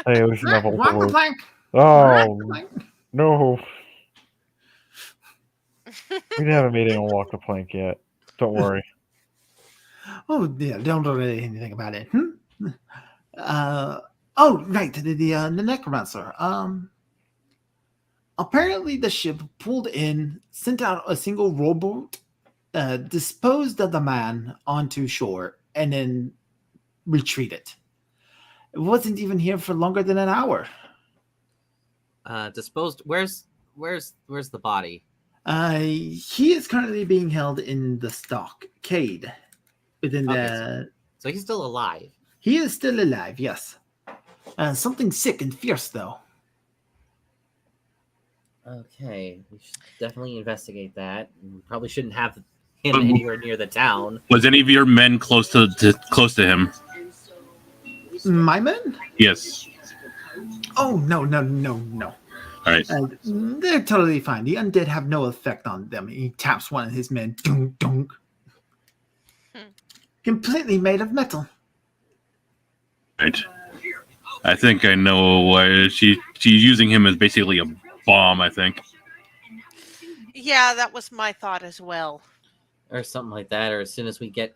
at least he's not Walk the plank. Oh, no. We didn't have a meeting on Walk the Plank yet. Don't worry. Oh, yeah, don't worry anything about it. Right, the necromancer. Apparently the ship pulled in, sent out a single rowboat, disposed of the man onto shore, and then retreated. It wasn't even here for longer than an hour. Disposed. Where's the body? He is currently being held in the stockade within the. So he's still alive. He is still alive, yes. Something sick and fierce, though. Okay, we should definitely investigate that. We probably shouldn't have him anywhere near the town. Was any of your men close to him? My men? Yes. Oh, no. All right. They're totally fine. The undead have no effect on them. He taps one of his men. Dunk, dunk. Completely made of metal. Right. I think I know why she's using him as basically a bomb, I think. Yeah, that was my thought as well. Or something like that. Or as soon as we get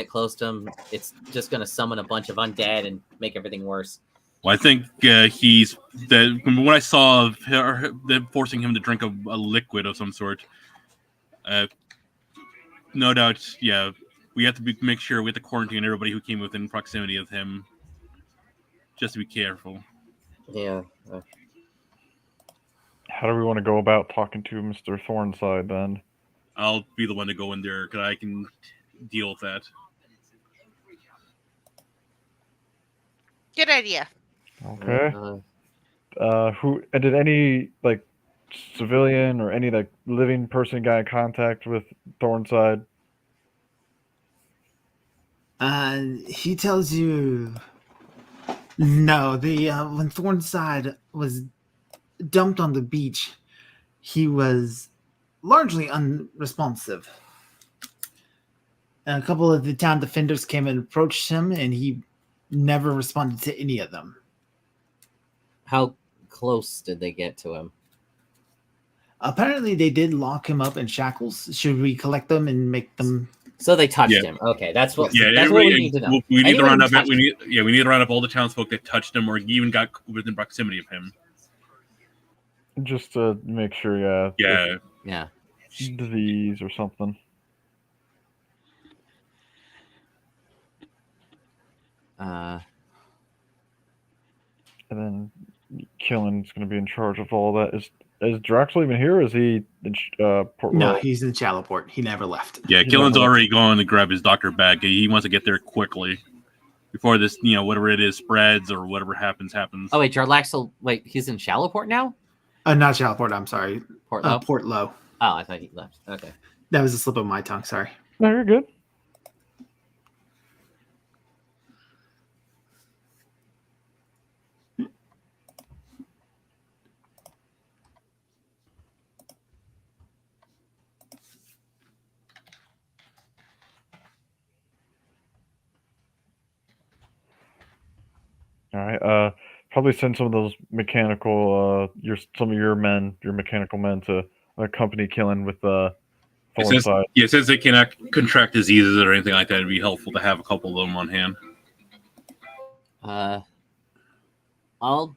close to him, it's just gonna summon a bunch of undead and make everything worse. Well, I think when I saw them forcing him to drink a liquid of some sort, no doubt, yeah, we have to make sure we have to quarantine everybody who came within proximity of him, just to be careful. Yeah. How do we want to go about talking to Mr. Thornside then? I'll be the one to go in there because I can deal with that. Good idea. Okay. Did any like civilian or any like living person got in contact with Thornside? He tells you No, the when Thornside was dumped on the beach, he was largely unresponsive. And a couple of the town defenders came and approached him, and he never responded to any of them. How close did they get to him? Apparently, they did lock him up in shackles. Should we collect them and make them? So they touched Yeah. him. Okay, that's what. Yeah, that's what we need to know. We need to Anyone round who up. touched- We need to round up all the townsfolk that touched him or even got within proximity of him. Just to make sure, yeah. Yeah. Yeah. Disease or something. And then Killen's going to be in charge of all that. Is Draxel even here? Or is he in Port No, Royal? he's in Shallowport. He never left. Yeah, He Killen's never- already gone to grab his doctor bag. He wants to get there quickly before this, whatever it is, spreads or whatever happens. Oh wait, Jarlaxle. Wait, he's in Shallowport now. Not Shallowport. I'm sorry. Port Low. Port Low. Oh, I thought he left. Okay. That was a slip of my tongue. Sorry. No, you're good. All right. Probably send some of those mechanical, some of your mechanical men to accompany Killen with Thornside. Since they cannot contract diseases or anything like that, it'd be helpful to have a couple of them on hand. I'll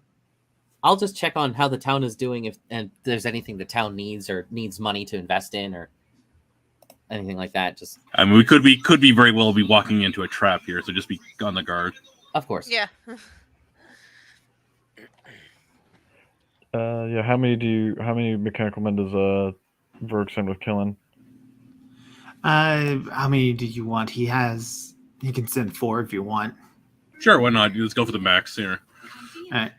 just check on how the town is doing if there's anything the town needs or needs money to invest in or anything like that. Just I mean, we could be very well be walking into a trap here, so just be on the guard. of course. Yeah. Yeah. How many mechanical men does Verg send with Killen? How many do you want? He can send 4 if you want. Sure, why not? Let's go for the max here. All right.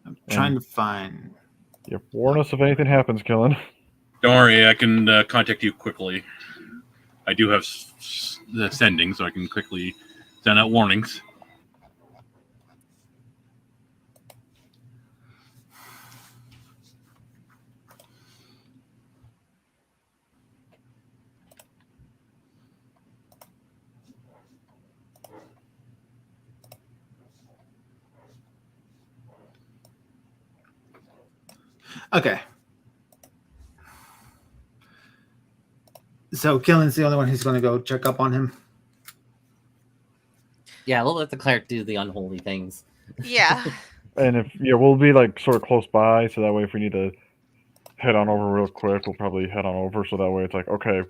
I'm trying to find. Yeah, warn us if anything happens, Killen. Don't worry, I can contact you quickly. I do have the sending, so I can quickly send out warnings. Okay. So Killen's the only one who's going to go check up on him. Yeah, we'll let the cleric do the unholy things. Yeah. And we'll be like sort of close by, so that way if we need to head on over real quick, we'll probably head on over. So that way it's like, okay,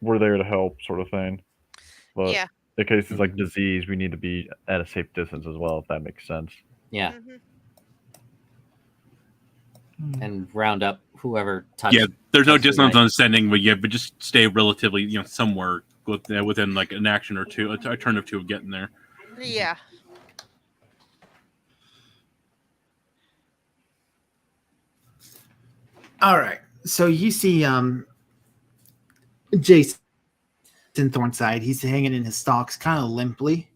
we're there to help, sort of thing. But Yeah. in case it's like disease, we need to be at a safe distance as well, if that makes sense. Yeah, Mhm. and round up whoever touched. Yeah, there's no touched the distance guy. on sending, but just stay relatively, somewhere within like an action or two, a turn or two of getting there. Yeah. All right. So you see Jason Thornside. He's hanging in his stocks kind of limply.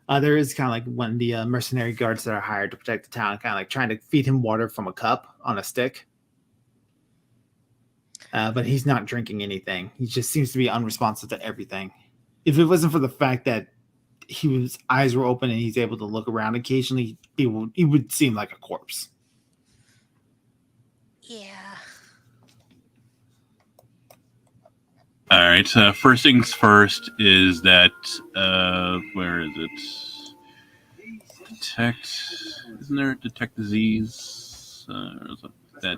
There is kind of like one of the mercenary guards that are hired to protect the town, kind of like trying to feed him water from a cup on a stick. But he's not drinking anything. He just seems to be unresponsive to everything. If it wasn't for the fact that his eyes were open and he's able to look around occasionally, he would seem like a corpse. Yeah. All right. First things first is that where is it? Detect. Isn't there detect disease? Is that?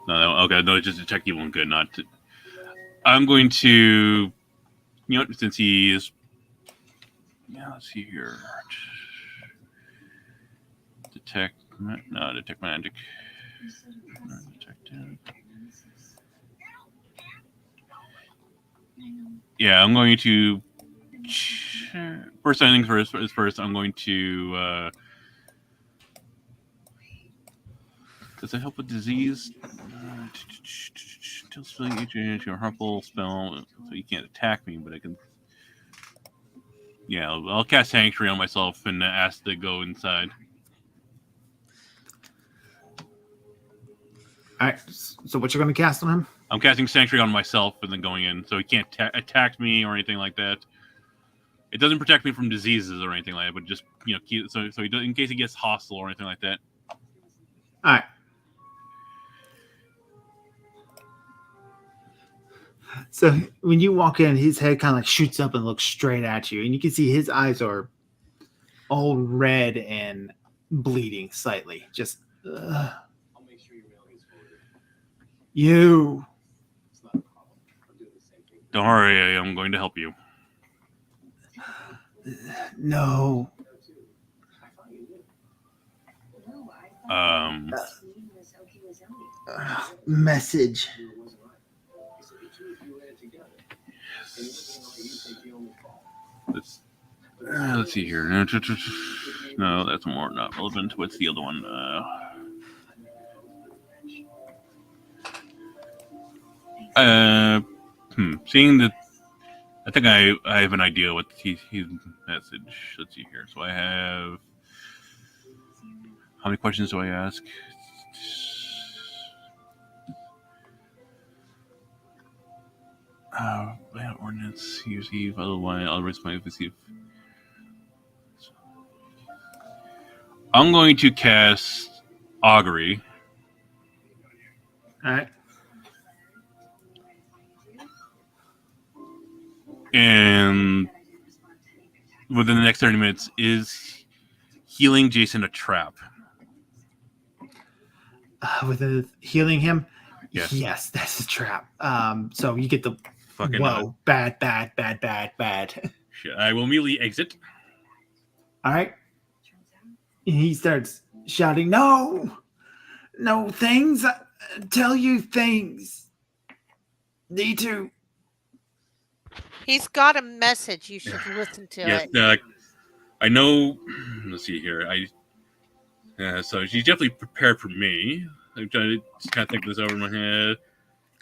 No, okay, no, just detect evil and good. Not. I'm going to, since he is. Yeah, let's see here. Detect magic. Yeah, I'm going to. First things first. I'm going to. Does it help with disease? Until spelling each your harmful spell, so you can't attack me, but I can. Yeah, I'll cast Sanctuary on myself and ask to go inside. All right. So what you're going to cast on him? I'm casting Sanctuary on myself and then going in, so he can't attack me or anything like that. It doesn't protect me from diseases or anything like that, but just so he does, in case he gets hostile or anything like that. All right. So when you walk in, his head kind of like shoots up and looks straight at you, and you can see his eyes are all red and bleeding slightly. Just you. Don't worry, I'm going to help you. No. Message. Let's see here. No, that's more not relevant. What's the other one? Seeing that, I think I have an idea what his message. Let's see here. So I have. How many questions do I ask? Ordinance. Receive. Otherwise, I'll risk my receive. I'm going to cast Augury. All right. And within the next 30 minutes, is healing Jason a trap? With healing him? Yes. Yes, that's a trap. So you get the Fucking bad. I will immediately exit. All right. And he starts shouting, no, things. Tell you things. Need to. He's got a message. You should listen to it. I know. Let's see here. So she's definitely prepared for me. I'm trying to just kind of think this over in my head.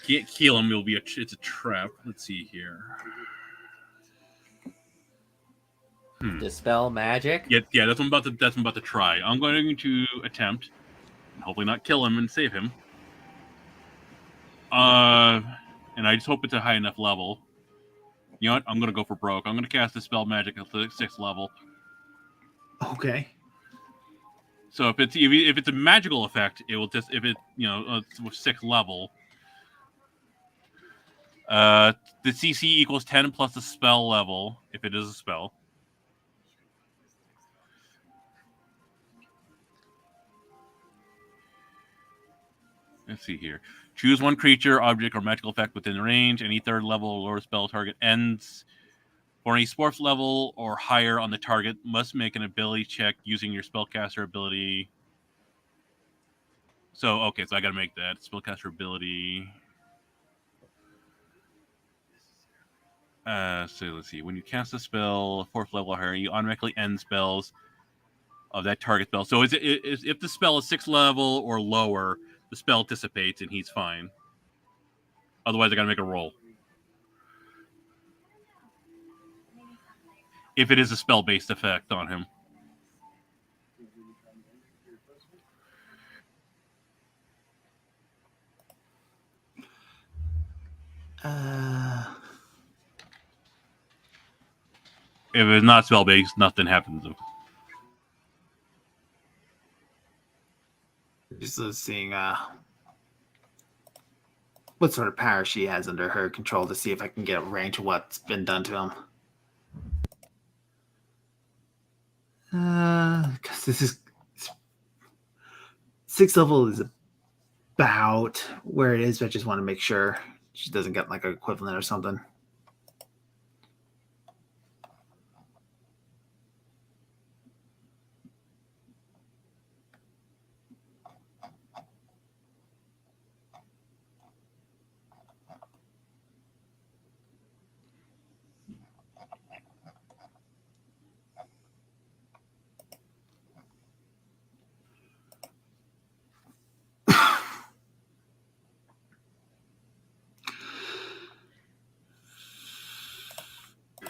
Can't kill him. It's a trap. Let's see here. Dispel magic. Yeah. That's what I'm about to try. I'm going to attempt, hopefully not kill him and save him. And I just hope it's a high enough level. You know what? I'm going to go for broke. I'm going to cast Dispel magic at the 6th level. Okay. So if it's a magical effect, it will just it's 6th level. The CC equals 10 plus the spell level if it is a spell. Let's see here. Choose one creature, object, or magical effect within range. Any 3rd level or lower spell target ends. For any 4th level or higher on the target, must make an ability check using your spellcaster ability. So I got to make that spellcaster ability. So let's see. When you cast a spell, 4th level or higher, you automatically end spells of that target spell. So if the spell is 6th level or lower, the spell dissipates and he's fine. Otherwise, I got to make a roll. If it is a spell-based effect on him. If it's not spell-based, nothing happens. Just seeing what sort of power she has under her control to see if I can get a range of what's been done to him. Because this is 6th level is about where it is, but I just want to make sure she doesn't get like an equivalent or something.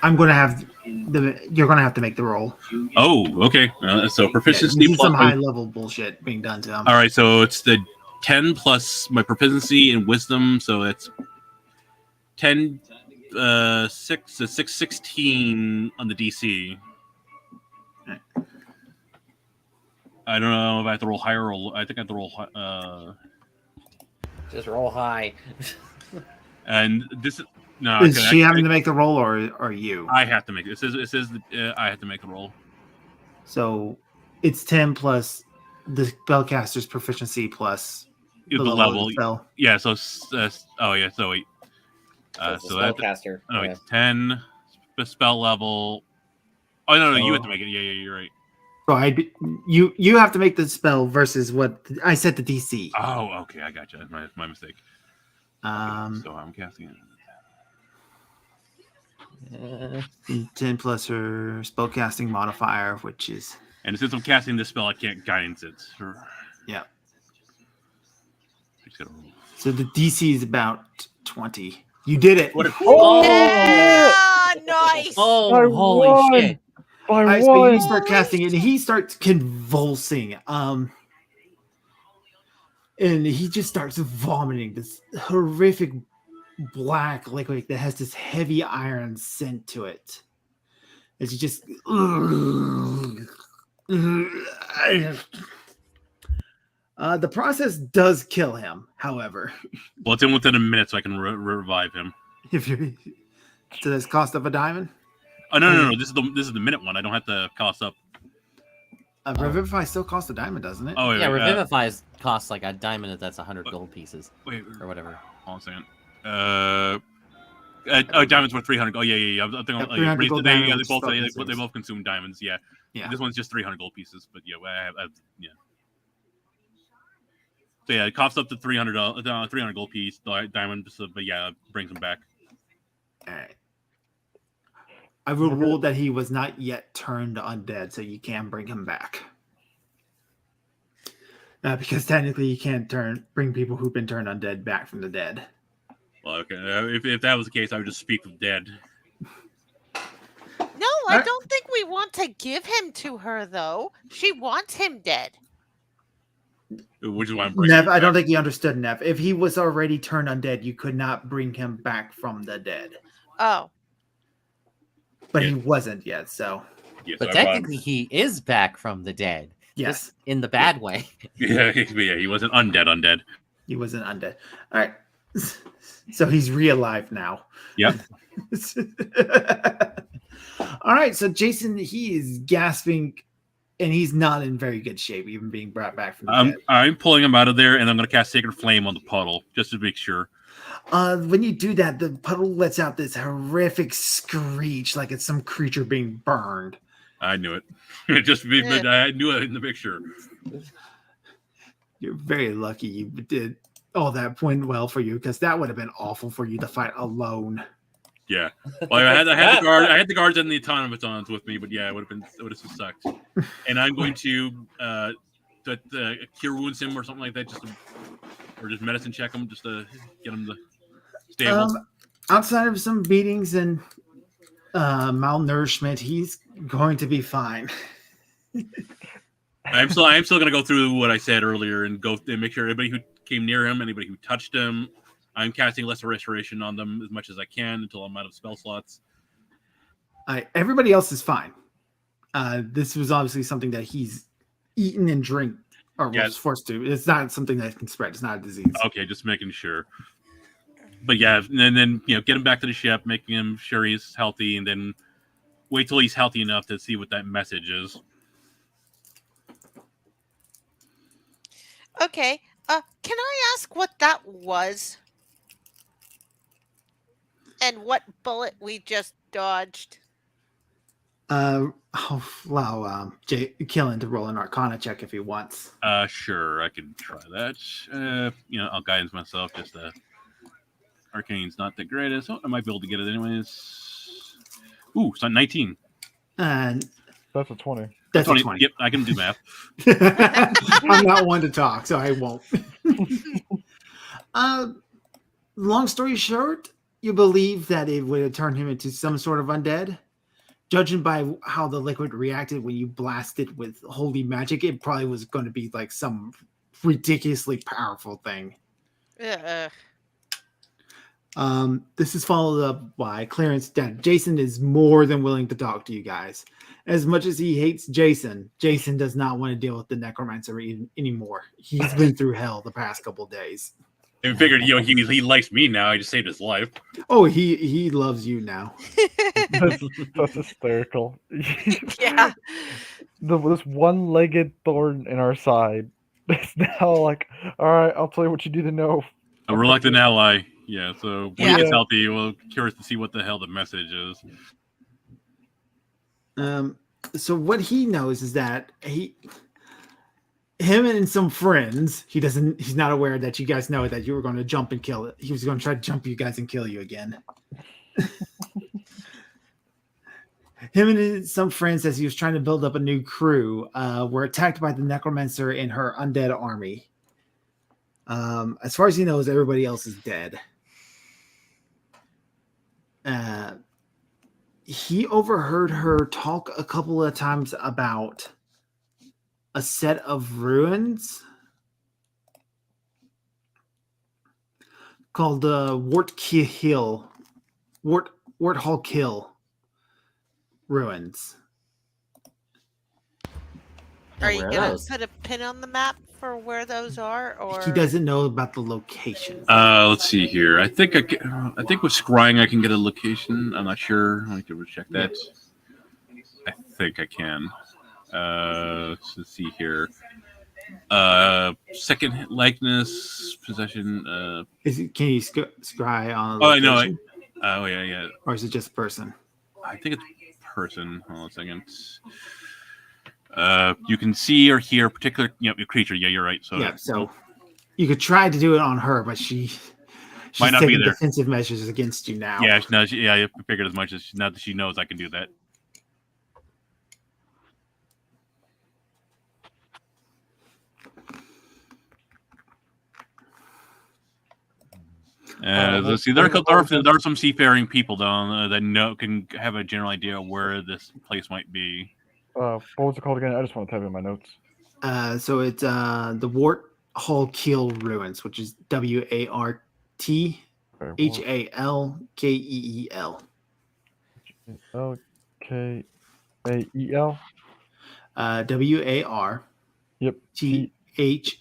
I'm going to have you're going to have to make the roll. Oh, okay. So proficiency This is plus some high level bullshit being done to him. All right, so it's the 10 plus my proficiency in wisdom, so it's 10, 16 on the DC. I don't know if I have to roll higher or I think I have to roll. Just roll high. And this is no. Is she having to make the roll, or you? I have to make it. It says I have to make the roll. So it's 10 plus the spellcaster's proficiency plus The level level. of the spell. Yeah. So oh yeah. So wait. So spellcaster. Oh, Yeah. wait, 10 spell level. Oh no, you have to make it. Yeah, you're right. So you have to make the spell versus what I set the DC. Oh, okay, I got you. That's my mistake. So I'm casting it. 10 plus her spellcasting modifier, which is And since I'm casting this spell, I can't guidance it. yeah. I just gotta roll. So the DC is about 20. You did it. Oh, Yeah, nice. oh, I holy won! shit! By All right, so one. you start casting it, and he starts convulsing. And he just starts vomiting this horrific black liquid that has this heavy iron scent to it. As he just the process does kill him, however. Well, it's in within a minute, so I can revive him. If you're to this cost of a diamond. Oh no! This is the minute one. I don't have to cost up. Revivify still costs a diamond, doesn't it? Oh wait, Yeah, wait, Revivify costs like a diamond if that's 100 gold pieces wait, or whatever. hold on a second. Diamonds worth 300. Oh yeah. I think Yeah, 300 gold diamonds, they both consume diamonds. Yeah. Yeah. This one's just 300 gold pieces, but yeah, yeah. So yeah, it costs up to 300 gold piece diamond. So, but yeah, it brings them back. All right. I will rule that he was not yet turned undead, so you can bring him back. Because technically, you can't bring people who've been turned undead back from the dead. Well, okay. If that was the case, I would just speak of dead. No, I don't think we want to give him to her, though. She wants him dead. Which is why I'm bringing Nev, him I don't back. think you understood, Nev. If he was already turned undead, you could not bring him back from the dead. Oh. But Yeah. he wasn't yet, so Yeah, But so I brought him- technically, he is back from the dead. yes, Just in the bad way. yeah, he wasn't undead. he wasn't undead. All right. So he's re-alive now. Yep. All right, so Jason, he is gasping, and he's not in very good shape, even being brought back from the dead. I'm pulling him out of there, and I'm going to cast Sacred Flame on the puddle just to make sure. When you do that, the puddle lets out this horrific screech, like it's some creature being burned. I knew it. But I knew it to make sure. You're very lucky you did. Oh, that went well for you, because that would have been awful for you to fight alone. Yeah. Well, I had the guards and the automatons with me, but yeah, it would have sucked. And I'm going to cure wounds him or something like that, or just medicine check him just to get him to stable. Outside of some beatings and malnourishment, he's going to be fine. I'm still going to go through what I said earlier and go and make sure everybody who came near him, anybody who touched him, I'm casting lesser restoration on them as much as I can until I'm out of spell slots. Everybody else is fine. This was obviously something that he's eaten and drink or was forced to. It's not something that can spread. It's not a disease. Okay, just making sure. But yeah, and then get him back to the ship, making him sure he's healthy, and then wait till he's healthy enough to see what that message is. Okay. Can I ask what that was? And what bullet we just dodged? Allow Killen to roll an Arcana check if he wants. Sure, I can try that. I'll guidance myself. Just Arcane's not the greatest. Oh, I might be able to get it anyways. Ooh, so 19. And That's a 20. that's 20. a 20. Yep, I can do math. I'm not one to talk, so I won't. Long story short, you believe that it would have turned him into some sort of undead. Judging by how the liquid reacted when you blasted with holy magic, it probably was going to be like some ridiculously powerful thing. Ugh. This is followed up by clearance that Jason is more than willing to talk to you guys. As much as he hates Jason, Jason does not want to deal with the necromancer anymore. He's been through hell the past couple days. I figured, he likes me now. I just saved his life. Oh, he loves you now. That's hysterical. Yeah. This one-legged thorn in our side. It's now like, all right, I'll tell you what you need to know. A reluctant ally. Yeah, so when Yeah. he gets healthy, we're curious to see what the hell the message is. So what he knows is that him and some friends, he's not aware that you guys know that you were going to jump and kill it. He was going to try to jump you guys and kill you again. Him and some friends, as he was trying to build up a new crew, were attacked by the necromancer and her undead army. As far as he knows, everybody else is dead. He overheard her talk a couple of times about a set of ruins called Warthall Kill ruins. Are you Where are gonna those? put a pin on the map for where those are, or He doesn't know about the location. Let's see here. I think with scrying I can get a location. I'm not sure. I have to check that. I think I can. Let's see here. Second likeness possession. Can you scry on? Oh, I know. location? Yeah. Or is it just a person? I think it's person. Hold on a second. You can see or hear a particular your creature. Yeah, you're right. So Yeah, so you could try to do it on her, but she's Might not be taking there. defensive measures against you now. yeah, no, I figured as much as now that she knows I can do that. Let's see. There are some seafaring people down that can have a general idea of where this place might be. What was it called again? I just want to type in my notes. So it's the Warthall Kill ruins, which is WARTHALKEEL. LKAEL. WAR Yep. THALKEEL.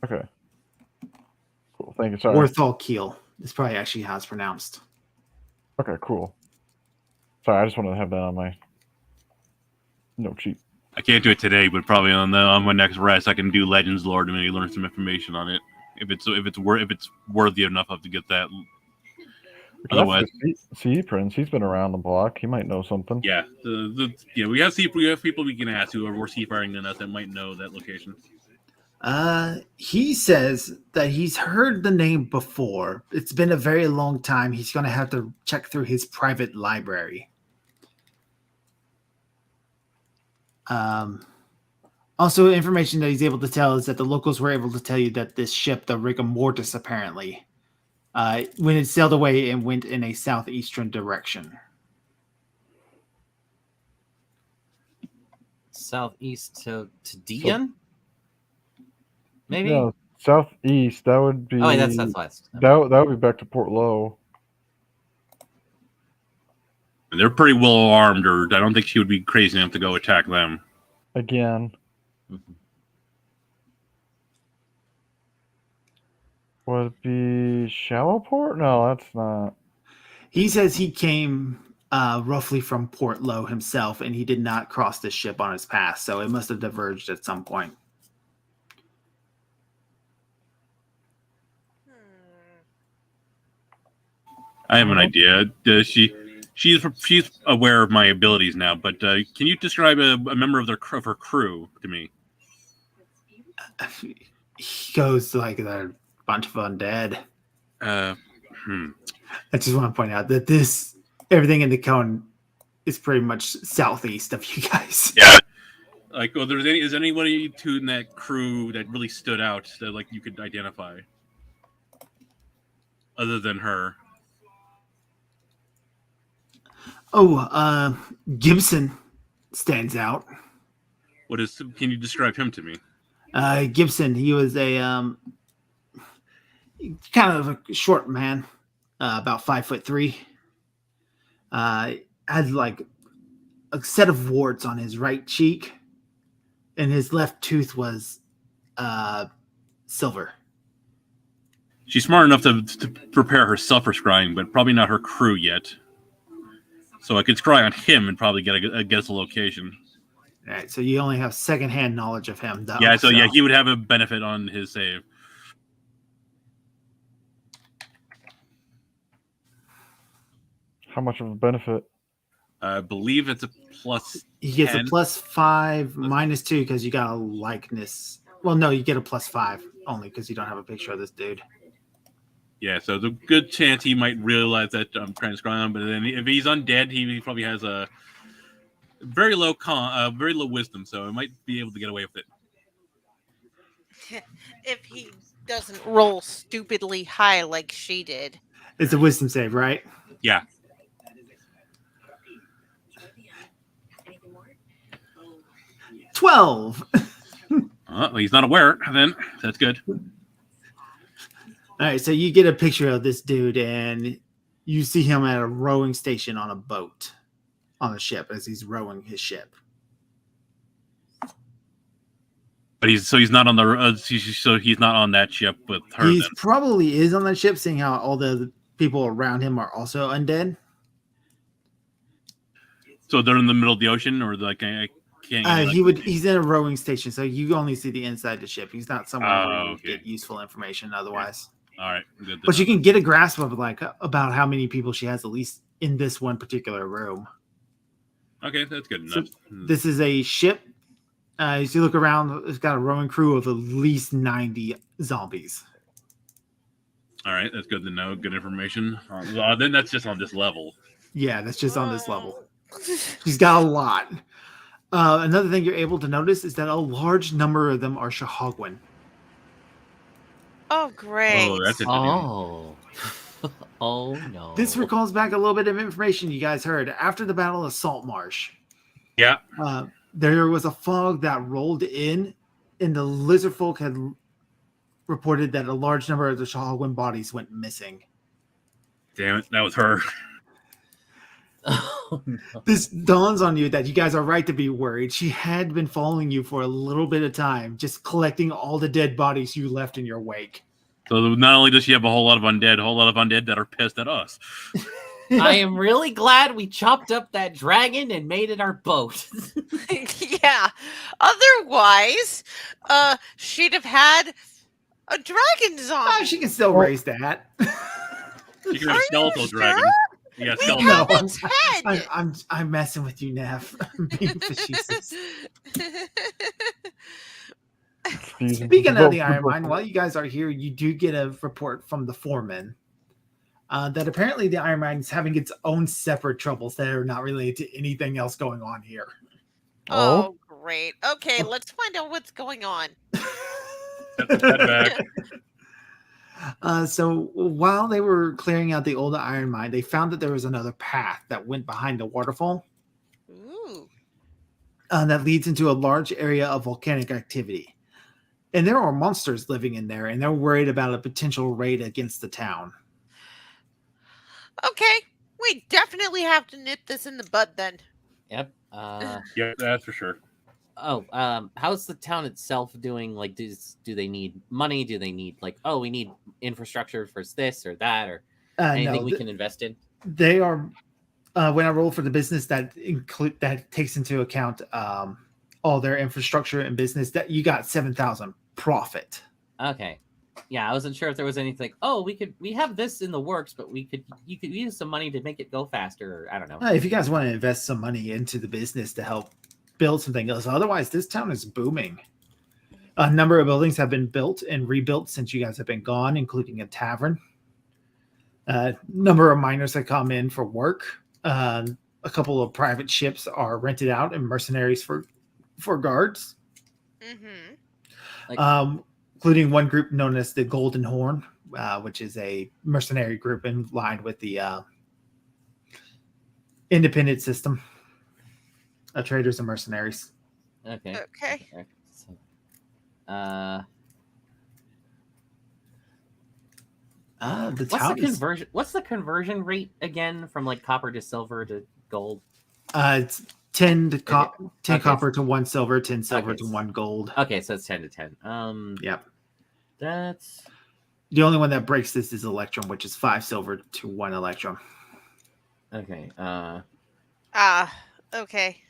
Okay. Cool. Thank you. Sorry. Warthall Kill. It's probably actually how it's pronounced. Okay. Cool. Sorry, I just wanted to have that on my note sheet. I can't do it today, but probably on my next rest, I can do Legends Lore to maybe learn some information on it. If it's worthy enough of to get that. Otherwise, see, Prince, he's been around the block. He might know something. yeah, we have people we can ask who are more seafaring than us that might know that location. He says that he's heard the name before. It's been a very long time. He's going to have to check through his private library. Also, information that he's able to tell is that the locals were able to tell you that this ship, the Rigor Mortis, apparently, when it sailed away and went in a southeastern direction. Southeast to Dion? Maybe? No, southeast. That would be. Oh, wait, that's southwest. That would be back to Port Low. They're pretty well armed, or I don't think she would be crazy enough to go attack them. Again. Mhm. Would it be Shallowport? No, that's not. He says he came roughly from Port Low himself, and he did not cross this ship on his path, so it must have diverged at some point. I have an idea. She's aware of my abilities now, but can you describe a member of her crew to me? He goes like a bunch of undead. I just want to point out that everything in the cone is pretty much southeast of you guys. Yeah, Like, well, is there anybody in that crew that really stood out that like you could identify, other than her? Oh, Gibson stands out. Can you describe him to me? Gibson, he was a kind of a short man, about 5'3". Had like a set of warts on his right cheek, and his left tooth was silver. She's smart enough to prepare herself for scrying, but probably not her crew yet. So I could scry on him and probably get a guess a location. All right, so you only have secondhand knowledge of him, though. Yeah, so yeah, he would have a benefit on his save. How much of a benefit? I believe it's a plus. He gets 10. a +5 -2 because you got a likeness. Well, no, you get a +5 only because you don't have a picture of this dude. Yeah, so there's a good chance he might realize that I'm trying to scry on, but then if he's undead, he probably has a very low wisdom, so he might be able to get away with it. If he doesn't roll stupidly high like she did. It's a wisdom save, right? Yeah. $12. Well, he's not aware, then. That's good. All right, so you get a picture of this dude, and you see him at a rowing station on a boat, on a ship, as he's rowing his ship. But he's not on he's not on that ship with her. He then. probably is on that ship, seeing how all the people around him are also undead. So they're in the middle of the ocean, or like I can't. He's in a rowing station, so you only see the inside the ship. He's not somewhere where you get useful information otherwise. All right, good. But you can get a grasp of like about how many people she has at least in this one particular room. Okay, that's good So enough. this is a ship. As you look around, it's got a rowing crew of at least 90 zombies. All right, that's good to know. Good information. Then that's just on this level. Yeah, that's just on this level. She's got a lot. Another thing you're able to notice is that a large number of them are Shahogwin. Oh, great. Oh, that's Oh. Oh, no. This recalls back a little bit of information you guys heard. After the Battle of Saltmarsh, Yeah. there was a fog that rolled in, and the lizard folk had reported that a large number of the Shahogwin bodies went missing. Damn it, that was her. Oh, no. This dawns on you that you guys are right to be worried. She had been following you for a little bit of time, just collecting all the dead bodies you left in your wake. So not only does she have a whole lot of undead that are pissed at us. I am really glad we chopped up that dragon and made it our boat. Yeah. Otherwise, she'd have had a dragon zombie. Oh, she can still raise that. She can have a skeletal dragon. Yeah, We skeletal. have No, its head. I'm messing with you, Neph. I'm being facetious. Speaking of the Iron Mine, while you guys are here, you do get a report from the foreman that apparently the Iron Mine is having its own separate troubles that are not related to anything else going on here. Oh, great. Okay, let's find out what's going on. Head back. So while they were clearing out the old Iron Mine, they found that there was another path that went behind the waterfall Ooh. that leads into a large area of volcanic activity. And there are monsters living in there, and they're worried about a potential raid against the town. Okay, we definitely have to nip this in the bud then. Yep. Yeah, that's for sure. How's the town itself doing? Like, do they need money? Do they need like, oh, we need infrastructure for this or that, or anything we can invest in? They are. When I roll for the business, that takes into account all their infrastructure and business. That you got 7,000 profit. Okay. Yeah, I wasn't sure if there was anything. Oh, we have this in the works, but you could use some money to make it go faster. Or I don't know. If you guys want to invest some money into the business to help build something else, otherwise this town is booming. A number of buildings have been built and rebuilt since you guys have been gone, including a tavern. Number of miners that come in for work. A couple of private ships are rented out, and mercenaries for 4 guards, Mm-hmm. Like, including one group known as the Golden Horn, which is a mercenary group in line with the independent system of traders and mercenaries. okay. Okay. Alright, so, The what's the town is conversion? What's the conversion rate again from like copper to silver to gold? it's 10 to 10 Okay. copper to 1 silver, 10 silver Okay. to 1 gold. Okay, so it's 10 to 10. Yep. That's The only one that breaks this is Electrum, which is 5 silver to 1 Electrum. okay. Okay.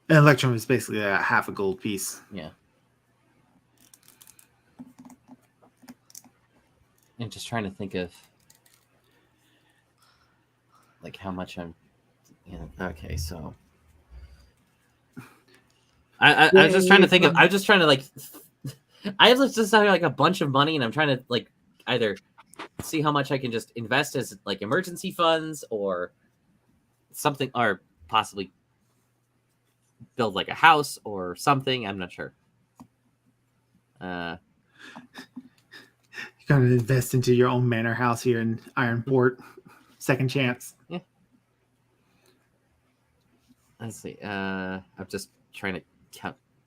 And Electrum is basically a half a gold piece. Yeah. I'm just trying to think of like how much I'm. Okay, so I was just trying to think of. I'm just trying to like. I have just like a bunch of money, and I'm trying to like either see how much I can just invest as like emergency funds or something, or possibly build like a house or something. I'm not sure. You're going to invest into your own manor house here in Ironport. Second chance. Yeah. Let's see. I'm just trying to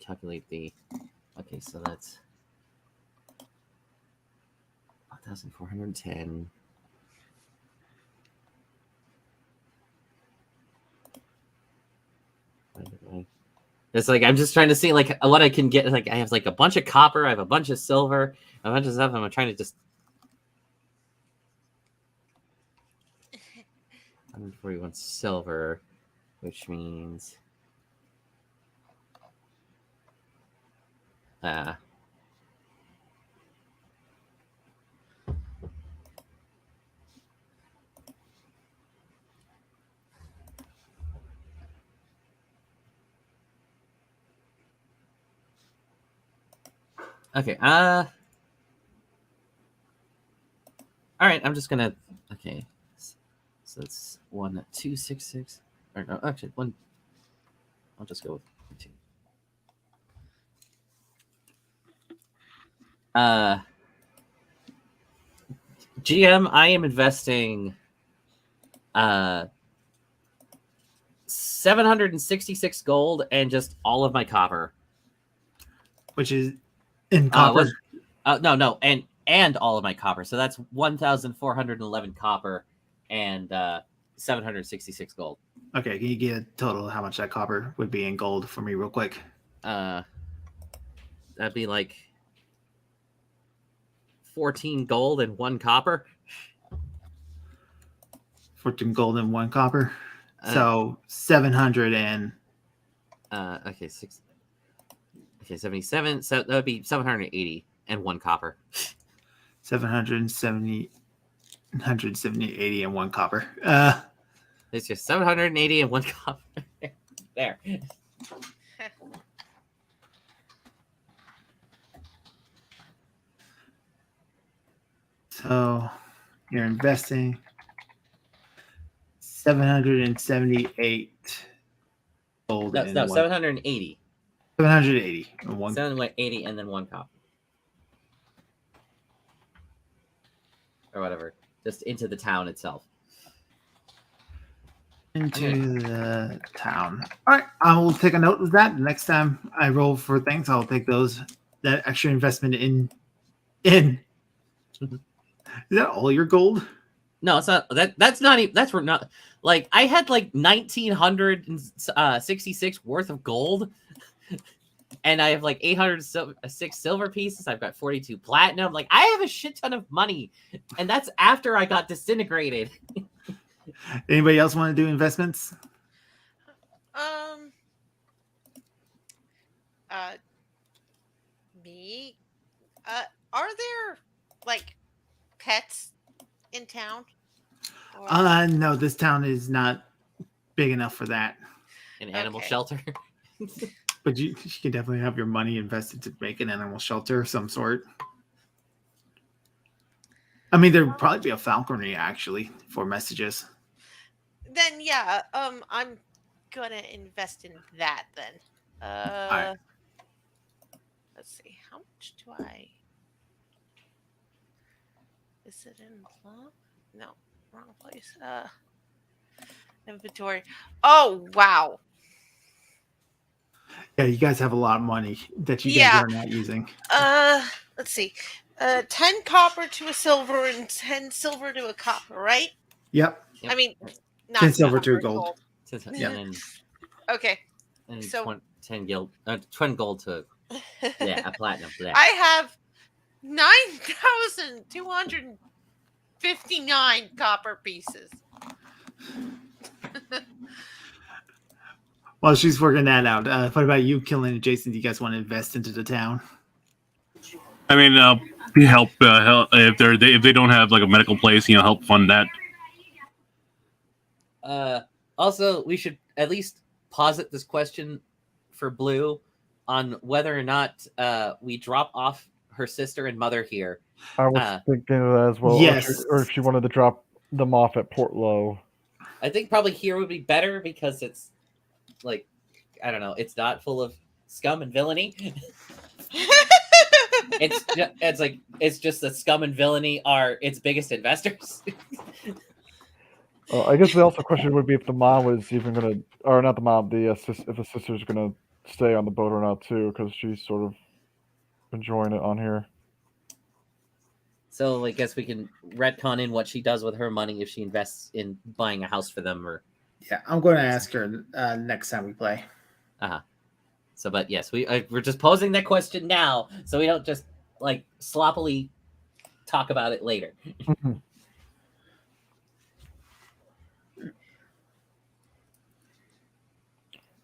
calculate the. Okay, so that's 1,410. It's like I'm just trying to see like what I can get. Like I have like a bunch of copper, I have a bunch of silver, a bunch of stuff. I'm trying to just 141 silver, which means okay. All right. I'm just gonna. Okay. So it's 1,266. Or no, actually one. I'll just go with 2. GM, I am investing 766 gold and just all of my copper. Which is in copper. No, and all of my copper. So that's 1,411 copper and 766 gold. Okay, can you get a total of how much that copper would be in gold for me real quick? That'd be like 14 gold and 1 copper. 14 gold and 1 copper. So 700 and okay, 77. So that would be 780 and 1 copper. 770 180 and 1 copper. It's just 780 and 1 copper. There. So you're investing 778 gold. No, and 780. 780 and 1. 780 and then 1 copper. Or whatever. Just into the town itself. Into the town. All right, I will take a note of that. The next time I roll for things, I'll take that extra investment in. Is that all your gold? No, it's not. That's not even. That's not. Like I had like 1,966 worth of gold, and I have like 806 silver pieces. I've got 42 platinum. Like I have a shit ton of money, and that's after I got disintegrated. Anybody else want to do investments? Me. Are there like pets in town? Or... No, this town is not big enough for that. An animal Okay. shelter. But you can definitely have your money invested to make an animal shelter of some sort. I mean, there'd probably be a falconry actually for messages. Then yeah, I'm gonna invest in that then. right. Let's see, how much do I? Is it in blog? No, wrong place. Inventory. Oh wow. Yeah, you guys have a lot of money that you guys Yeah. are not using. Let's see. 10 copper to a silver and 10 silver to a copper, right? Yep. Yep. I mean, not 10 silver to a copper, gold. And then Okay. and So- 10 guild, 20 gold to a platinum. Yeah. I have 9,259 copper pieces. While she's working that out, what about you, Killing and Jason? Do you guys want to invest into the town? I mean, help if they don't have like a medical place, help fund that. Also, we should at least posit this question for Blue on whether or not we drop off her sister and mother here. I was thinking of that as well. Yes. Or if she wanted to drop them off at Port Low. I think probably here would be better because it's like, I don't know, it's not full of scum and villainy. It's just that scum and villainy are its biggest investors. I guess the also question would be if the mom was even gonna, or not the mom, if the sister's gonna stay on the boat or not too, because she's sort of enjoying it on here. So I guess we can retcon in what she does with her money if she invests in buying a house for them, or Yeah, I'm going to ask her next time we play. so. But yes, we're just posing that question now, so we don't just like sloppily talk about it later.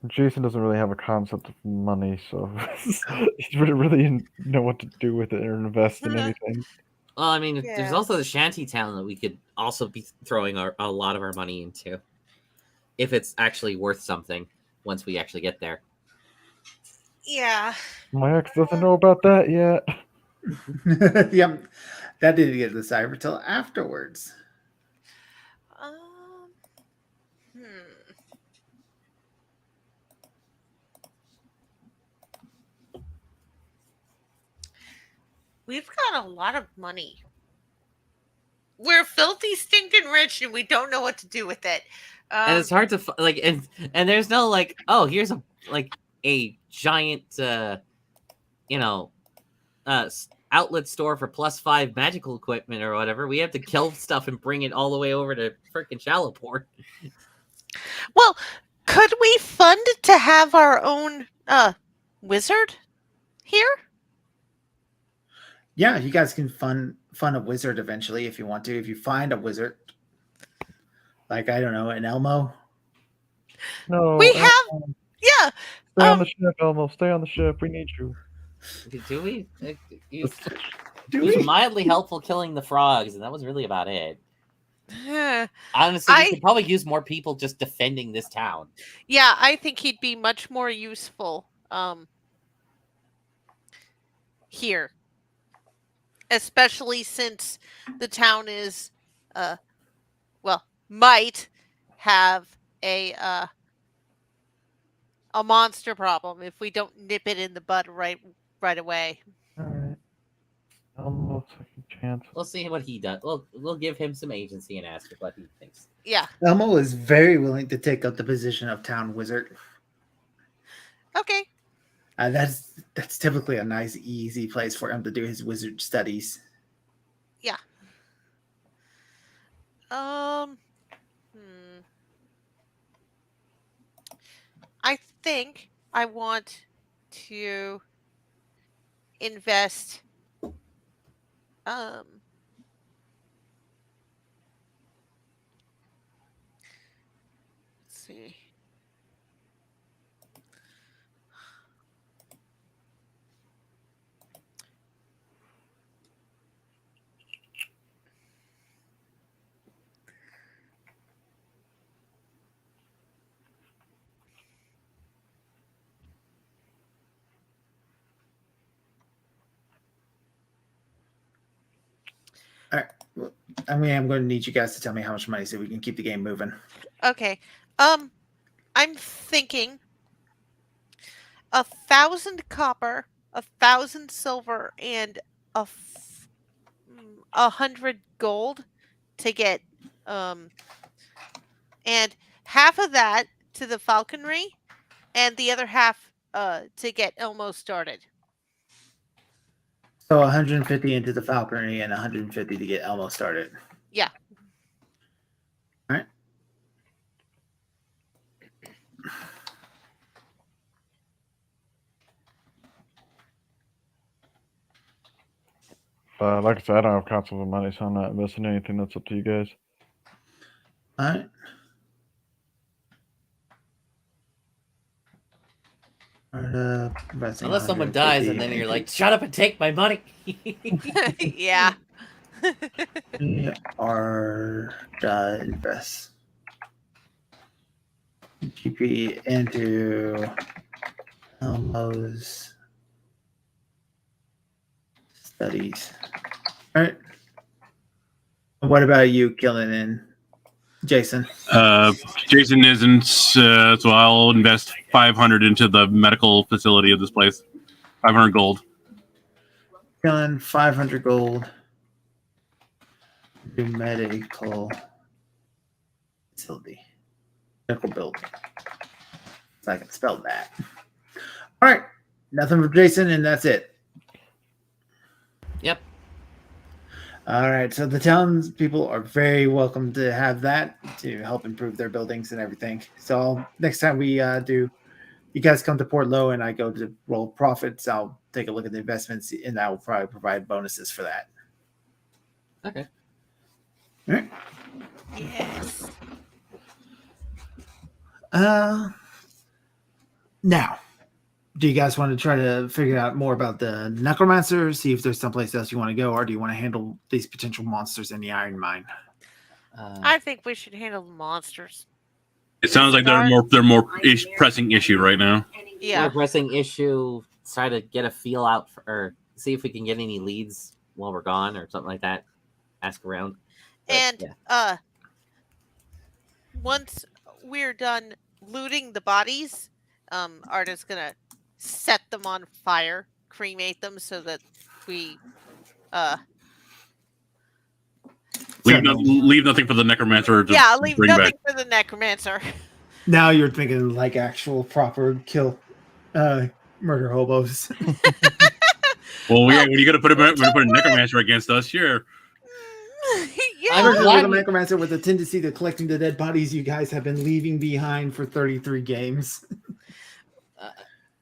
Jason doesn't really have a concept of money, so he really didn't know what to do with it or invest in anything. Well, I mean, Yeah. there's also the shanty town that we could also be throwing a lot of our money into, if it's actually worth something once we actually get there. Yeah. My ex doesn't know about that yet. Yeah, that didn't get decided until afterwards. Hmm. We've got a lot of money. We're filthy, stinking rich, and we don't know what to do with it. And it's hard to and there's no like, oh, here's a giant outlet store for +5 magical equipment or whatever. We have to kill stuff and bring it all the way over to freaking Shallowport. Well, could we fund to have our own wizard here? Yeah, you guys can fund a wizard eventually if you want to. If you find a wizard, like I don't know, an Elmo. No, We have, yeah. stay on the ship, Elmo. Stay on the ship. We need you. Do we? He Do was we? mildly helpful killing the frogs, and that was really about it. Yeah, Honestly, we could probably use more people just defending this town. I think he'd be much more useful here, especially since the town is, might have a monster problem if we don't nip it in the bud right away. All right. Elmo, second chance. We'll see what he does. We'll give him some agency and ask what he thinks. Yeah. Elmo is very willing to take up the position of town wizard. Okay. That's typically a nice, easy place for him to do his wizard studies. Yeah. I think I want to invest let's see. All right. I mean, I'm going to need you guys to tell me how much money so we can keep the game moving. Okay. I'm thinking 1,000 copper, 1,000 silver, and 100 gold to get and half of that to the falconry, and the other half to get Elmo started. So 150 into the falconry and 150 to get Elmo started. Yeah. All right. Like I said, I don't have concept of money, so I'm not investing in anything. That's up to you guys. All right. Unless someone dies and then you're like, shut up and take my money. Yeah. Are invest GP into Elmo's studies. All right. What about you, Killen and Jason? Jason isn't, so I'll invest 500 into the medical facility of this place. 500 gold. Killen, 500 gold. Do medical facility. Medical building. If I can spell that. All right. Nothing for Jason, and that's it. Yep. All right. So the townspeople are very welcome to have that to help improve their buildings and everything. So next time we do, you guys come to Port Low and I go to roll profits, I'll take a look at the investments and I will probably provide bonuses for that. Okay. All right. Yes. Now, do you guys want to try to figure out more about the necromancer, see if there's someplace else you want to go, or do you want to handle these potential monsters in the iron mine? I think we should handle the monsters. It sounds like they're more pressing issue right now. Yeah. More pressing issue. Try to get a feel out for, or see if we can get any leads while we're gone or something like that. Ask around. But, And yeah. Once we're done looting the bodies, Arda's gonna set them on fire, cremate them, so that we leave nothing for the necromancer to leave bring nothing back. for the necromancer. Now you're thinking like actual proper kill, murder hobos. Well, when you got to put a necromancer against us, sure. I'm With glad a necromancer with a tendency to collecting the dead bodies you guys have been leaving behind for 33 games.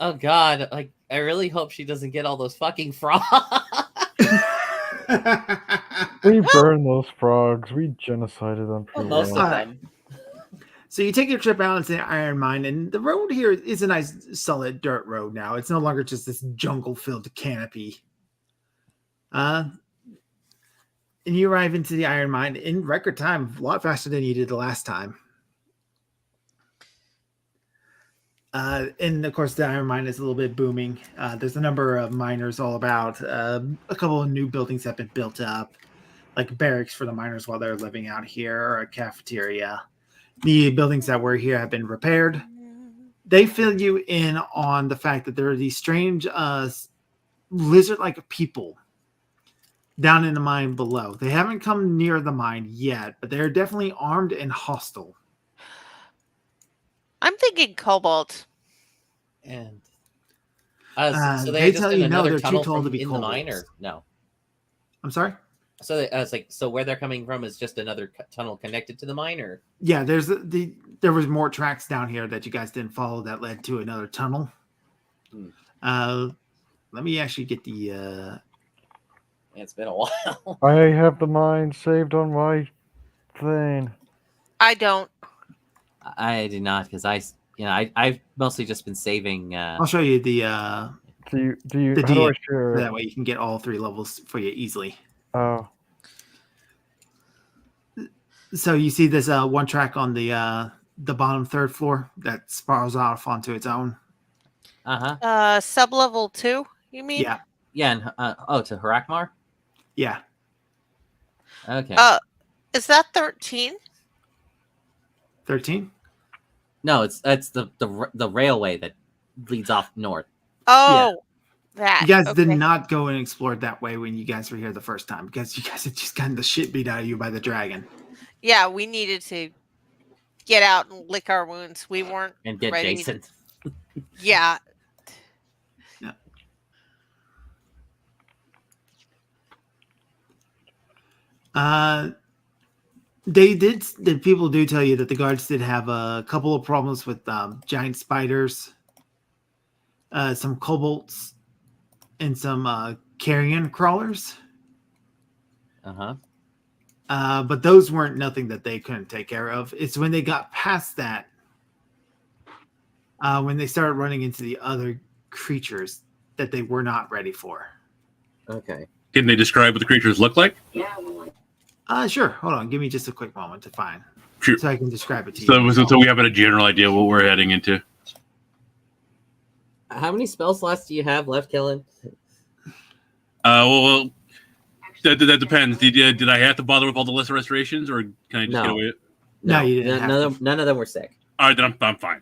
Oh God! Like, I really hope she doesn't get all those fucking frogs. We burned those frogs. We genocided them pretty Most well. of them. So you take your trip out into the iron mine, and the road here is a nice, solid dirt road now. It's no longer just this jungle-filled canopy. And you arrive into the iron mine in record time, a lot faster than you did the last time. And of course, the iron mine is a little bit booming. There's a number of miners all about. A couple of new buildings have been built up, like barracks for the miners while they're living out here, or a cafeteria. The buildings that were here have been repaired. They fill you in on the fact that there are these strange lizard-like people down in the mine below. They haven't come near the mine yet, but they're definitely armed and hostile. I'm thinking cobalt. And so they just tell in you no, another they're too tunnel tall from to be in the mine, kobolds. or no? I'm sorry? So I was like, so where they're coming from is just another tunnel connected to the mine, or Yeah, there was more tracks down here that you guys didn't follow that led to another tunnel. Let me actually get the it's been a while. I have the mine saved on my thing. I don't. I do not, because I've mostly just been saving. I'll show you the Do you the how do I DM, share? that way you can get all 3 levels for you easily. Oh, So you see this one track on the bottom 3rd floor that spirals off onto its own. Sub-level 2, you mean? Yeah, Yeah, and to Harakmar. yeah. Okay. Is that 13? 13? No, it's the railway that leads off north. Oh, that. You guys okay. did not go and explore it that way when you guys were here the first time because you guys had just gotten the shit beat out of you by the dragon. Yeah, we needed to get out and lick our wounds. We weren't And get ready. Jason. Yeah. The people do tell you that the guards did have a couple of problems with giant spiders, some kobolds, and some carrion crawlers. But those weren't nothing that they couldn't take care of. It's when they got past that, when they started running into the other creatures that they were not ready for. Okay. Can they describe what the creatures look like? Sure. Hold on. Give me just a quick moment to find, Sure. so I can describe it to you. So we have a general idea what we're heading into. How many spell slots do you have left, Kellen? Well, that depends. Did I have to bother with all the lesser restorations, or can I just get away with it? No, you didn't. None of them were sick. All right, then I'm fine.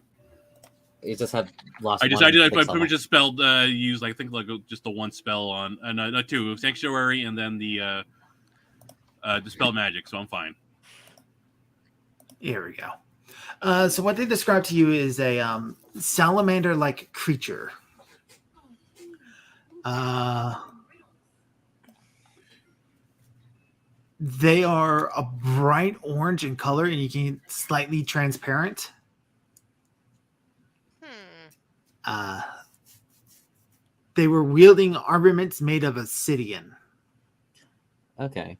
You just had lost. I one pretty much just spelled used I think like just the one spell on not two, sanctuary, and then the dispel magic. So I'm fine. Here we go. So what they describe to you is a salamander-like creature. They are a bright orange in color, and you can slightly transparent. They were wielding armaments made of obsidian. Okay.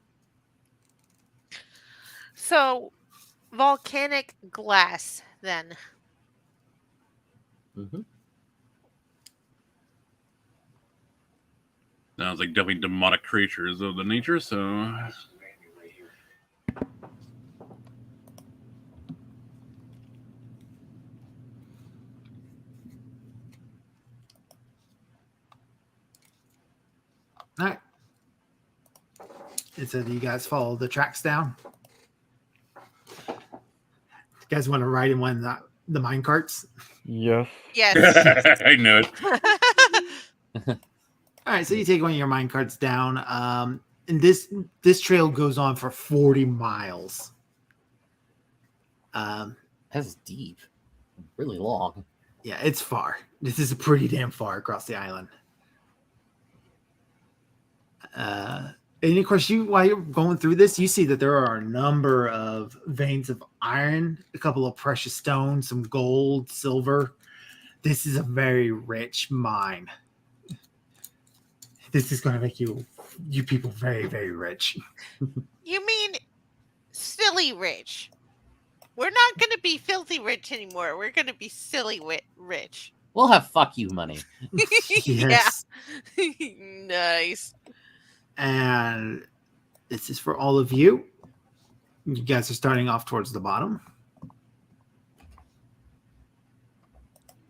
So, volcanic glass, then. Mm-hmm. Sounds like definitely demonic creatures of the nature. So. All right. It said you guys follow the tracks down. You guys want to ride in one of the mine carts? Yes. Yes. I know it. All right, so you take one of your mine carts down, and this trail goes on for 40 miles. That's deep, really long. Yeah, it's far. This is pretty damn far across the island. And of course, while you're going through this, you see that there are a number of veins of iron, a couple of precious stones, some gold, silver. This is a very rich mine. This is going to make you people very, very rich. You mean silly rich? We're not going to be filthy rich anymore. We're going to be silly rich. We'll have fuck you money. Yes. Yeah. Nice. And this is for all of you. You guys are starting off towards the bottom.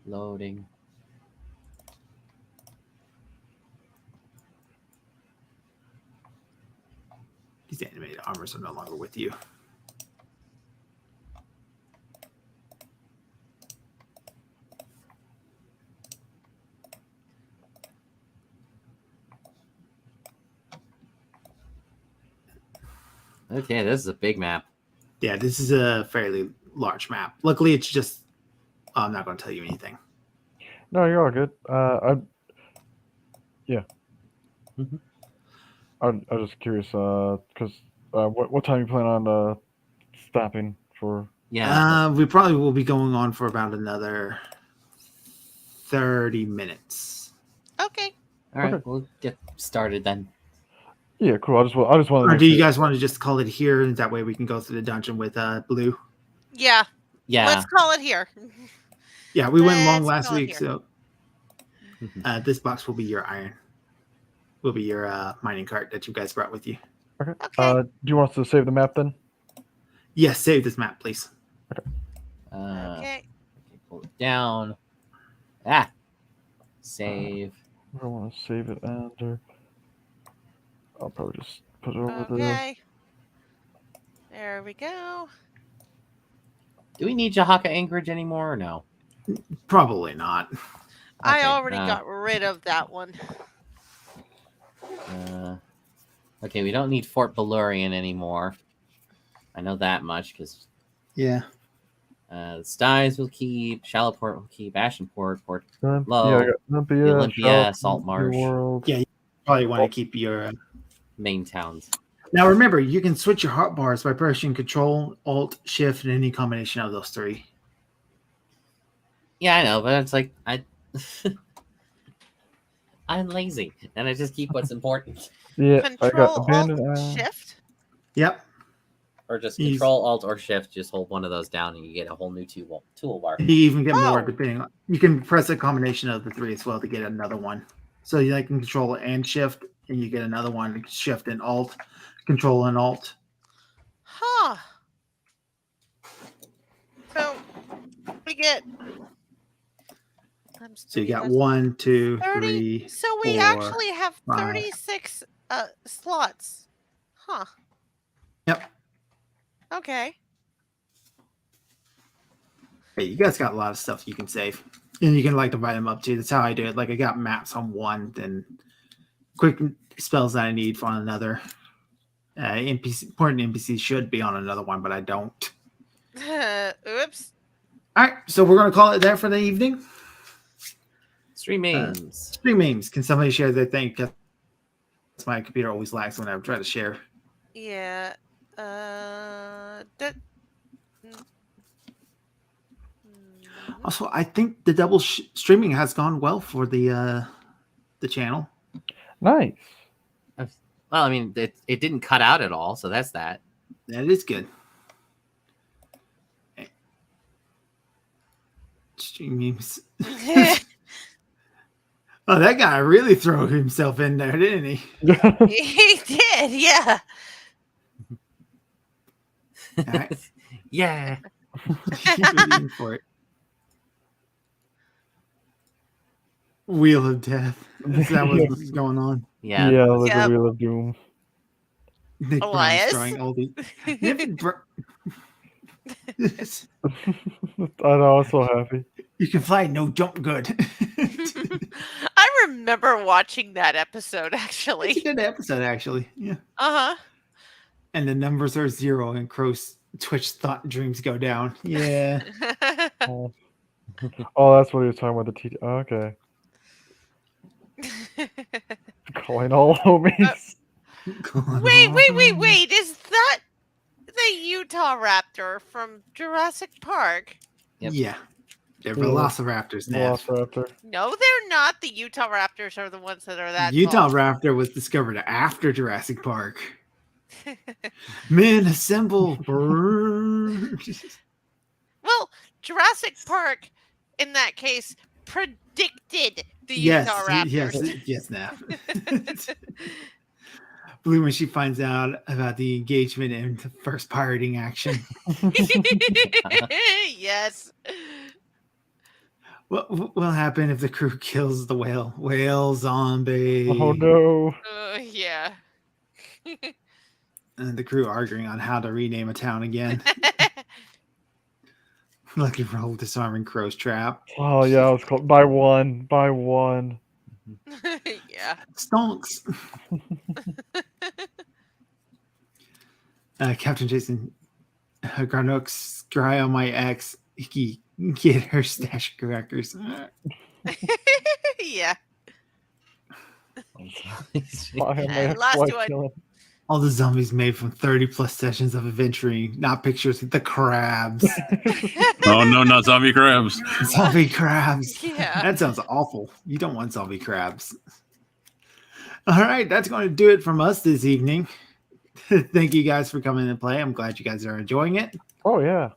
Loading. These animated armors are no longer with you. Okay, this is a big map. Yeah, this is a fairly large map. Luckily, it's just... I'm not going to tell you anything. No, you're all good. Yeah. Mm-hmm. I was just curious, because what time you plan on stopping for? Yeah. We probably will be going on for about another 30 minutes. Okay. All right, okay. we'll get started then. Yeah, cool. I just wanted. Or do you guys want to just call it here, and that way we can go through the dungeon with Blue? Yeah. Yeah. Let's call it here. Yeah, we went long Let's last call it week, here. so this box will be your iron. Will be your mining cart that you guys brought with you. Okay. Okay. Do you want us to save the map then? Yes, save this map, please. Okay. Pull it down. Save. I want to save it under. I'll probably just put it over there. Okay. There we go. Do we need Jahaka Anchorage anymore or no? Probably not. I Okay, already got rid of that one. Okay, we don't need Fort Belurian anymore. I know that much because Yeah. Styes will keep, Shallowport will keep, Ashenport, Port Yeah, Low, I got Olympia, Olympia, Charlotte, Salt Marsh. New World. Yeah, you probably want to keep your. Main towns. Now remember, you can switch your hotbars by pressing Control, Alt, Shift, and any combination of those three. Yeah, I know, but it's like I'm lazy, and I just keep what's important, Yeah, I got Control abandoned. Alt Shift. Yep. or just Easy. Control Alt or Shift. Just hold one of those down, and you get a whole new toolbar. You even get more Oh. depending on. You can press a combination of the three as well to get another one. So you can Control and Shift, and you get another one. Shift and Alt, Control and Alt. Huh. So we get. So you got 1, 2, 30. 3. So we 4, actually have 5. 36 slots. Huh. Yep. Okay. Hey, you guys got a lot of stuff you can save. And you can divide them up too. That's how I do it. I got maps on one, then quick spells that I need on another. Important NPCs should be on another one, but I don't. Oops. All right, so we're going to call it there for the evening. Stream memes. Stream memes. Can somebody share their thing? Because my computer always lags when I try to share. Yeah. Also, I think the double streaming has gone well for the channel. Nice. Well, I mean, it didn't cut out at all, so that's that. That is good. Stream memes. Oh, that guy really threw himself in there, didn't he? He did, yeah. All right. Yeah. Keep reading for it. Wheel of Death. Is that what's going on? Yeah. Yeah, like Yep. a Wheel of Doom. Nick Elias? Brown's throwing all the. I know, I'm so happy. You can fly, no jump good. I remember watching that episode, It's a actually. good episode, actually. Yeah. Uh-huh. And the numbers are 0, and Crow's Twitch thought dreams go down. Yeah. Oh, oh, that's what he was talking about. The TT. Oh, okay. Calling all homies. Wait. Is that the Utah Raptor from Jurassic Park? Yep. Yeah. They're Velociraptors now. Velociraptor. No, they're not. The Utah Raptors are the ones that are that Utah tall. Raptor was discovered after Jurassic Park. Men assemble. Well, Jurassic Park, in that case, predicted the Yes, Utah Raptors. yes, now. Blue when she finds out about the engagement and the first pirating action. Yes. What will happen if the crew kills the whale? Whale zombie. Oh no. Yeah. And the crew arguing on how to rename a town again. Lucky roll disarming Crow's trap. Oh yeah, it's called by one. By one. Yeah. Stonks. Captain Jason Garnook's dry on my ex. He get her stash of crackers. Yeah. I have my Last ex-wife one. killing. All the zombies made from 30 plus sessions of adventuring, not pictures. The crabs. Oh no, not zombie crabs. Zombie crabs. Yeah. That sounds awful. You don't want zombie crabs. All right, that's going to do it from us this evening. Thank you guys for coming and play. I'm glad you guys are enjoying it. Oh yeah.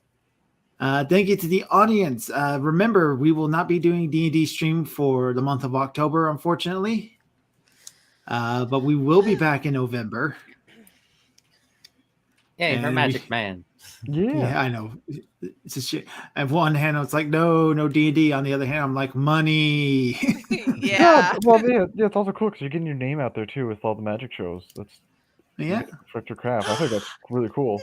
Thank you to the audience. Remember, we will not be doing D&D stream for the month of October, unfortunately. But we will be back in November. Yay, her And magic man. Yeah. Yeah, I know. It's a shit. On one hand, it's like, no D&D. On the other hand, I'm like, money. Yeah. Well, yeah, it's also cool because you're getting your name out there too with all the magic shows. That's Yeah. Victor Craft. I think that's really cool.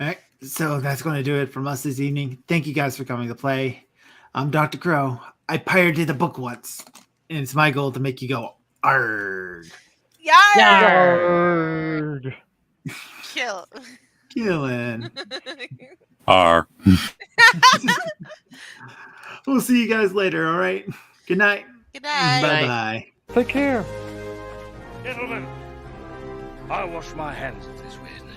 All right, so that's going to do it from us this evening. Thank you guys for coming to play. I'm Dr. Crow. I pirated a book once, and it's my goal to make you go, arrgg. Yarr! Arrgg. Kill. Killing. R. We'll see you guys later, all right? Good night. Good night. Bye-bye. Take care. Gentlemen, I wash my hands of this business.